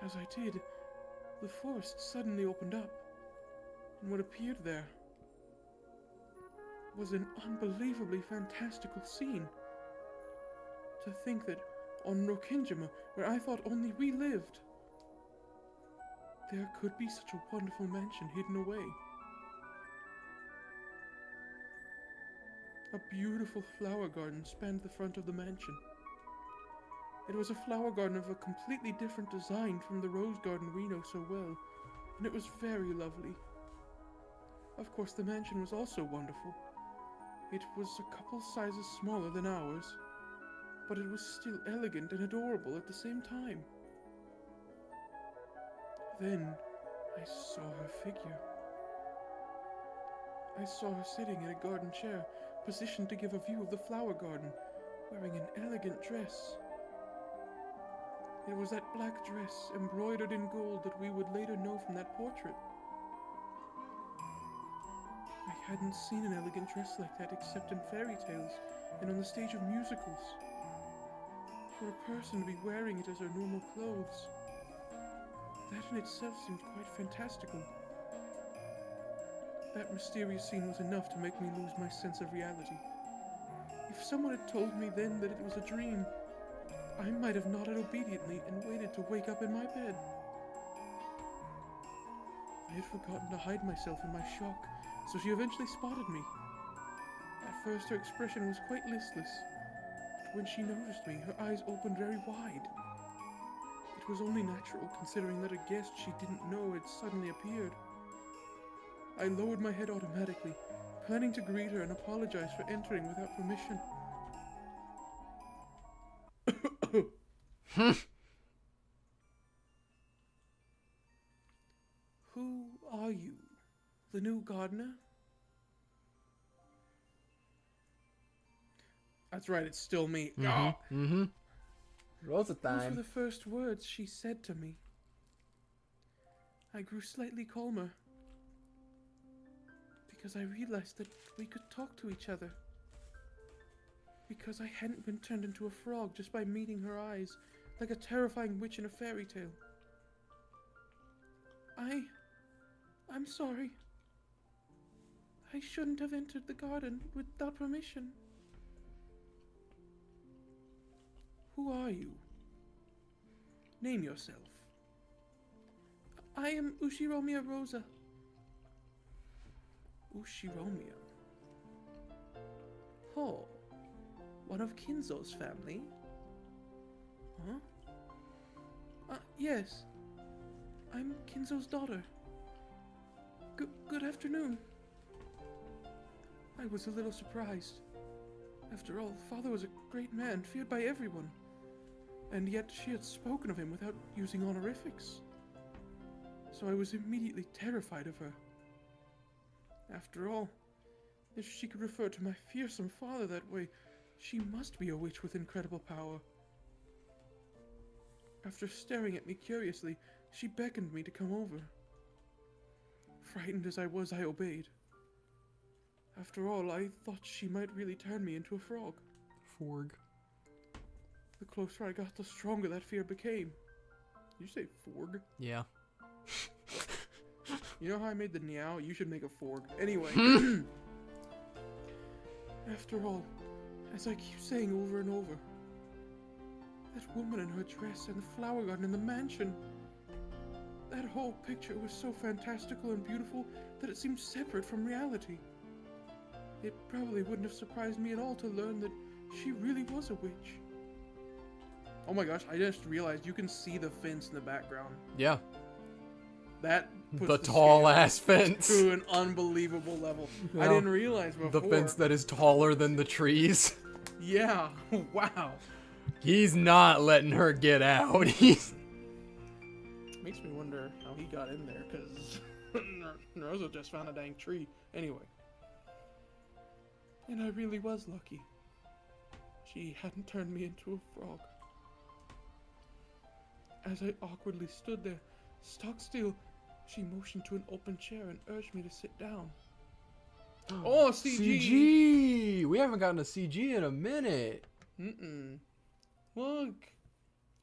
As I did, the forest suddenly opened up, and what appeared there was an unbelievably fantastical scene. To think that on Rokkenjima, where I thought only we lived, there could be such a wonderful mansion hidden away. A beautiful flower garden spanned the front of the mansion. It was a flower garden of a completely different design from the rose garden we know so well, and it was very lovely. Of course, the mansion was also wonderful. It was a couple sizes smaller than ours, but it was still elegant and adorable at the same time. Then, I saw her figure. I saw her sitting in a garden chair, positioned to give a view of the flower garden, wearing an elegant dress. It was that black dress, embroidered in gold, that we would later know from that portrait. I hadn't seen an elegant dress like that except in fairy tales and on the stage of musicals. For a person to be wearing it as her normal clothes, that in itself seemed quite fantastical. That mysterious scene was enough to make me lose my sense of reality. If someone had told me then that it was a dream, I might have nodded obediently and waited to wake up in my bed. I had forgotten to hide myself in my shock, so she eventually spotted me. At first her expression was quite listless, but when she noticed me, her eyes opened very wide. It was only natural, considering that a guest she didn't know had suddenly appeared. I lowered my head automatically, planning to greet her and apologize for entering without permission. Who are you? The new gardener? That's right, it's still me. Rosa Those were time. the first words she said to me. I grew slightly calmer because I realized that we could talk to each other. Because I hadn't been turned into a frog just by meeting her eyes like a terrifying witch in a fairy tale. I'm sorry. I shouldn't have entered the garden without permission. Who are you? Name yourself. I am Ushiromia Rosa. Ushiromia. Oh, one of Kinzo's family? Huh? Yes. I'm Kinzo's daughter. Good afternoon. I was a little surprised. After all, Father was a great man, feared by everyone. And yet she had spoken of him without using honorifics. So I was immediately terrified of her. After all, if she could refer to my fearsome father that way, she must be a witch with incredible power. After staring at me curiously, she beckoned me to come over. Frightened as I was, I obeyed. After all, I thought she might really turn me into a frog. Forg. The closer I got, the stronger that fear became. You say forg? Yeah. You know how I made the meow? You should make a forg. Anyway. After all, as I keep saying over and over, that woman in her dress and the flower garden and the mansion, that whole picture was so fantastical and beautiful that it seemed separate from reality. It probably wouldn't have surprised me at all to learn that she really was a witch. Oh my gosh, I just realized you can see the fence in the background. Yeah. That puts The the tall scale ass fence. to an unbelievable level. I Yeah. didn't realize before. The fence that is taller than the trees. Yeah, wow. He's not letting her get out. He's... Makes me wonder how he got in there, because Rosa just found a dang tree. Anyway. And I really was lucky. She hadn't turned me into a frog. As I awkwardly stood there, stock still, she motioned to an open chair and urged me to sit down. Oh, CG! CG! We haven't gotten a CG in a minute. Look.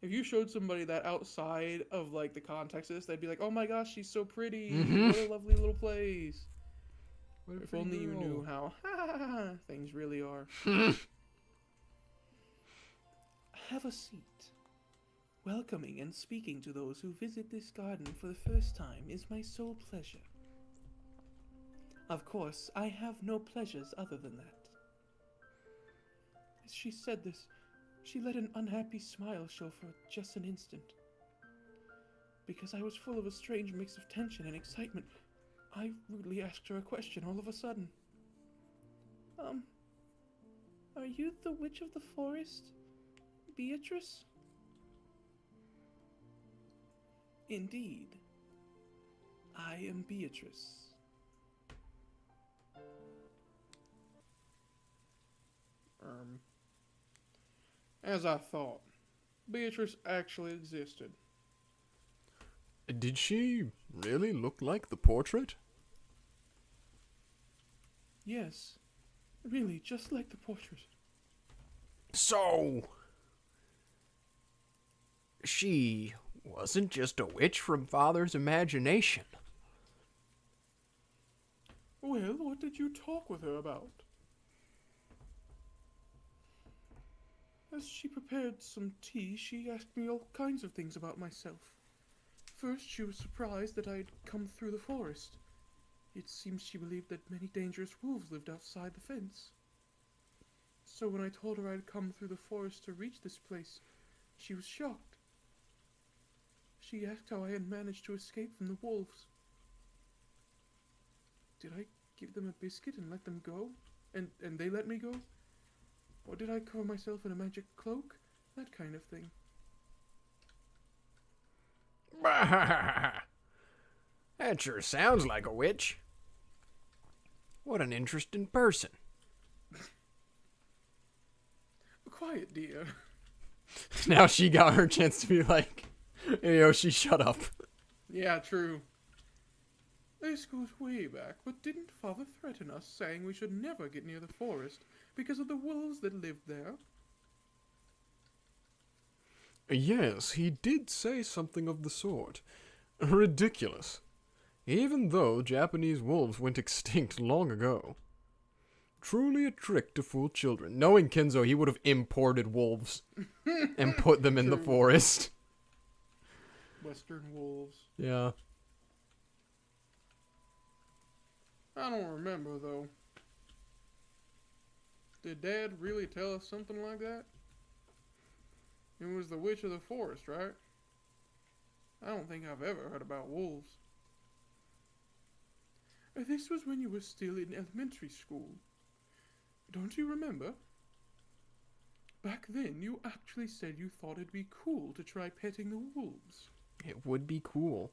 If you showed somebody that outside of, like, the context of this, they'd be like, oh my gosh, she's so pretty. What a lovely little place. If only you knew how things really are. Have a seat. Welcoming and speaking to those who visit this garden for the first time is my sole pleasure. Of course, I have no pleasures other than that. As she said this, she let an unhappy smile show for just an instant. Because I was full of a strange mix of tension and excitement, I rudely asked her a question all of a sudden. Are you the witch of the forest, Beatrice? Indeed, I am Beatrice. As I thought, Beatrice actually existed. Did she really look like the portrait? Yes, really, just like the portrait. So... she wasn't just a witch from Father's imagination. Well, what did you talk with her about? As she prepared some tea, she asked me all kinds of things about myself. First, she was surprised that I'd come through the forest. It seems she believed that many dangerous wolves lived outside the fence. So when I told her I'd come through the forest to reach this place, she was shocked. She asked how I had managed to escape from the wolves. Did I give them a biscuit and let them go? And they let me go? Or did I cover myself in a magic cloak that kind of thing. That sure sounds like a witch. What an interesting person. Quiet, dear. Now she got her chance to be like, hey, Yoshi, shut up. Yeah, true. This goes way back, but didn't Father threaten us, saying we should never get near the forest because of the wolves that lived there? Yes, he did say something of the sort. Ridiculous. Even though Japanese wolves went extinct long ago. Truly a trick to fool children. Knowing Kenzo, he would have imported wolves and put them in the True. forest. Western wolves. Yeah. I don't remember, though. Did Dad really tell us something like that? It was the Witch of the Forest, right? I don't think I've ever heard about wolves. This was when you were still in elementary school. Don't you remember? Back then, you actually said you thought it'd be cool to try petting the wolves. It would be cool.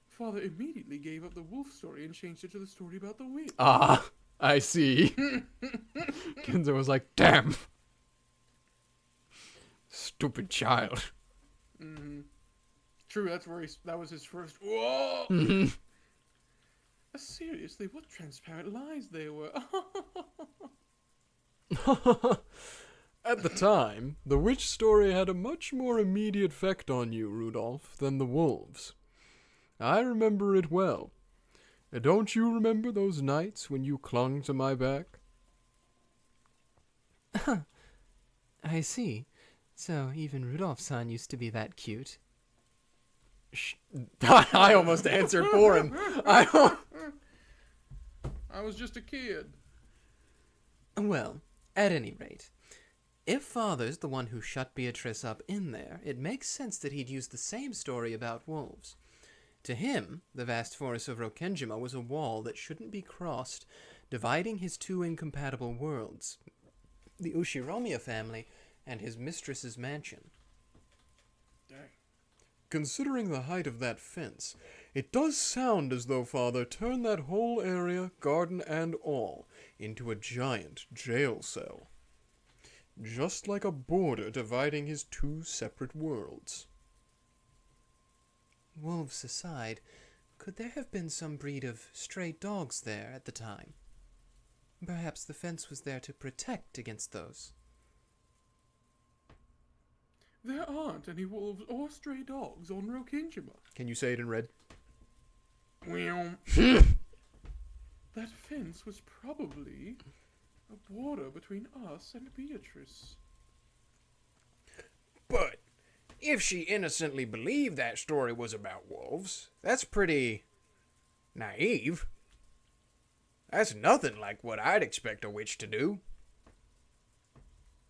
Father immediately gave up the wolf story and changed it to the story about the witch. Ah, I see. Kenzo was like, damn. Stupid child. Mm-hmm. True, that's where that was his first. Whoa! Mm-hmm. Seriously, what transparent lies they were. At the time, the witch story had a much more immediate effect on you, Rudolph, than the wolves. I remember it well. Don't you remember those nights when you clung to my back? I see. So even Rudolph-san used to be that cute. I almost answered for him. I was just a kid. Well, at any rate, if Father's the one who shut Beatrice up in there, it makes sense that he'd use the same story about wolves. To him, the vast forest of Rokkenjima was a wall that shouldn't be crossed, dividing his two incompatible worlds, the Ushiromiya family and his mistress's mansion. Dang. Considering the height of that fence, it does sound as though Father turned that whole area, garden and all, into a giant jail cell. Just like a border dividing his two separate worlds. Wolves aside, could there have been some breed of stray dogs there at the time? Perhaps the fence was there to protect against those. There aren't any wolves or stray dogs on Rokkenjima. Can you say it in red? Well, that fence was probably a border between us and Beatrice. But if she innocently believed that story was about wolves, that's pretty naive. That's nothing like what I'd expect a witch to do.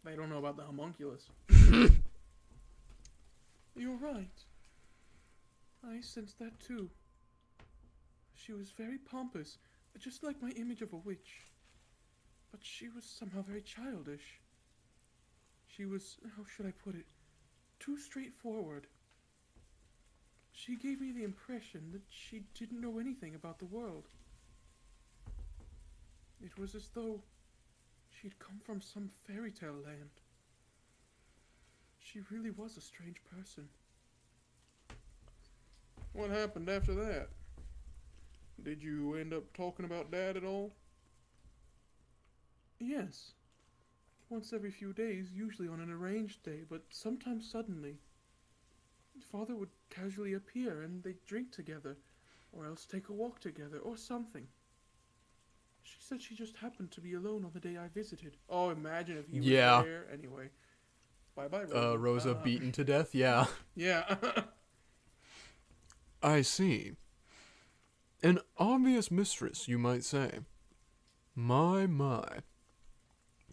They don't know about the homunculus. You're right. I sensed that too. She was very pompous, just like my image of a witch. But she was somehow very childish. She was, how should I put it, too straightforward. She gave me the impression that she didn't know anything about the world. It was as though she'd come from some fairy tale land. She really was a strange person. What happened after that? Did you end up talking about Dad at all? Yes. Once every few days, usually on an arranged day, but sometimes suddenly. Father would casually appear and they'd drink together, or else take a walk together, or something. She said she just happened to be alone on the day I visited. Oh, imagine if you were there. Anyway. Bye-bye, Rosa. Rosa beaten to death? Yeah. Yeah. I see. An obvious mistress, you might say. My.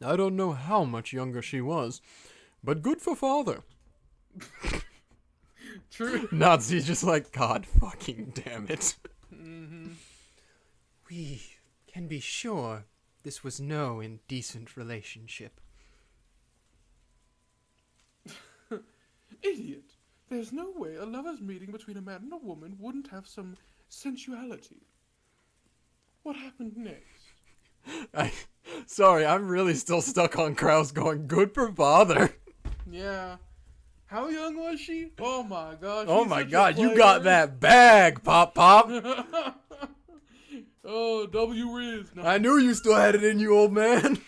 I don't know how much younger she was, but good for Father. True. Nazi's just like, God fucking damn it. Mm-hmm. We can be sure this was no indecent relationship. idiot! There's no way a lover's meeting between a man and a woman wouldn't have some sensuality. What happened next? Sorry, I'm really still stuck on Kraus going, good for father. Yeah. How young was she? Oh my gosh. Oh she's my such a god, you got player. that bag, Pop Pop. Oh, W Riz. No. I knew you still had it in you, old man.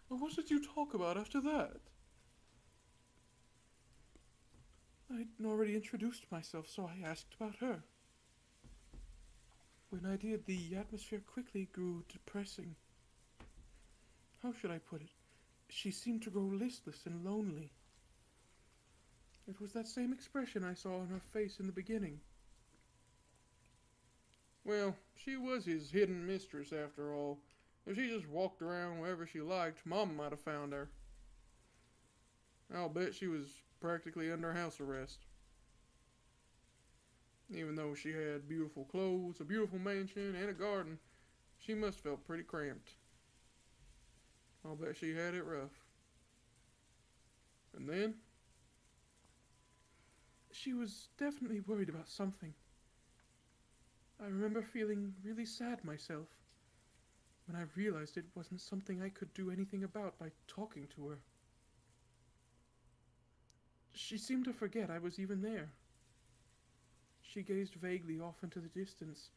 What did you talk about after that? I'd already introduced myself, so I asked about her. When I did, the atmosphere quickly grew depressing. How should I put it? She seemed to grow listless and lonely. It was that same expression I saw on her face in the beginning. Well, she was his hidden mistress after all. If she just walked around wherever she liked, Mom might have found her. I'll bet she was practically under house arrest. Even though she had beautiful clothes, a beautiful mansion, and a garden, she must have felt pretty cramped. I'll bet she had it rough. And then? She was definitely worried about something. I remember feeling really sad myself when I realized it wasn't something I could do anything about by talking to her. She seemed to forget I was even there. She gazed vaguely off into the distance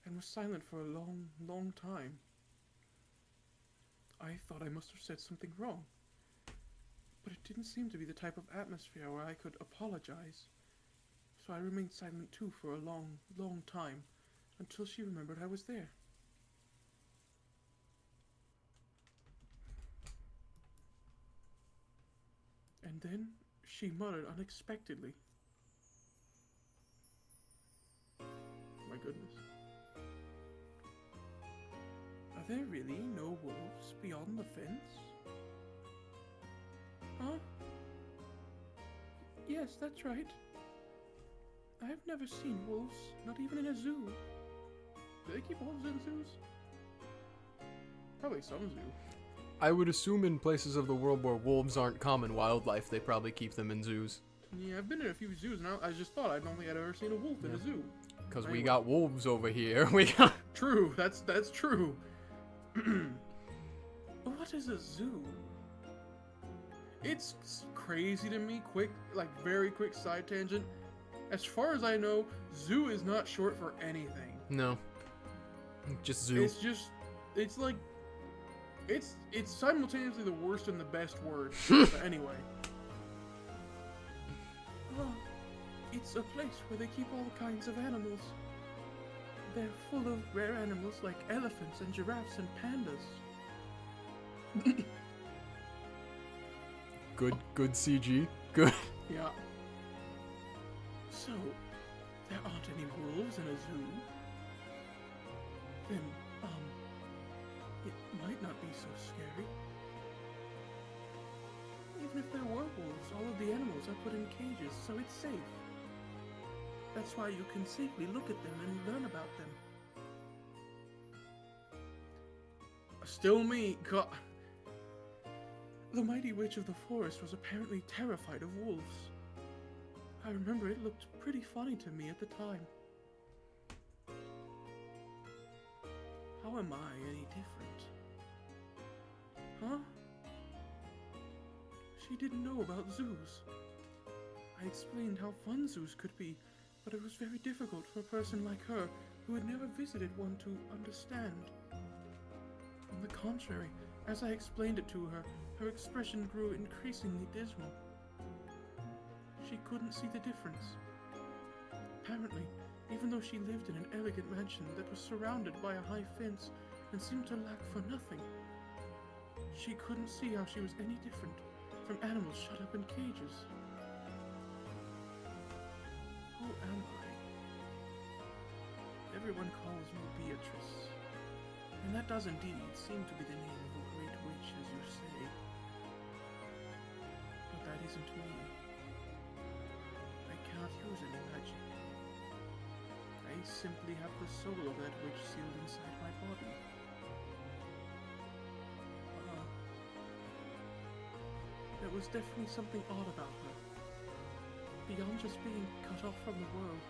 and was silent for a long, long time. I thought I must have said something wrong, but it didn't seem to be the type of atmosphere where I could apologize. So I remained silent too for a long, long time, until she remembered I was there. And then she muttered unexpectedly. My goodness. Are there really no wolves beyond the fence? Huh? Yes, that's right. I've never seen wolves, not even in a zoo. Do they keep wolves in zoos? Probably some zoo. I would assume in places of the world where wolves aren't common wildlife, they probably keep them in zoos. Yeah, I've been in a few zoos, and I just thought I'd only had ever seen a wolf in a zoo. Because Anyway. we got wolves over here. We got... True, that's true. What is a zoo? It's crazy to me. Very quick side tangent. As far as I know, zoo is not short for anything. No. Just zoo. It's simultaneously the worst and the best word. But anyway. Oh, it's a place where they keep all kinds of animals. They're full of rare animals like elephants and giraffes and pandas. Good CG. Good. Yeah. So, there aren't any wolves in a zoo? Then, it might not be so scary. Even if there were wolves, all of the animals are put in cages, so it's safe. That's why you can safely look at them and learn about them. Still me, God. The mighty witch of the forest was apparently terrified of wolves. I remember it looked pretty funny to me at the time. How am I any different? Huh? She didn't know about zoos. I explained how fun zoos could be, but it was very difficult for a person like her who had never visited one to understand. On the contrary, as I explained it to her, her expression grew increasingly dismal. She couldn't see the difference. Apparently, even though she lived in an elegant mansion that was surrounded by a high fence and seemed to lack for nothing, she couldn't see how she was any different from animals shut up in cages. Who am I? Everyone calls me Beatrice, and that does indeed seem to be the name of a great witch, as you say. But that isn't me. I cannot use any magic. I simply have the soul of that witch sealed inside my body. There was definitely something odd about her. Beyond just being cut off from the world,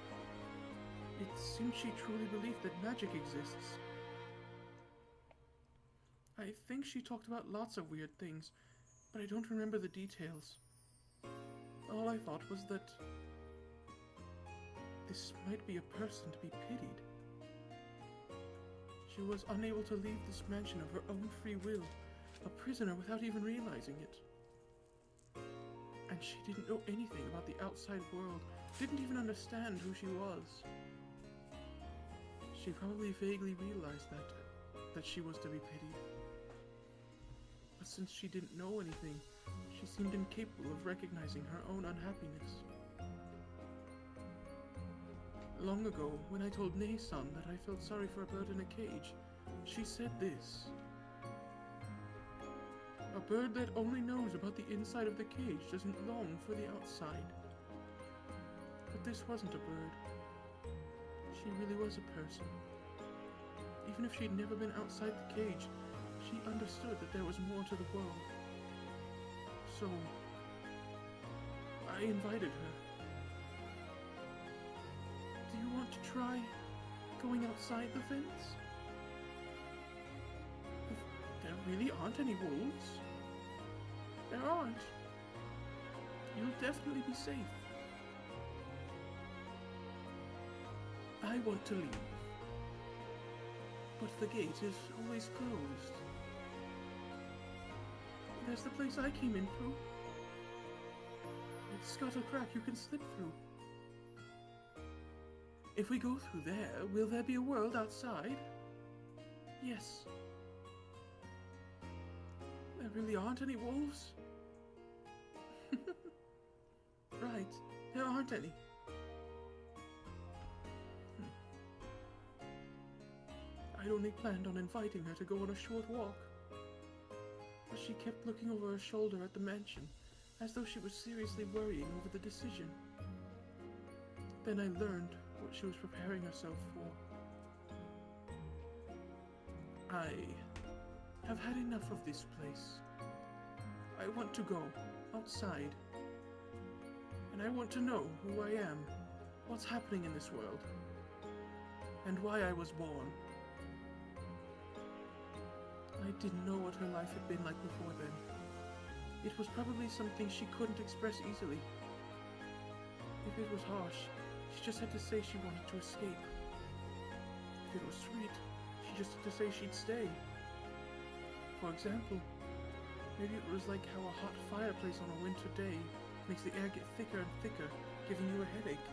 it seemed she truly believed that magic exists. I think she talked about lots of weird things, but I don't remember the details. All I thought was that this might be a person to be pitied. She was unable to leave this mansion of her own free will, a prisoner without even realizing it. And she didn't know anything about the outside world, didn't even understand who she was. She probably vaguely realized that she was to be pitied. But since she didn't know anything, she seemed incapable of recognizing her own unhappiness. Long ago, when I told Nei-san that I felt sorry for a bird in a cage, she said this. A bird that only knows about the inside of the cage doesn't long for the outside. But this wasn't a bird. She really was a person. Even if she'd never been outside the cage, she understood that there was more to the world. So, I invited her. Do you want to try going outside the fence? There really aren't any wolves. There aren't. You'll definitely be safe. I want to leave. But the gate is always closed. There's the place I came in through. It's got a crack you can slip through. If we go through there, will there be a world outside? Yes. There really aren't any wolves? Right, there aren't any. I'd only planned on inviting her to go on a short walk. But she kept looking over her shoulder at the mansion, as though she was seriously worrying over the decision. Then I learned what she was preparing herself for. I have had enough of this place. I want to go outside. And I want to know who I am, what's happening in this world, and why I was born. I didn't know what her life had been like before then. It was probably something she couldn't express easily. If it was harsh, she just had to say she wanted to escape. If it was sweet, she just had to say she'd stay. For example, maybe it was like how a hot fireplace on a winter day makes the air get thicker and thicker, giving you a headache.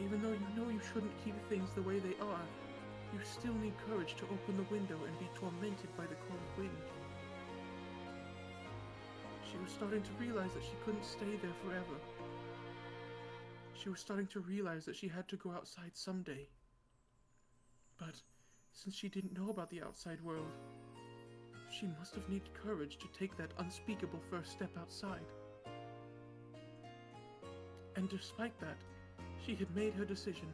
Even though you know you shouldn't keep things the way they are, you still need courage to open the window and be tormented by the cold wind. She was starting to realize that she couldn't stay there forever. She was starting to realize that she had to go outside someday. But since she didn't know about the outside world, she must have needed courage to take that unspeakable first step outside. And despite that, she had made her decision.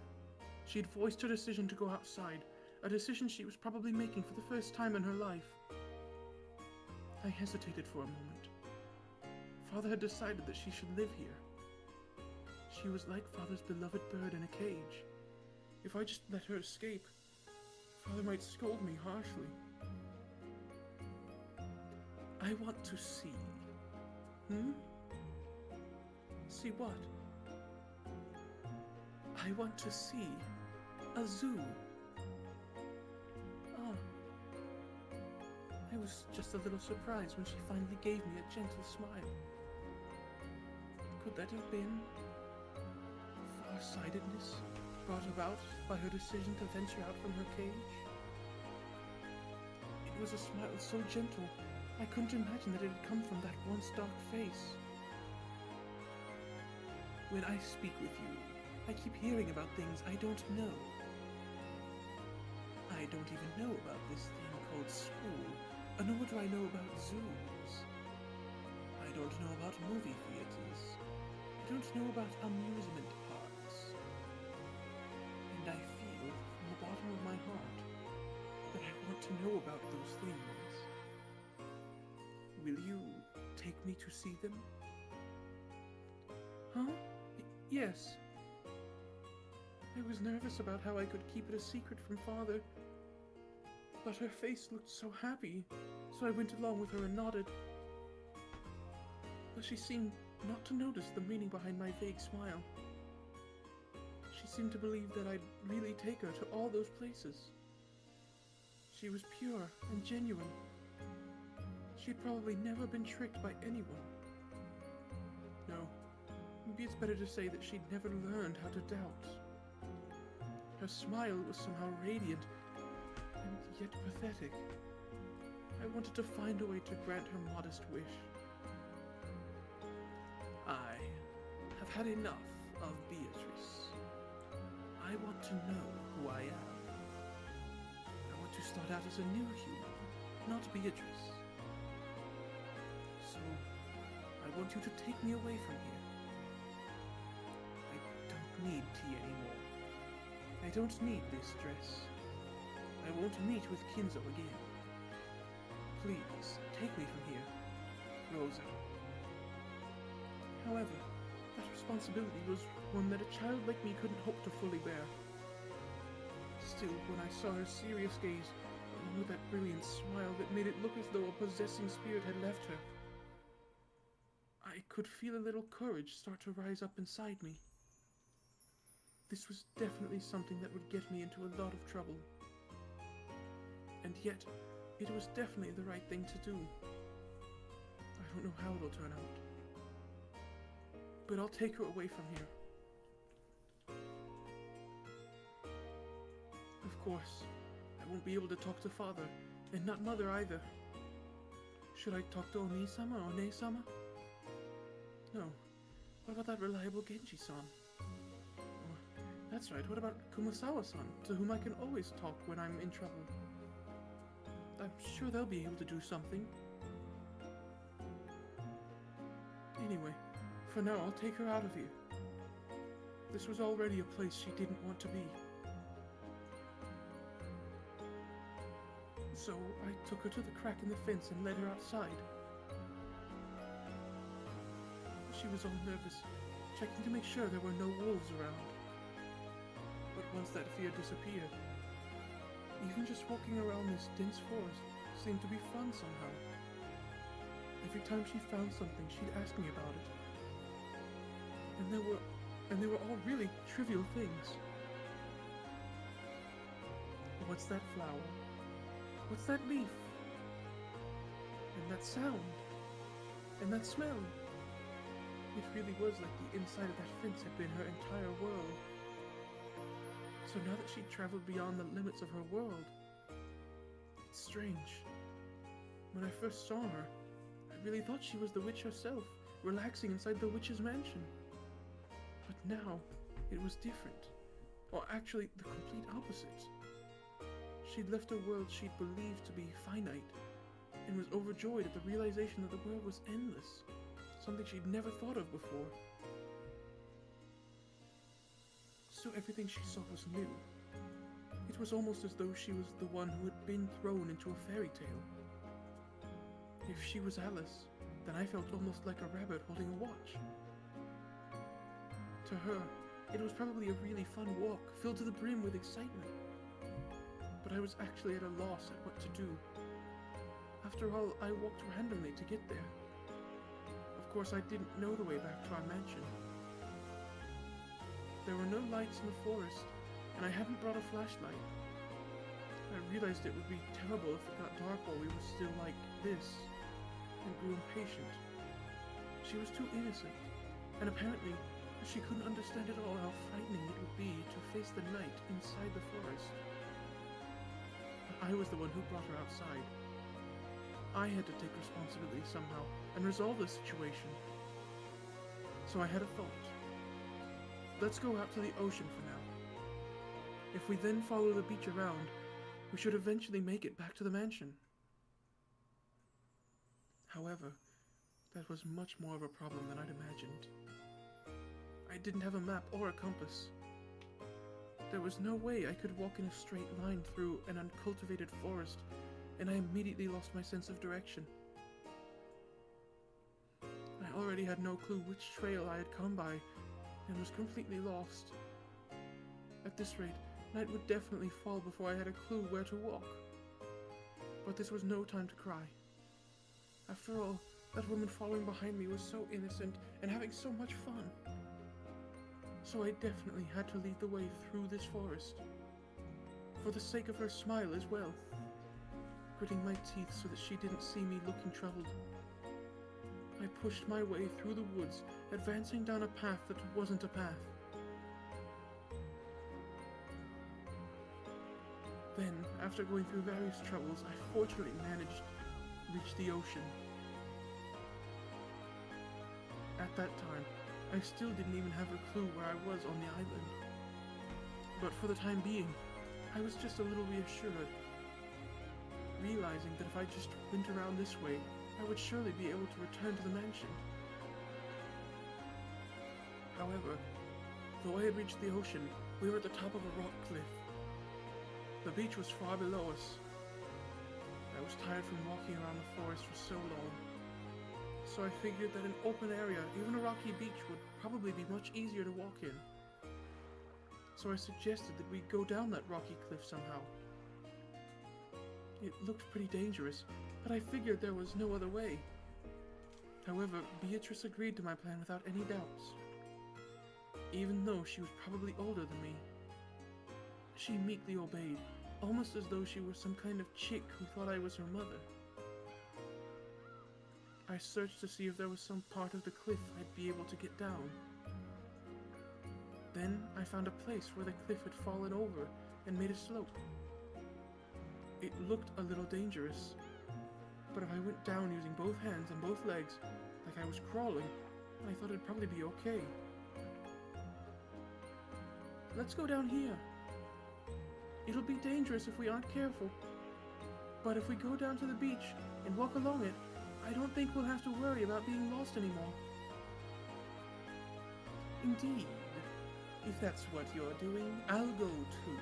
She had voiced her decision to go outside, a decision she was probably making for the first time in her life. I hesitated for a moment. Father had decided that she should live here. She was like Father's beloved bird in a cage. If I just let her escape, Father might scold me harshly. I want to see. See what? I want to see a zoo. Oh. I was just a little surprised when she finally gave me a gentle smile. Could that have been far-sightedness brought about by her decision to venture out from her cage? It was a smile so gentle, I couldn't imagine that it had come from that once dark face. When I speak with you, I keep hearing about things I don't know. I don't even know about this thing called school, nor do I know about zoos. I don't know about movie theaters. I don't know about amusement parks. And I feel from the bottom of my heart that I want to know about those things. Will you take me to see them? Huh? Yes. I was nervous about how I could keep it a secret from Father, but her face looked so happy, so I went along with her and nodded. But she seemed not to notice the meaning behind my vague smile. She seemed to believe that I'd really take her to all those places. She was pure and genuine. She'd probably never been tricked by anyone. No, maybe it's better to say that she'd never learned how to doubt. Her smile was somehow radiant and yet pathetic. I wanted to find a way to grant her modest wish. I have had enough of Beatrice. I want to know who I am. I want to start out as a new human, not Beatrice. So, I want you to take me away from here. I don't need tea anymore. I don't need this dress. I won't meet with Kinzo again. Please, take me from here, Rosa. However, that responsibility was one that a child like me couldn't hope to fully bear. Still, when I saw her serious gaze, along with that brilliant smile that made it look as though a possessing spirit had left her, I could feel a little courage start to rise up inside me. This was definitely something that would get me into a lot of trouble. And yet, it was definitely the right thing to do. I don't know how it'll turn out. But I'll take her away from here. Of course, I won't be able to talk to Father, and not Mother either. Should I talk to Oni-sama or Ne-sama? No. What about that reliable Genji-san? That's right, what about Kumasawa-san, to whom I can always talk when I'm in trouble? I'm sure they'll be able to do something. Anyway, for now I'll take her out of here. This was already a place she didn't want to be. So I took her to the crack in the fence and led her outside. She was all nervous, checking to make sure there were no wolves around. But once that fear disappeared, even just walking around this dense forest seemed to be fun somehow. Every time she found something, she'd ask me about it. And they were all really trivial things. What's that flower? What's that leaf? And that sound? And that smell? It really was like the inside of that fence had been her entire world. So now that she'd traveled beyond the limits of her world, it's strange. When I first saw her, I really thought she was the witch herself, relaxing inside the witch's mansion. But now, it was different. Or actually, the complete opposite. She'd left a world she'd believed to be finite, and was overjoyed at the realization that the world was endless, something she'd never thought of before. So everything she saw was new. It was almost as though she was the one who had been thrown into a fairy tale. If she was Alice, then I felt almost like a rabbit holding a watch. To her, it was probably a really fun walk, filled to the brim with excitement. But I was actually at a loss at what to do. After all, I walked randomly to get there. Of course, I didn't know the way back to our mansion. There were no lights in the forest, and I hadn't brought a flashlight. I realized it would be terrible if it got dark while we were still like this, and grew impatient. She was too innocent, and apparently she couldn't understand at all how frightening it would be to face the night inside the forest. But I was the one who brought her outside. I had to take responsibility somehow and resolve the situation. So I had a thought. Let's go out to the ocean for now. If we then follow the beach around, we should eventually make it back to the mansion. However, that was much more of a problem than I'd imagined. I didn't have a map or a compass. There was no way I could walk in a straight line through an uncultivated forest, and I immediately lost my sense of direction. already had no clue which trail I had come by, and was completely lost. At this rate, night would definitely fall before I had a clue where to walk. But this was no time to cry. After all, that woman following behind me was so innocent and having so much fun. So I definitely had to lead the way through this forest. For the sake of her smile as well. Gritting my teeth so that she didn't see me looking troubled. I pushed my way through the woods, advancing down a path that wasn't a path. Then, after going through various troubles, I fortunately managed to reach the ocean. At that time, I still didn't even have a clue where I was on the island. But for the time being, I was just a little reassured, realizing that if I just went around this way, I would surely be able to return to the mansion. However, though I had reached the ocean, we were at the top of a rock cliff. The beach was far below us. I was tired from walking around the forest for so long, so I figured that an open area, even a rocky beach, would probably be much easier to walk in. So I suggested that we go down that rocky cliff somehow. It looked pretty dangerous, but I figured there was no other way. However, Beatrice agreed to my plan without any doubts, even though she was probably older than me. She meekly obeyed, almost as though she were some kind of chick who thought I was her mother. I searched to see if there was some part of the cliff I'd be able to get down. Then I found a place where the cliff had fallen over and made a slope. It looked a little dangerous, but if I went down using both hands and both legs, like I was crawling, I thought it'd probably be okay. Let's go down here. It'll be dangerous if we aren't careful, but if we go down to the beach and walk along it, I don't think we'll have to worry about being lost anymore. Indeed. If that's what you're doing, I'll go too.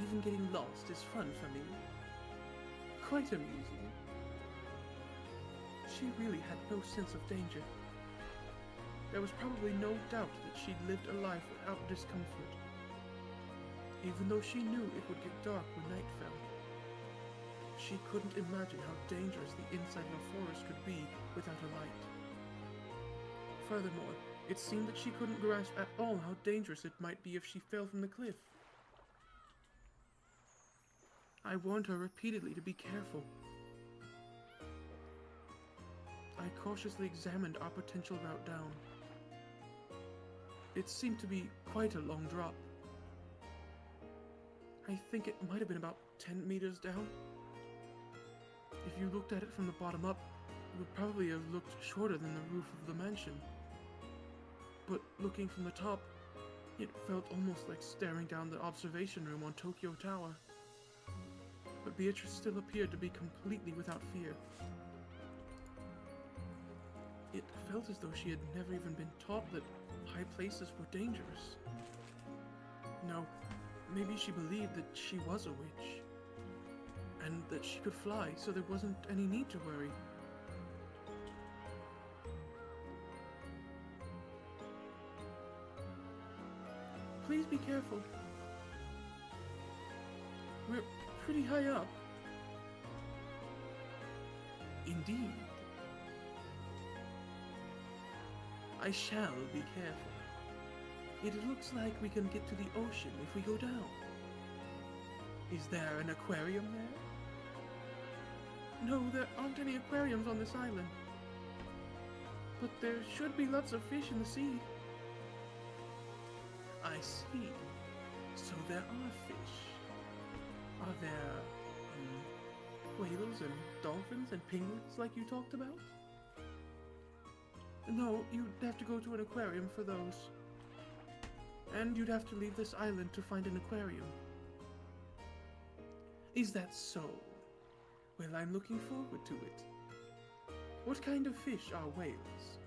Even getting lost is fun for me. Quite amusing. She really had no sense of danger. There was probably no doubt that she'd lived a life without discomfort, even though she knew it would get dark when night fell. She couldn't imagine how dangerous the inside of a forest could be without a light. Furthermore, it seemed that she couldn't grasp at all how dangerous it might be if she fell from the cliff. I warned her repeatedly to be careful. I cautiously examined our potential route down. It seemed to be quite a long drop. I think it might have been about 10 meters down. If you looked at it from the bottom up, it would probably have looked shorter than the roof of the mansion. But looking from the top, it felt almost like staring down the observation room on Tokyo Tower. But Beatrice still appeared to be completely without fear. It felt as though she had never even been taught that high places were dangerous. No, maybe she believed that she was a witch, and that she could fly, so there wasn't any need to worry. Please be careful. We're pretty high up. Indeed. I shall be careful. It looks like we can get to the ocean if we go down. Is there an aquarium there? No, there aren't any aquariums on this island. But there should be lots of fish in the sea. I see. So there are fish. Are there whales and dolphins and penguins like you talked about? No, you'd have to go to an aquarium for those. And you'd have to leave this island to find an aquarium. Is that so? Well, I'm looking forward to it. What kind of fish are whales?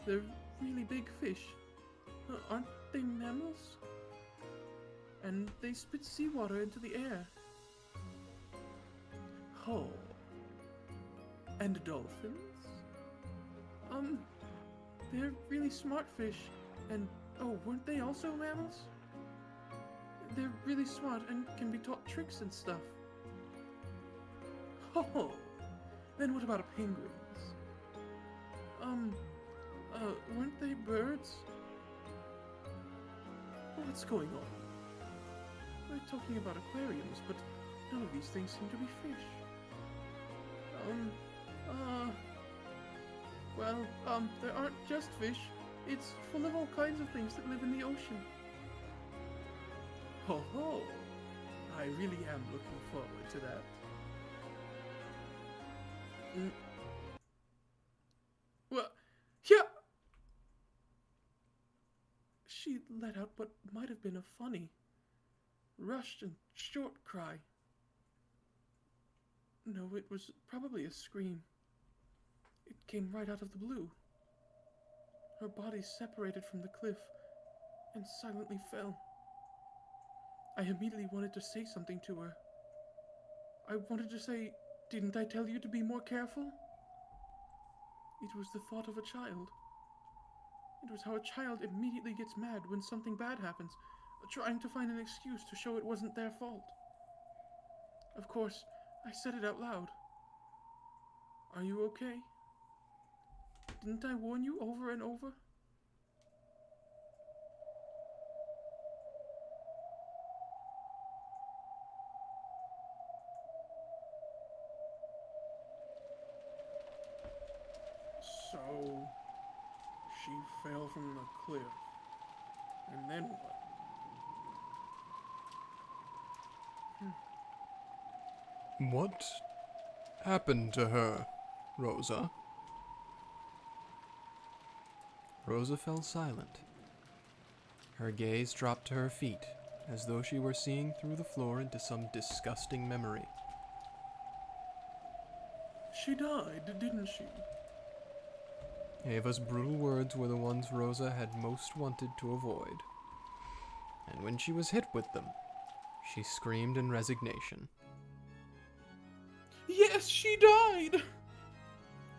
They're really big fish. Aren't they mammals? And they spit seawater into the air. Oh. And dolphins? They're really smart fish, and oh, weren't they also mammals? They're really smart and can be taught tricks and stuff. Oh, then what about penguins? Weren't they birds? What's going on? We're talking about aquariums, but none of these things seem to be fish. There aren't just fish. It's full of all kinds of things that live in the ocean. Ho ho! I really am looking forward to that. Well, yeah! She let out what might have been a funny, rushed and short cry. No, it was probably a scream. It came right out of the blue. Her body separated from the cliff and silently fell. I immediately wanted to say something to her. I wanted to say, "Didn't I tell you to be more careful?" It was the thought of a child. It was how a child immediately gets mad when something bad happens, trying to find an excuse to show it wasn't their fault. Of course, I said it out loud. "Are you okay? Didn't I warn you over and over?" So, she fell from the cliff. And then what? What happened to her, Rosa? Rosa fell silent. Her gaze dropped to her feet, as though she were seeing through the floor into some disgusting memory. She died, didn't she? Ava's brutal words were the ones Rosa had most wanted to avoid. And when she was hit with them, she screamed in resignation. Yes, she died!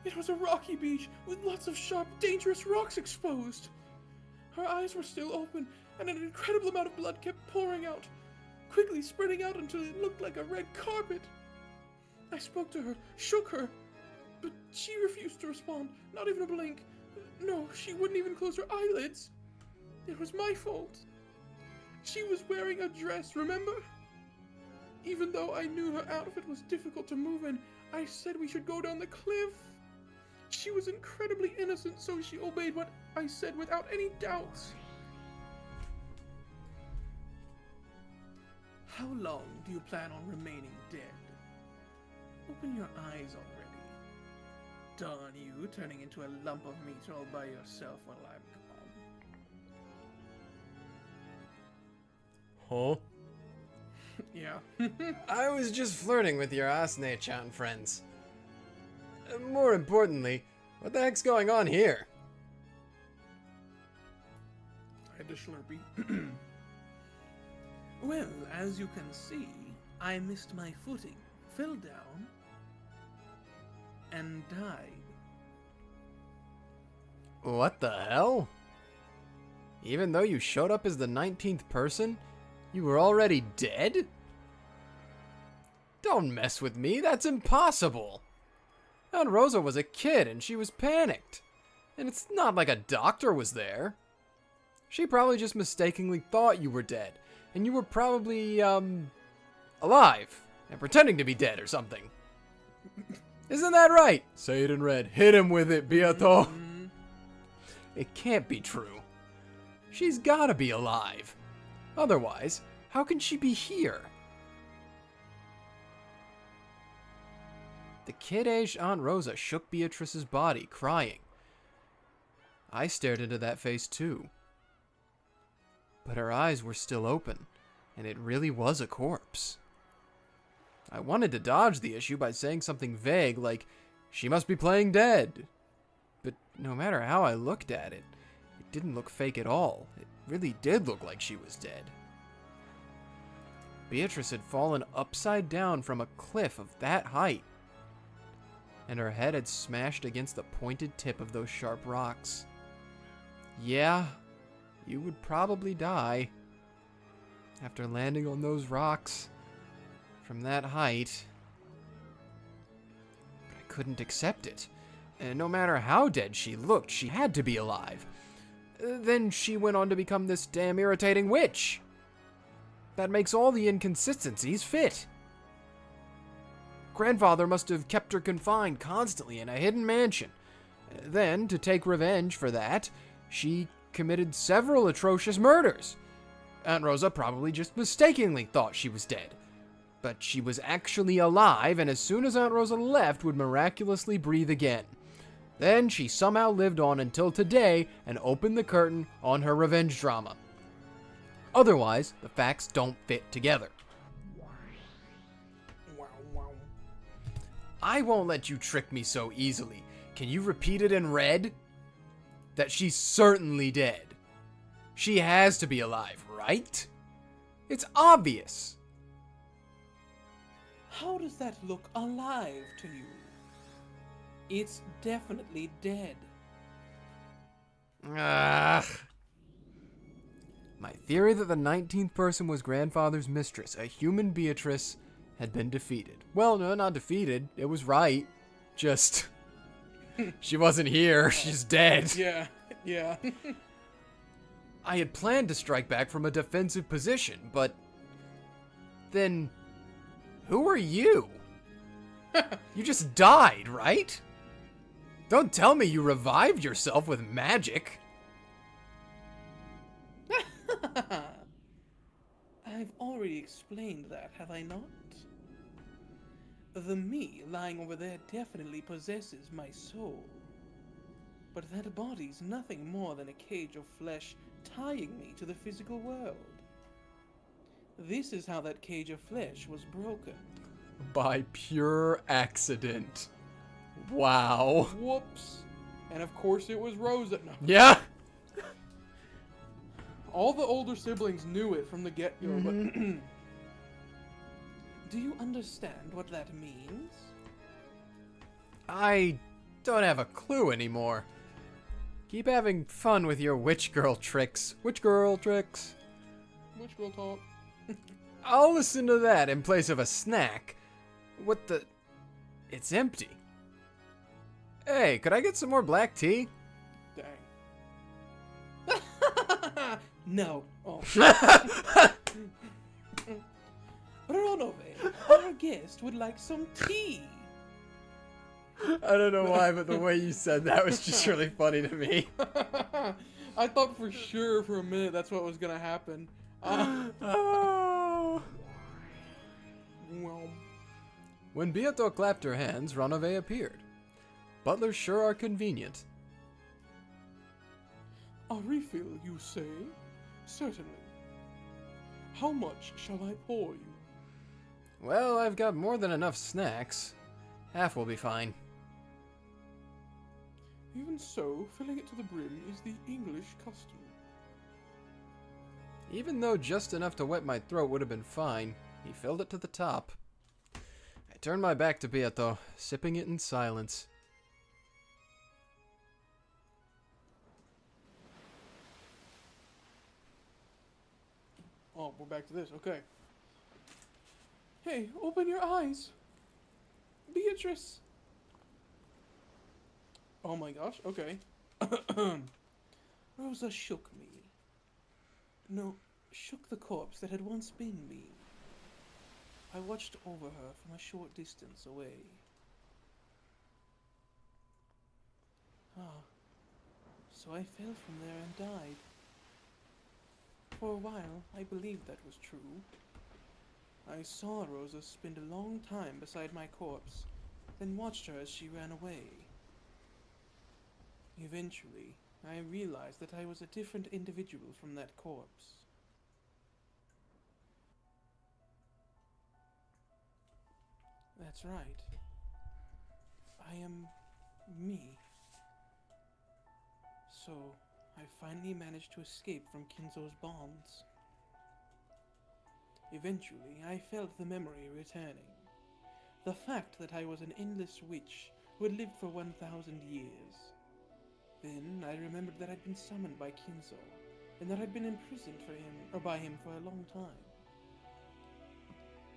It was a rocky beach with lots of sharp, dangerous rocks exposed. Her eyes were still open, and an incredible amount of blood kept pouring out, quickly spreading out until it looked like a red carpet. I spoke to her, shook her, but she refused to respond, not even a blink. No, she wouldn't even close her eyelids. It was my fault. She was wearing a dress, remember? Even though I knew her outfit was difficult to move in, I said we should go down the cliff. She was incredibly innocent, so she obeyed what I said without any doubts. How long do you plan on remaining dead? Open your eyes already. Darn you, turning into a lump of meat all by yourself while I'm gone. Huh? Yeah. I was just flirting with your Asne-chan friends. More importantly, what the heck's going on here? I had to Slurpee. Well, as you can see, I missed my footing, fell down, and died. What the hell? Even though you showed up as the 19th person, you were already dead? Don't mess with me, that's impossible. Aunt Rosa was a kid and she was panicked. And it's not like a doctor was there. She probably just mistakenly thought you were dead. And you were probably, alive. And pretending to be dead or something. Isn't that right? Say it in red. Hit him with it, Beato. It can't be true. She's gotta be alive. Otherwise, how can she be here? The kid-aged Aunt Rosa shook Beatrice's body, crying. I stared into that face too. But her eyes were still open, and it really was a corpse. I wanted to dodge the issue by saying something vague like, she must be playing dead. But no matter how I looked at it, it didn't look fake at all. It really did look like she was dead. Beatrice had fallen upside down from a cliff of that height. and her head had smashed against the pointed tip of those sharp rocks. Yeah, you would probably die after landing on those rocks from that height. But I couldn't accept it. And no matter how dead she looked, she had to be alive. Then she went on to become this damn irritating witch. That makes all the inconsistencies fit. Grandfather must have kept her confined constantly in a hidden mansion. Then, to take revenge for that, she committed several atrocious murders. Aunt Rosa probably just mistakenly thought she was dead. But she was actually alive, and as soon as Aunt Rosa left, would miraculously breathe again. Then she somehow lived on until today and opened the curtain on her revenge drama. Otherwise, the facts don't fit together. I won't let you trick me so easily. Can you repeat it in red? That she's certainly dead. She has to be alive, right? It's obvious. How does that look alive to you? It's definitely dead. Ugh. My theory that the 19th person was Grandfather's mistress, a human Beatrice, had been defeated. Well, no, not defeated. It was right. Just, she wasn't here. She's dead. Yeah. I had planned to strike back from a defensive position, but then, who are you? You just died, right? Don't tell me you revived yourself with magic. I've already explained that, have I not? The me lying over there definitely possesses my soul. But that body's nothing more than a cage of flesh tying me to the physical world. This is how that cage of flesh was broken. By pure accident. Wow. Whoops. And of course it was Rosa. No. Yeah. All the older siblings knew it from the get-go, but... Do you understand what that means? I don't have a clue anymore. Keep having fun with your witch girl tricks. Witch girl tricks. Which girl talk? I'll listen to that in place of a snack. What the... It's empty. Hey, could I get some more black tea? Dang. No. Oh. Ronove, our guest would like some tea. I don't know why, but the way you said that was just really funny to me. I thought for sure for a minute that's what was gonna happen. Oh. Well, When Beato clapped her hands, Ronove appeared. Butlers sure are convenient. a refill, you say? Certainly. How much shall I pour you? Well, I've got more than enough snacks. Half will be fine. Even so, filling it to the brim is the English custom. Even though just enough to wet my throat would have been fine, he filled it to the top. I turned my back to Beato, sipping it in silence. Oh, we're back to this. Okay. Hey, open your eyes. Beatrice. Oh my gosh, okay. Rosa shook me. No, shook the corpse that had once been me. I watched over her from a short distance away. Ah, so I fell from there and died. For a while, I believed that was true. I saw Rosa spend a long time beside my corpse, then watched her as she ran away. Eventually, I realized that I was a different individual from that corpse. That's right. I am me. So, I finally managed to escape from Kinzo's bonds. Eventually, I felt the memory returning. The fact that I was an endless witch who had lived for 1,000 years. Then I remembered that I'd been summoned by Kinzo, and that I'd been imprisoned by him for a long time.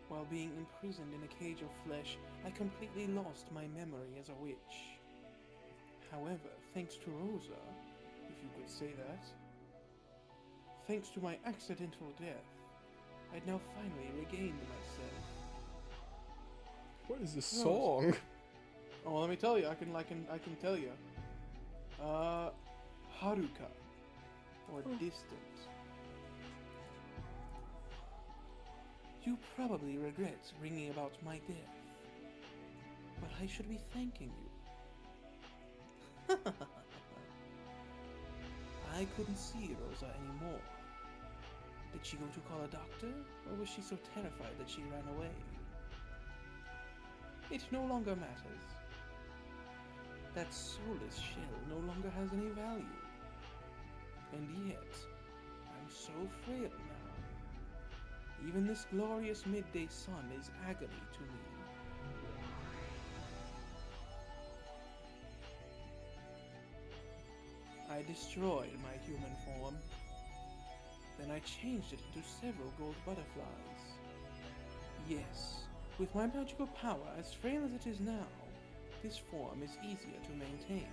While being imprisoned in a cage of flesh, I completely lost my memory as a witch. However, thanks to Rosa, if you could say that, thanks to my accidental death, I'd now finally regained myself. What is this song? Oh, let me tell you. I can tell you. Haruka, or distant. You probably regret bringing about my death, but I should be thanking you. I couldn't see Rosa anymore. Did she go to call a doctor, or was she so terrified that she ran away? It no longer matters. That soulless shell no longer has any value. And yet, I'm so frail now. Even this glorious midday sun is agony to me. I destroyed my human form. Then I changed it into several gold butterflies. Yes, with my magical power as frail as it is now, this form is easier to maintain.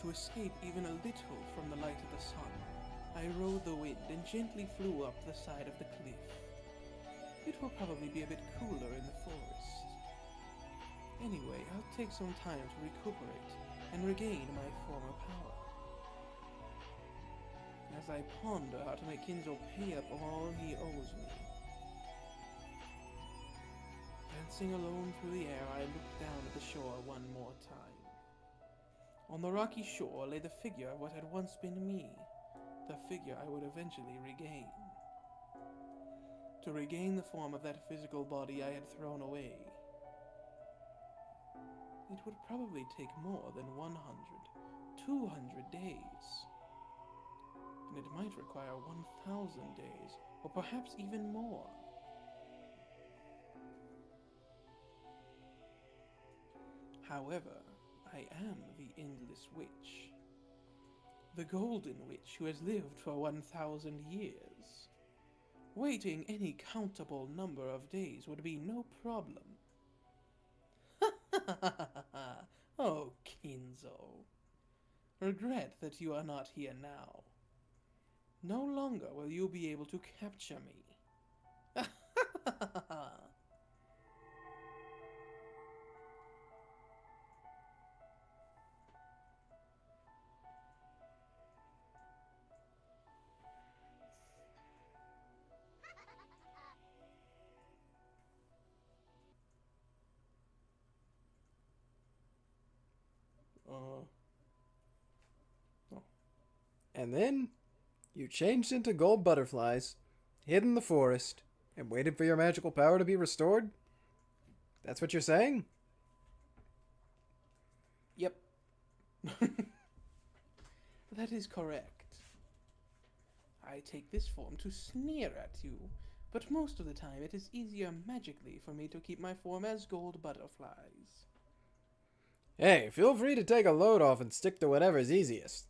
To escape even a little from the light of the sun, I rode the wind and gently flew up the side of the cliff. It will probably be a bit cooler in the forest. Anyway, I'll take some time to recuperate and regain my former power. As I ponder how to make Kinzo pay up all he owes me. Dancing alone through the air, I looked down at the shore one more time. On the rocky shore lay the figure of what had once been me, the figure I would eventually regain. To regain the form of that physical body I had thrown away. It would probably take more than 100, 200 days. And it might require 1,000 days, or perhaps even more. However, I am the Endless Witch. The Golden Witch who has lived for 1,000 years. Waiting any countable number of days would be no problem. Oh, Kinzo. Regret that you are not here now. No longer will you be able to capture me. And then you changed into gold butterflies, hid in the forest, and waited for your magical power to be restored? That's what you're saying? Yep. That is correct. I take this form to sneer at you, but most of the time it is easier magically for me to keep my form as gold butterflies. Hey, feel free to take a load off and stick to whatever's easiest.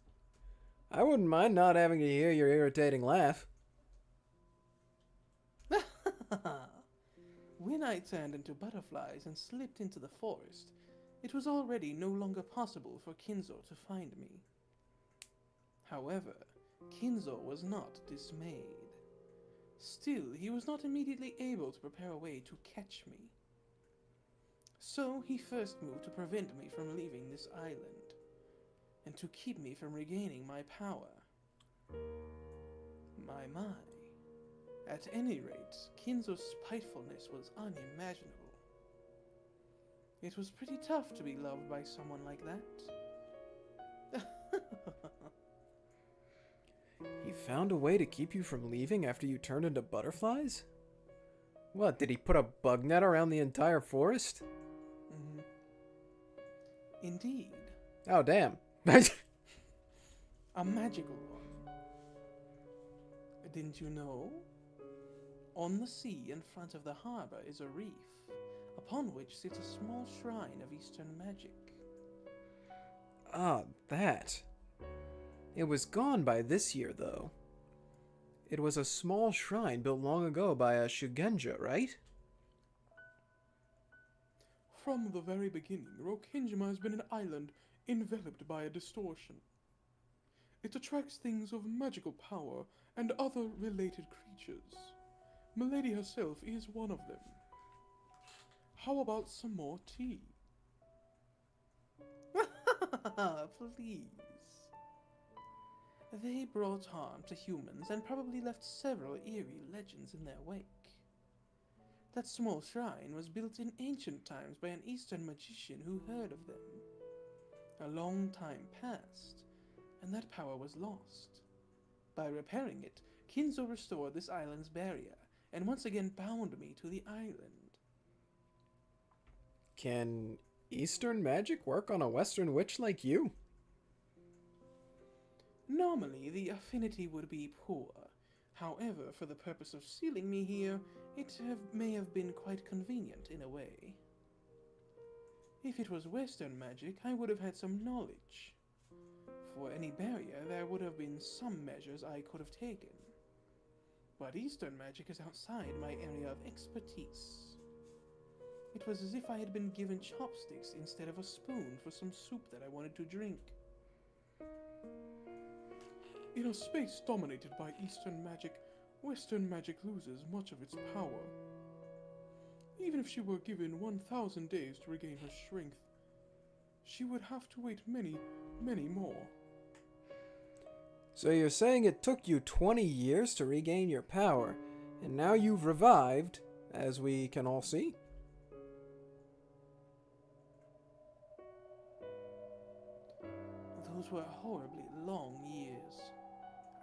I wouldn't mind not having to hear your irritating laugh. When I turned into butterflies and slipped into the forest, it was already no longer possible for Kinzo to find me. However, Kinzo was not dismayed. Still, he was not immediately able to prepare a way to catch me. So he first moved to prevent me from leaving this island, and to keep me from regaining my power. My. At any rate, Kinzo's spitefulness was unimaginable. It was pretty tough to be loved by someone like that. He found a way to keep you from leaving after you turned into butterflies? What, did he put a bug net around the entire forest? Indeed. Oh, damn. A magical one. Didn't you know? On the sea in front of the harbor is a reef, upon which sits a small shrine of Eastern magic. Ah, that. It was gone by this year, though. It was a small shrine built long ago by a Shugenja, right? From the very beginning, Rokkenjima has been an island enveloped by a distortion. It attracts things of magical power and other related creatures. Milady herself is one of them. How about some more tea? Please. They brought harm to humans and probably left several eerie legends in their wake. That small shrine was built in ancient times by an Eastern magician who heard of them. A long time passed, and that power was lost. By repairing it, Kinzo restored this island's barrier, and once again bound me to the island. Can Eastern magic work on a Western witch like you? Normally, the affinity would be poor. However, for the purpose of sealing me here, it may have been quite convenient in a way. If it was Western magic, I would have had some knowledge. For any barrier, there would have been some measures I could have taken. But Eastern magic is outside my area of expertise. It was as if I had been given chopsticks instead of a spoon for some soup that I wanted to drink. In a space dominated by Eastern magic, Western magic loses much of its power. Even if she were given 1,000 days to regain her strength, she would have to wait many, many more. So you're saying it took you 20 years to regain your power, and now you've revived, as we can all see? Those were horribly long years.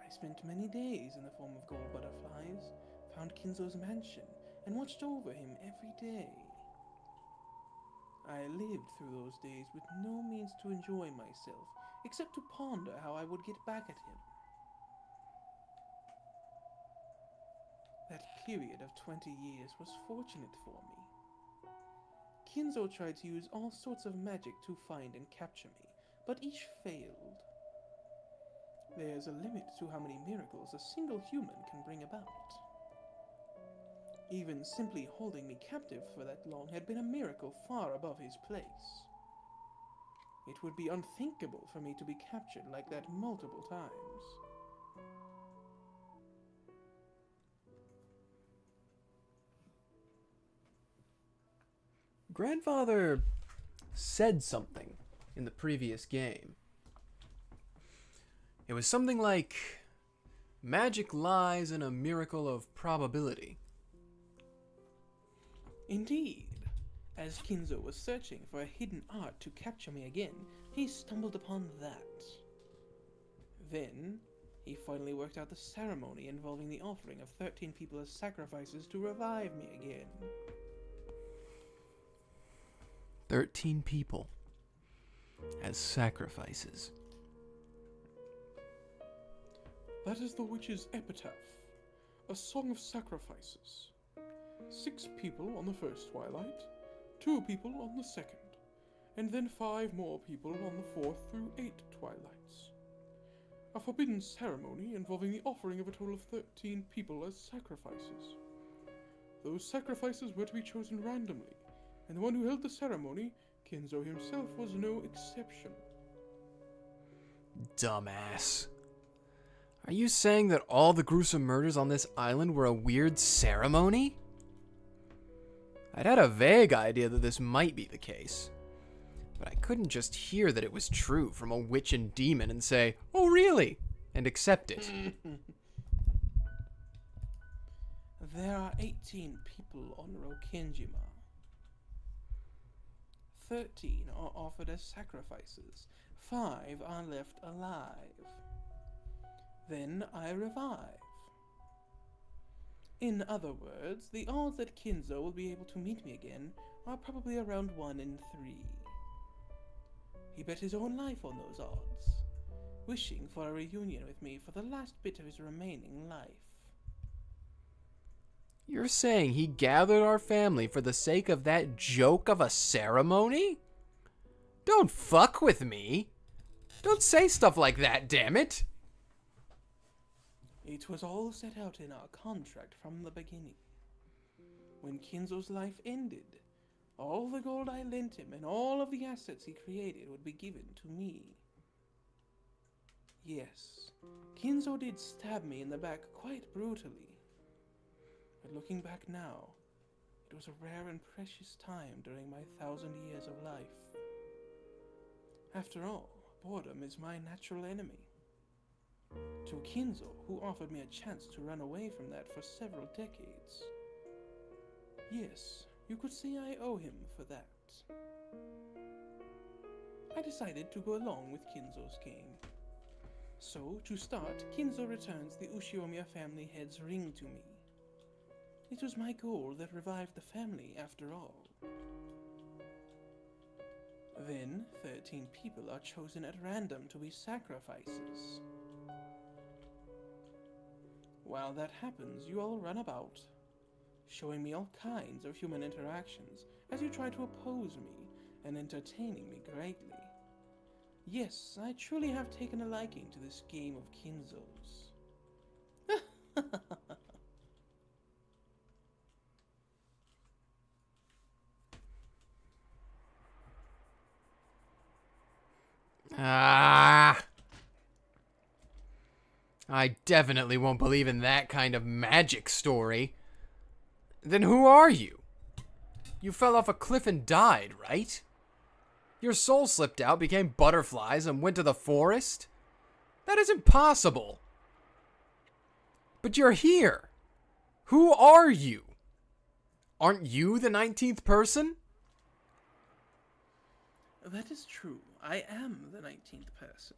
I spent many days in the form of gold butterflies, found Kinzo's mansion, and watched over him every day. I lived through those days with no means to enjoy myself, except to ponder how I would get back at him. That period of 20 years was fortunate for me. Kinzo tried to use all sorts of magic to find and capture me, but each failed. There's a limit to how many miracles a single human can bring about. Even simply holding me captive for that long had been a miracle far above his place. It would be unthinkable for me to be captured like that multiple times. Grandfather said something in the previous game. It was something like, magic lies in a miracle of probability. Indeed. As Kinzo was searching for a hidden art to capture me again, he stumbled upon that. Then, he finally worked out the ceremony involving the offering of 13 people as sacrifices to revive me again. 13 people as sacrifices. That is the witch's epitaph, a song of sacrifices. 6 people on the first twilight, 2 people on the second, and then 5 more people on the 4th through 8 twilights. A forbidden ceremony involving the offering of a total of 13 people as sacrifices. Those sacrifices were to be chosen randomly, and the one who held the ceremony, Kinzo himself, was no exception. Dumbass. Are you saying that all the gruesome murders on this island were a weird ceremony? I'd had a vague idea that this might be the case, but I couldn't just hear that it was true from a witch and demon and say, "Oh really?" and accept it. There are 18 people on Rokkenjima. 13 are offered as sacrifices. 5 are left alive. Then I revive. In other words, the odds that Kinzo will be able to meet me again are probably around 1 in 3. He bet his own life on those odds, wishing for a reunion with me for the last bit of his remaining life. You're saying he gathered our family for the sake of that joke of a ceremony? Don't fuck with me. Don't say stuff like that, damn it. It was all set out in our contract from the beginning. When Kinzo's life ended, all the gold I lent him and all of the assets he created would be given to me. Yes, Kinzo did stab me in the back quite brutally. But looking back now, it was a rare and precious time during my 1,000 years of life. After all, boredom is my natural enemy. To Kinzo, who offered me a chance to run away from that for several decades. Yes, you could say I owe him for that. I decided to go along with Kinzo's game. So, to start, Kinzo returns the Ushiomiya family head's ring to me. It was my goal that revived the family after all. Then, 13 people are chosen at random to be sacrifices. While that happens, you all run about, showing me all kinds of human interactions as you try to oppose me and entertaining me greatly. Yes, I truly have taken a liking to this game of Kinzo's. I definitely won't believe in that kind of magic story. Then who are you? You fell off a cliff and died, right? Your soul slipped out, became butterflies, and went to the forest? That is impossible. But you're here. Who are you? Aren't you the 19th person? That is true. I am the 19th person.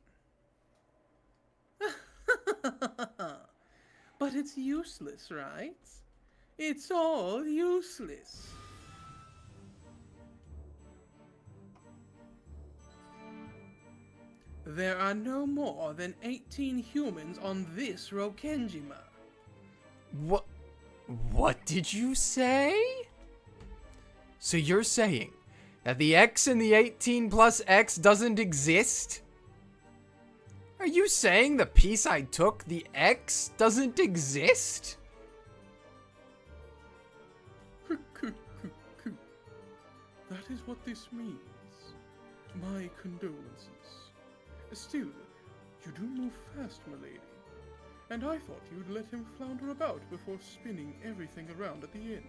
But it's useless, right? It's all useless. There are no more than 18 humans on this Rokkenjima. What did you say? So you're saying that the X in the 18 plus X doesn't exist? Are you saying the piece I took, the X, doesn't exist? That is what this means. My condolences. Still, you do move fast, milady. And I thought you'd let him flounder about before spinning everything around at the end.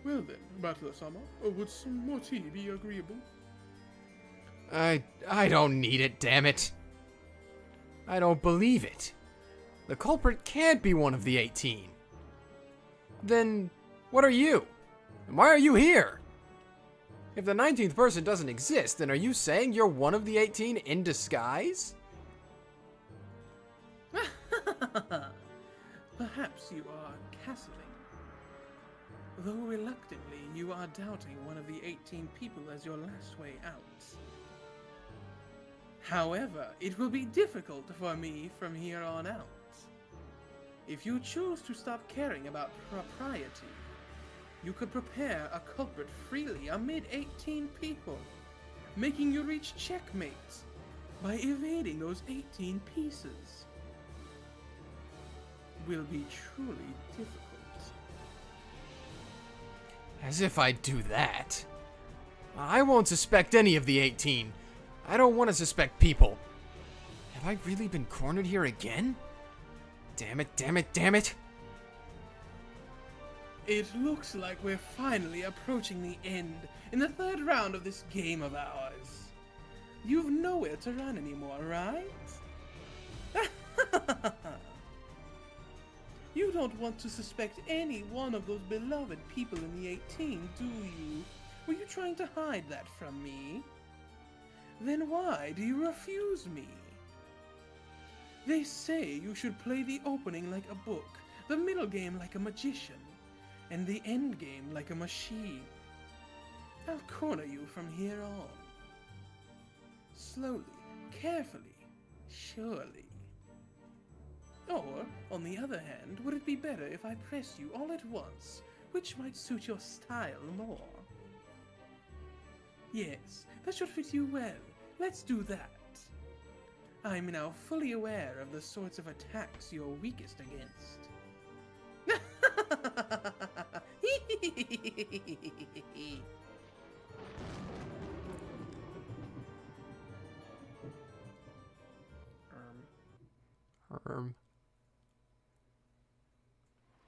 Well then, BUTLER-sama, would some more tea be agreeable? I don't need it, damn it. I don't believe it. The culprit can't be one of the 18. Then, what are you? And why are you here? If the 19th person doesn't exist, then are you saying you're one of the 18 in disguise? Perhaps you are castling. Though reluctantly, you are doubting one of the 18 people as your last way out. However, it will be difficult for me from here on out. If you choose to stop caring about propriety, you could prepare a culprit freely amid 18 people, making you reach checkmate by evading those 18 pieces. Will be truly difficult. As if I'd do that. I won't suspect any of the 18. I don't want to suspect people. Have I really been cornered here again? Damn it, damn it, damn it. It looks like we're finally approaching the end in the third round of this game of ours. You've nowhere to run anymore, right? You don't want to suspect any one of those beloved people in the 18, do you? Were you trying to hide that from me? Then why do you refuse me? They say you should play the opening like a book, the middle game like a magician, and the end game like a machine. I'll corner you from here on. Slowly, carefully, surely. Or, on On the other hand, would it be better if I press you all at once, which might suit your style more? Yes, that should fit you well. Let's do that. I'm now fully aware of the sorts of attacks you're weakest against.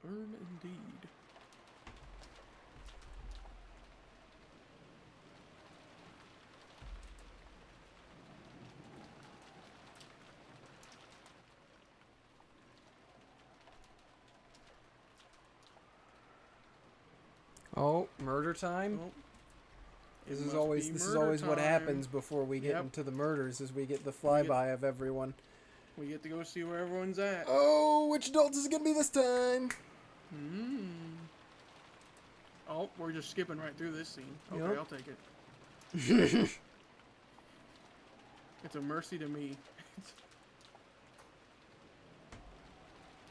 Indeed. Oh, murder time? Oh, This it is must always be this is murder always what time. happens before we get Yep. into the murders, is we get the flyby of everyone. We get to go see where everyone's at. Oh, which adult is it gonna be this time? Oh, we're just skipping right through this scene. Okay, Yep. I'll take it. It's a mercy to me.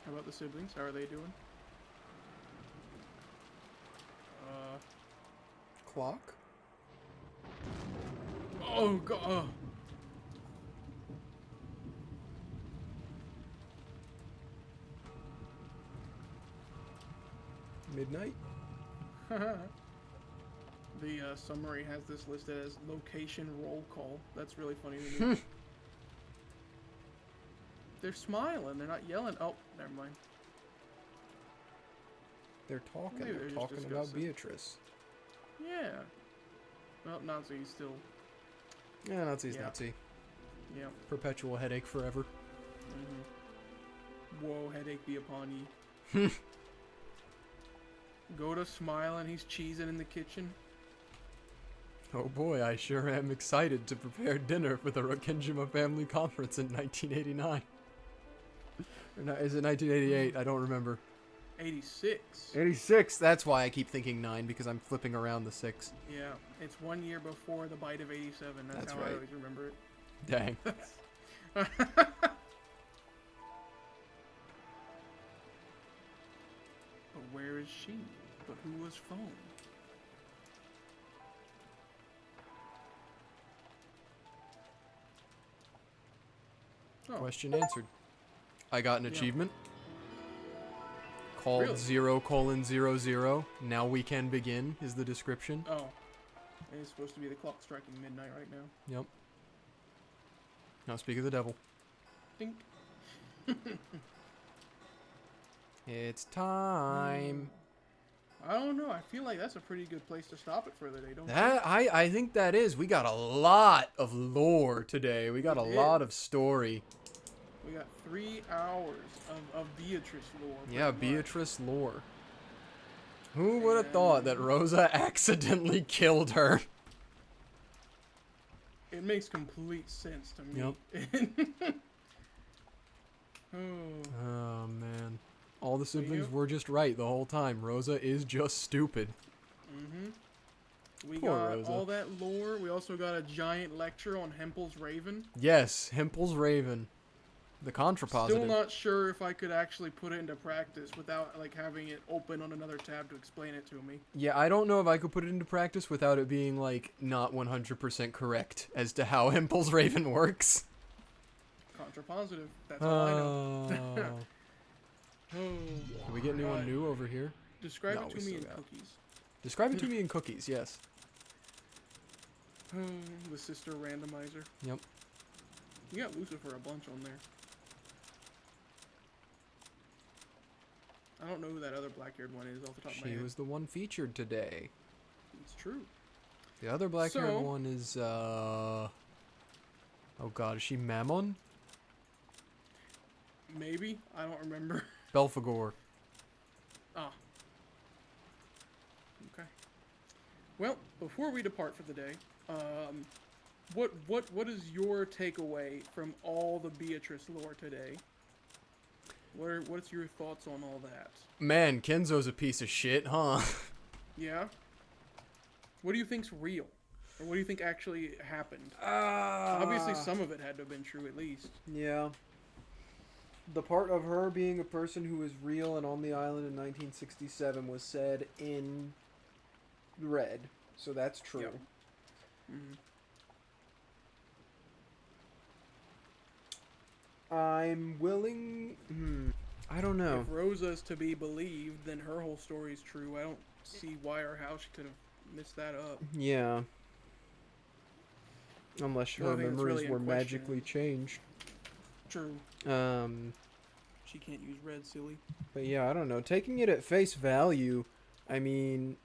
How about the siblings? How are they doing? Clock? Oh god. Midnight? The summary has this listed as location roll call. That's really funny to me. They're smiling. They're not yelling. Oh, never mind. They're talking. Maybe They're they're just talking about discussing. Beatrice. Yeah. Well, Nazi's still. Yeah, Nazi's Yeah. Nazi. Yeah. Perpetual headache forever. Whoa, headache be upon ye. Go to smiling. He's cheesing in the kitchen. Oh boy, I sure am excited to prepare dinner for the Rokkenjima family conference in 1989. Or no, is it 1988? I don't remember. 86. 86. That's why I keep thinking 9, because I'm flipping around the 6. Yeah, it's 1 year before the bite of 87. That's how right. I always remember it. Dang. But where is she? But who was phone? Oh, Question answered. I got an Yeah. achievement called Really? 0:00. Now we can begin is the description. oh. It's supposed to be the clock striking midnight right now. Yep. Now speak of the devil. Dink. It's time. I don't know. I feel like that's a pretty good place to stop it for the day, don't you? That I think that is. We got a lot of lore today. We got a We did. lot of story. We got 3 hours of Beatrice lore. Yeah, pretty much. Beatrice lore. Who would have thought that Rosa accidentally killed her? It makes complete sense to me. Yep. Oh. Oh man. All the So siblings you- were just right the whole time. Rosa is just stupid. We Poor got Rosa. all that lore. We also got a giant lecture on Hempel's Raven. Yes, Hempel's Raven. The contrapositive. Still not sure if I could actually put it into practice without like having it open on another tab to explain it to me. Yeah, I don't know if I could put it into practice without it being, like, not 100% correct as to how Hempel's Raven works. Contrapositive. That's all I know. Oh. Oh. Can we get anyone God. new over here? Describe No, it we to me still in got- cookies. Describe it to me in cookies, yes. The sister randomizer. Yep. You got Lucifer a bunch on there. I don't know who that other black-haired one is off the top of my She head. was the one featured today. It's true. The other black-haired So- one is, oh god, is she Mammon? Maybe. I don't remember. Belphegor. Ah. Okay. Well, before we depart for the day, what is your takeaway from all the Beatrice lore today? What's your thoughts on all that? Man, Kenzo's a piece of shit, huh? Yeah. What do you think's real, or what do you think actually happened? Ah. Obviously, some of it had to have been true at least. Yeah. the part of her being a person who is real and on the island in 1967 was said in red. So that's true. Yep. Mm-hmm. I'm willing... I don't know. If Rosa's to be believed, then her whole story is true. I don't see why or how she could have missed that up. Yeah. Unless The her only thing that's memories really in were question magically is- changed. True. Um, She can't use red, silly. but yeah, I don't know. Taking it at face value, I mean...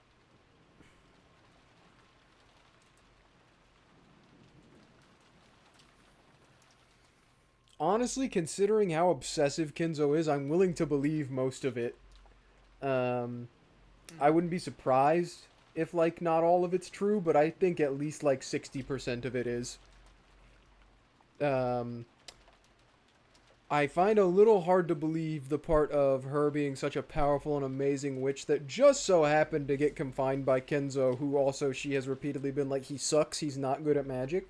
Honestly, considering how obsessive Kinzo is, I'm willing to believe most of it. I wouldn't be surprised if, like, not all of it's true, but I think at least, like, 60% of it is. I find a little hard to believe the part of her being such a powerful and amazing witch that just so happened to get confined by Kenzo, who also she has repeatedly been like, he sucks, he's not good at magic.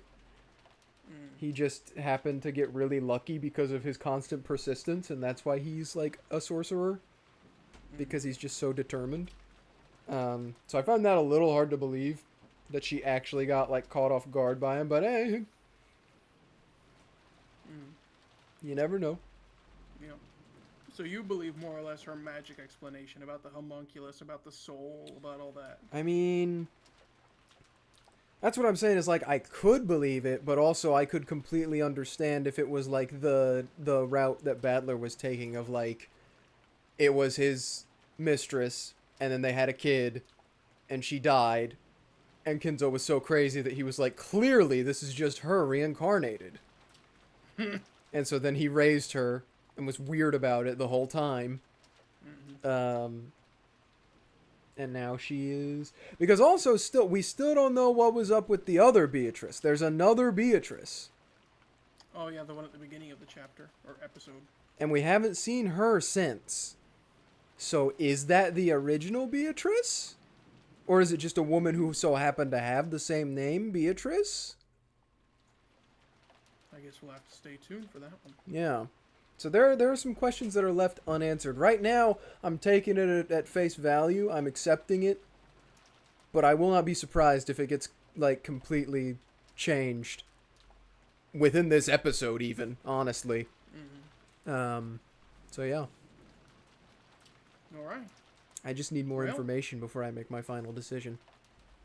He just happened to get really lucky because of his constant persistence, and that's why he's, like, a sorcerer. Because he's just so determined. So I find that a little hard to believe, that she actually got, like, caught off guard by him, but hey. You never know. Yeah. So you believe more or less her magic explanation about the homunculus, about the soul, about all that. I mean... That's what I'm saying is, like, I could believe it, but also I could completely understand if it was, like, the route that BUTLER was taking of, like, it was his mistress, and then they had a kid, and she died, and Kinzo was so crazy that he was like, clearly this is just her reincarnated. And so then he raised her, and was weird about it the whole time. And now she is... Because also, we still don't know what was up with the other Beatrice. There's another Beatrice. Oh yeah, the one at the beginning of the chapter, or episode. And we haven't seen her since. So is that the original Beatrice? Or is it just a woman who so happened to have the same name, Beatrice? I guess we'll have to stay tuned for that one. Yeah. So there are some questions that are left unanswered. Right now, I'm taking it at face value. I'm accepting it. But I will not be surprised if it gets, like, completely changed. Within this episode, even, honestly. So yeah. Alright. I just need more Well- information before I make my final decision.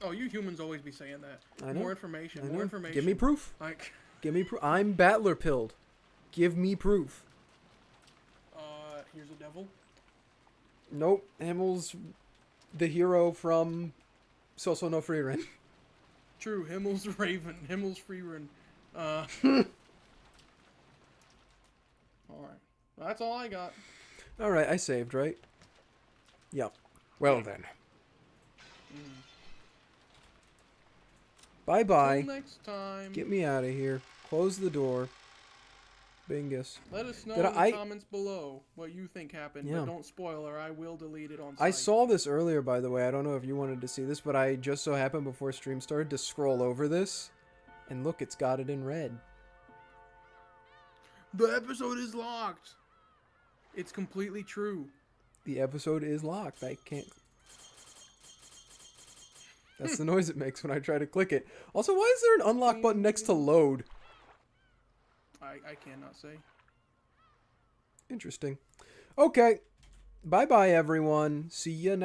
Oh, you humans always be saying that. I know. More information, I more know. information. Give me proof. Like, Give me proof. I'm BUTLER pilled. Give me proof. here's a devil. Nope. Himmel's the hero from Soso no Frieren. True, Himmel's Raven, Himmel's Freerun. Alright. Well, that's all I got. Alright, I saved, right? Yep. Well then. Bye-bye. Till next time. Get me out of here. Close the door. Bingus. Let us know Did in the I- comments below what you think happened, Yeah. but don't spoil or I will delete it on I site. saw this earlier, by the way. I don't know if you wanted to see this, but I just so happened before stream started to scroll over this. And look, it's got it in red. The episode is locked. It's completely true. The episode is locked. I can't... That's the noise it makes when I try to click it. Also, why is there an unlock button next to load? I cannot say. Interesting. Okay. Bye-bye, everyone. See ya next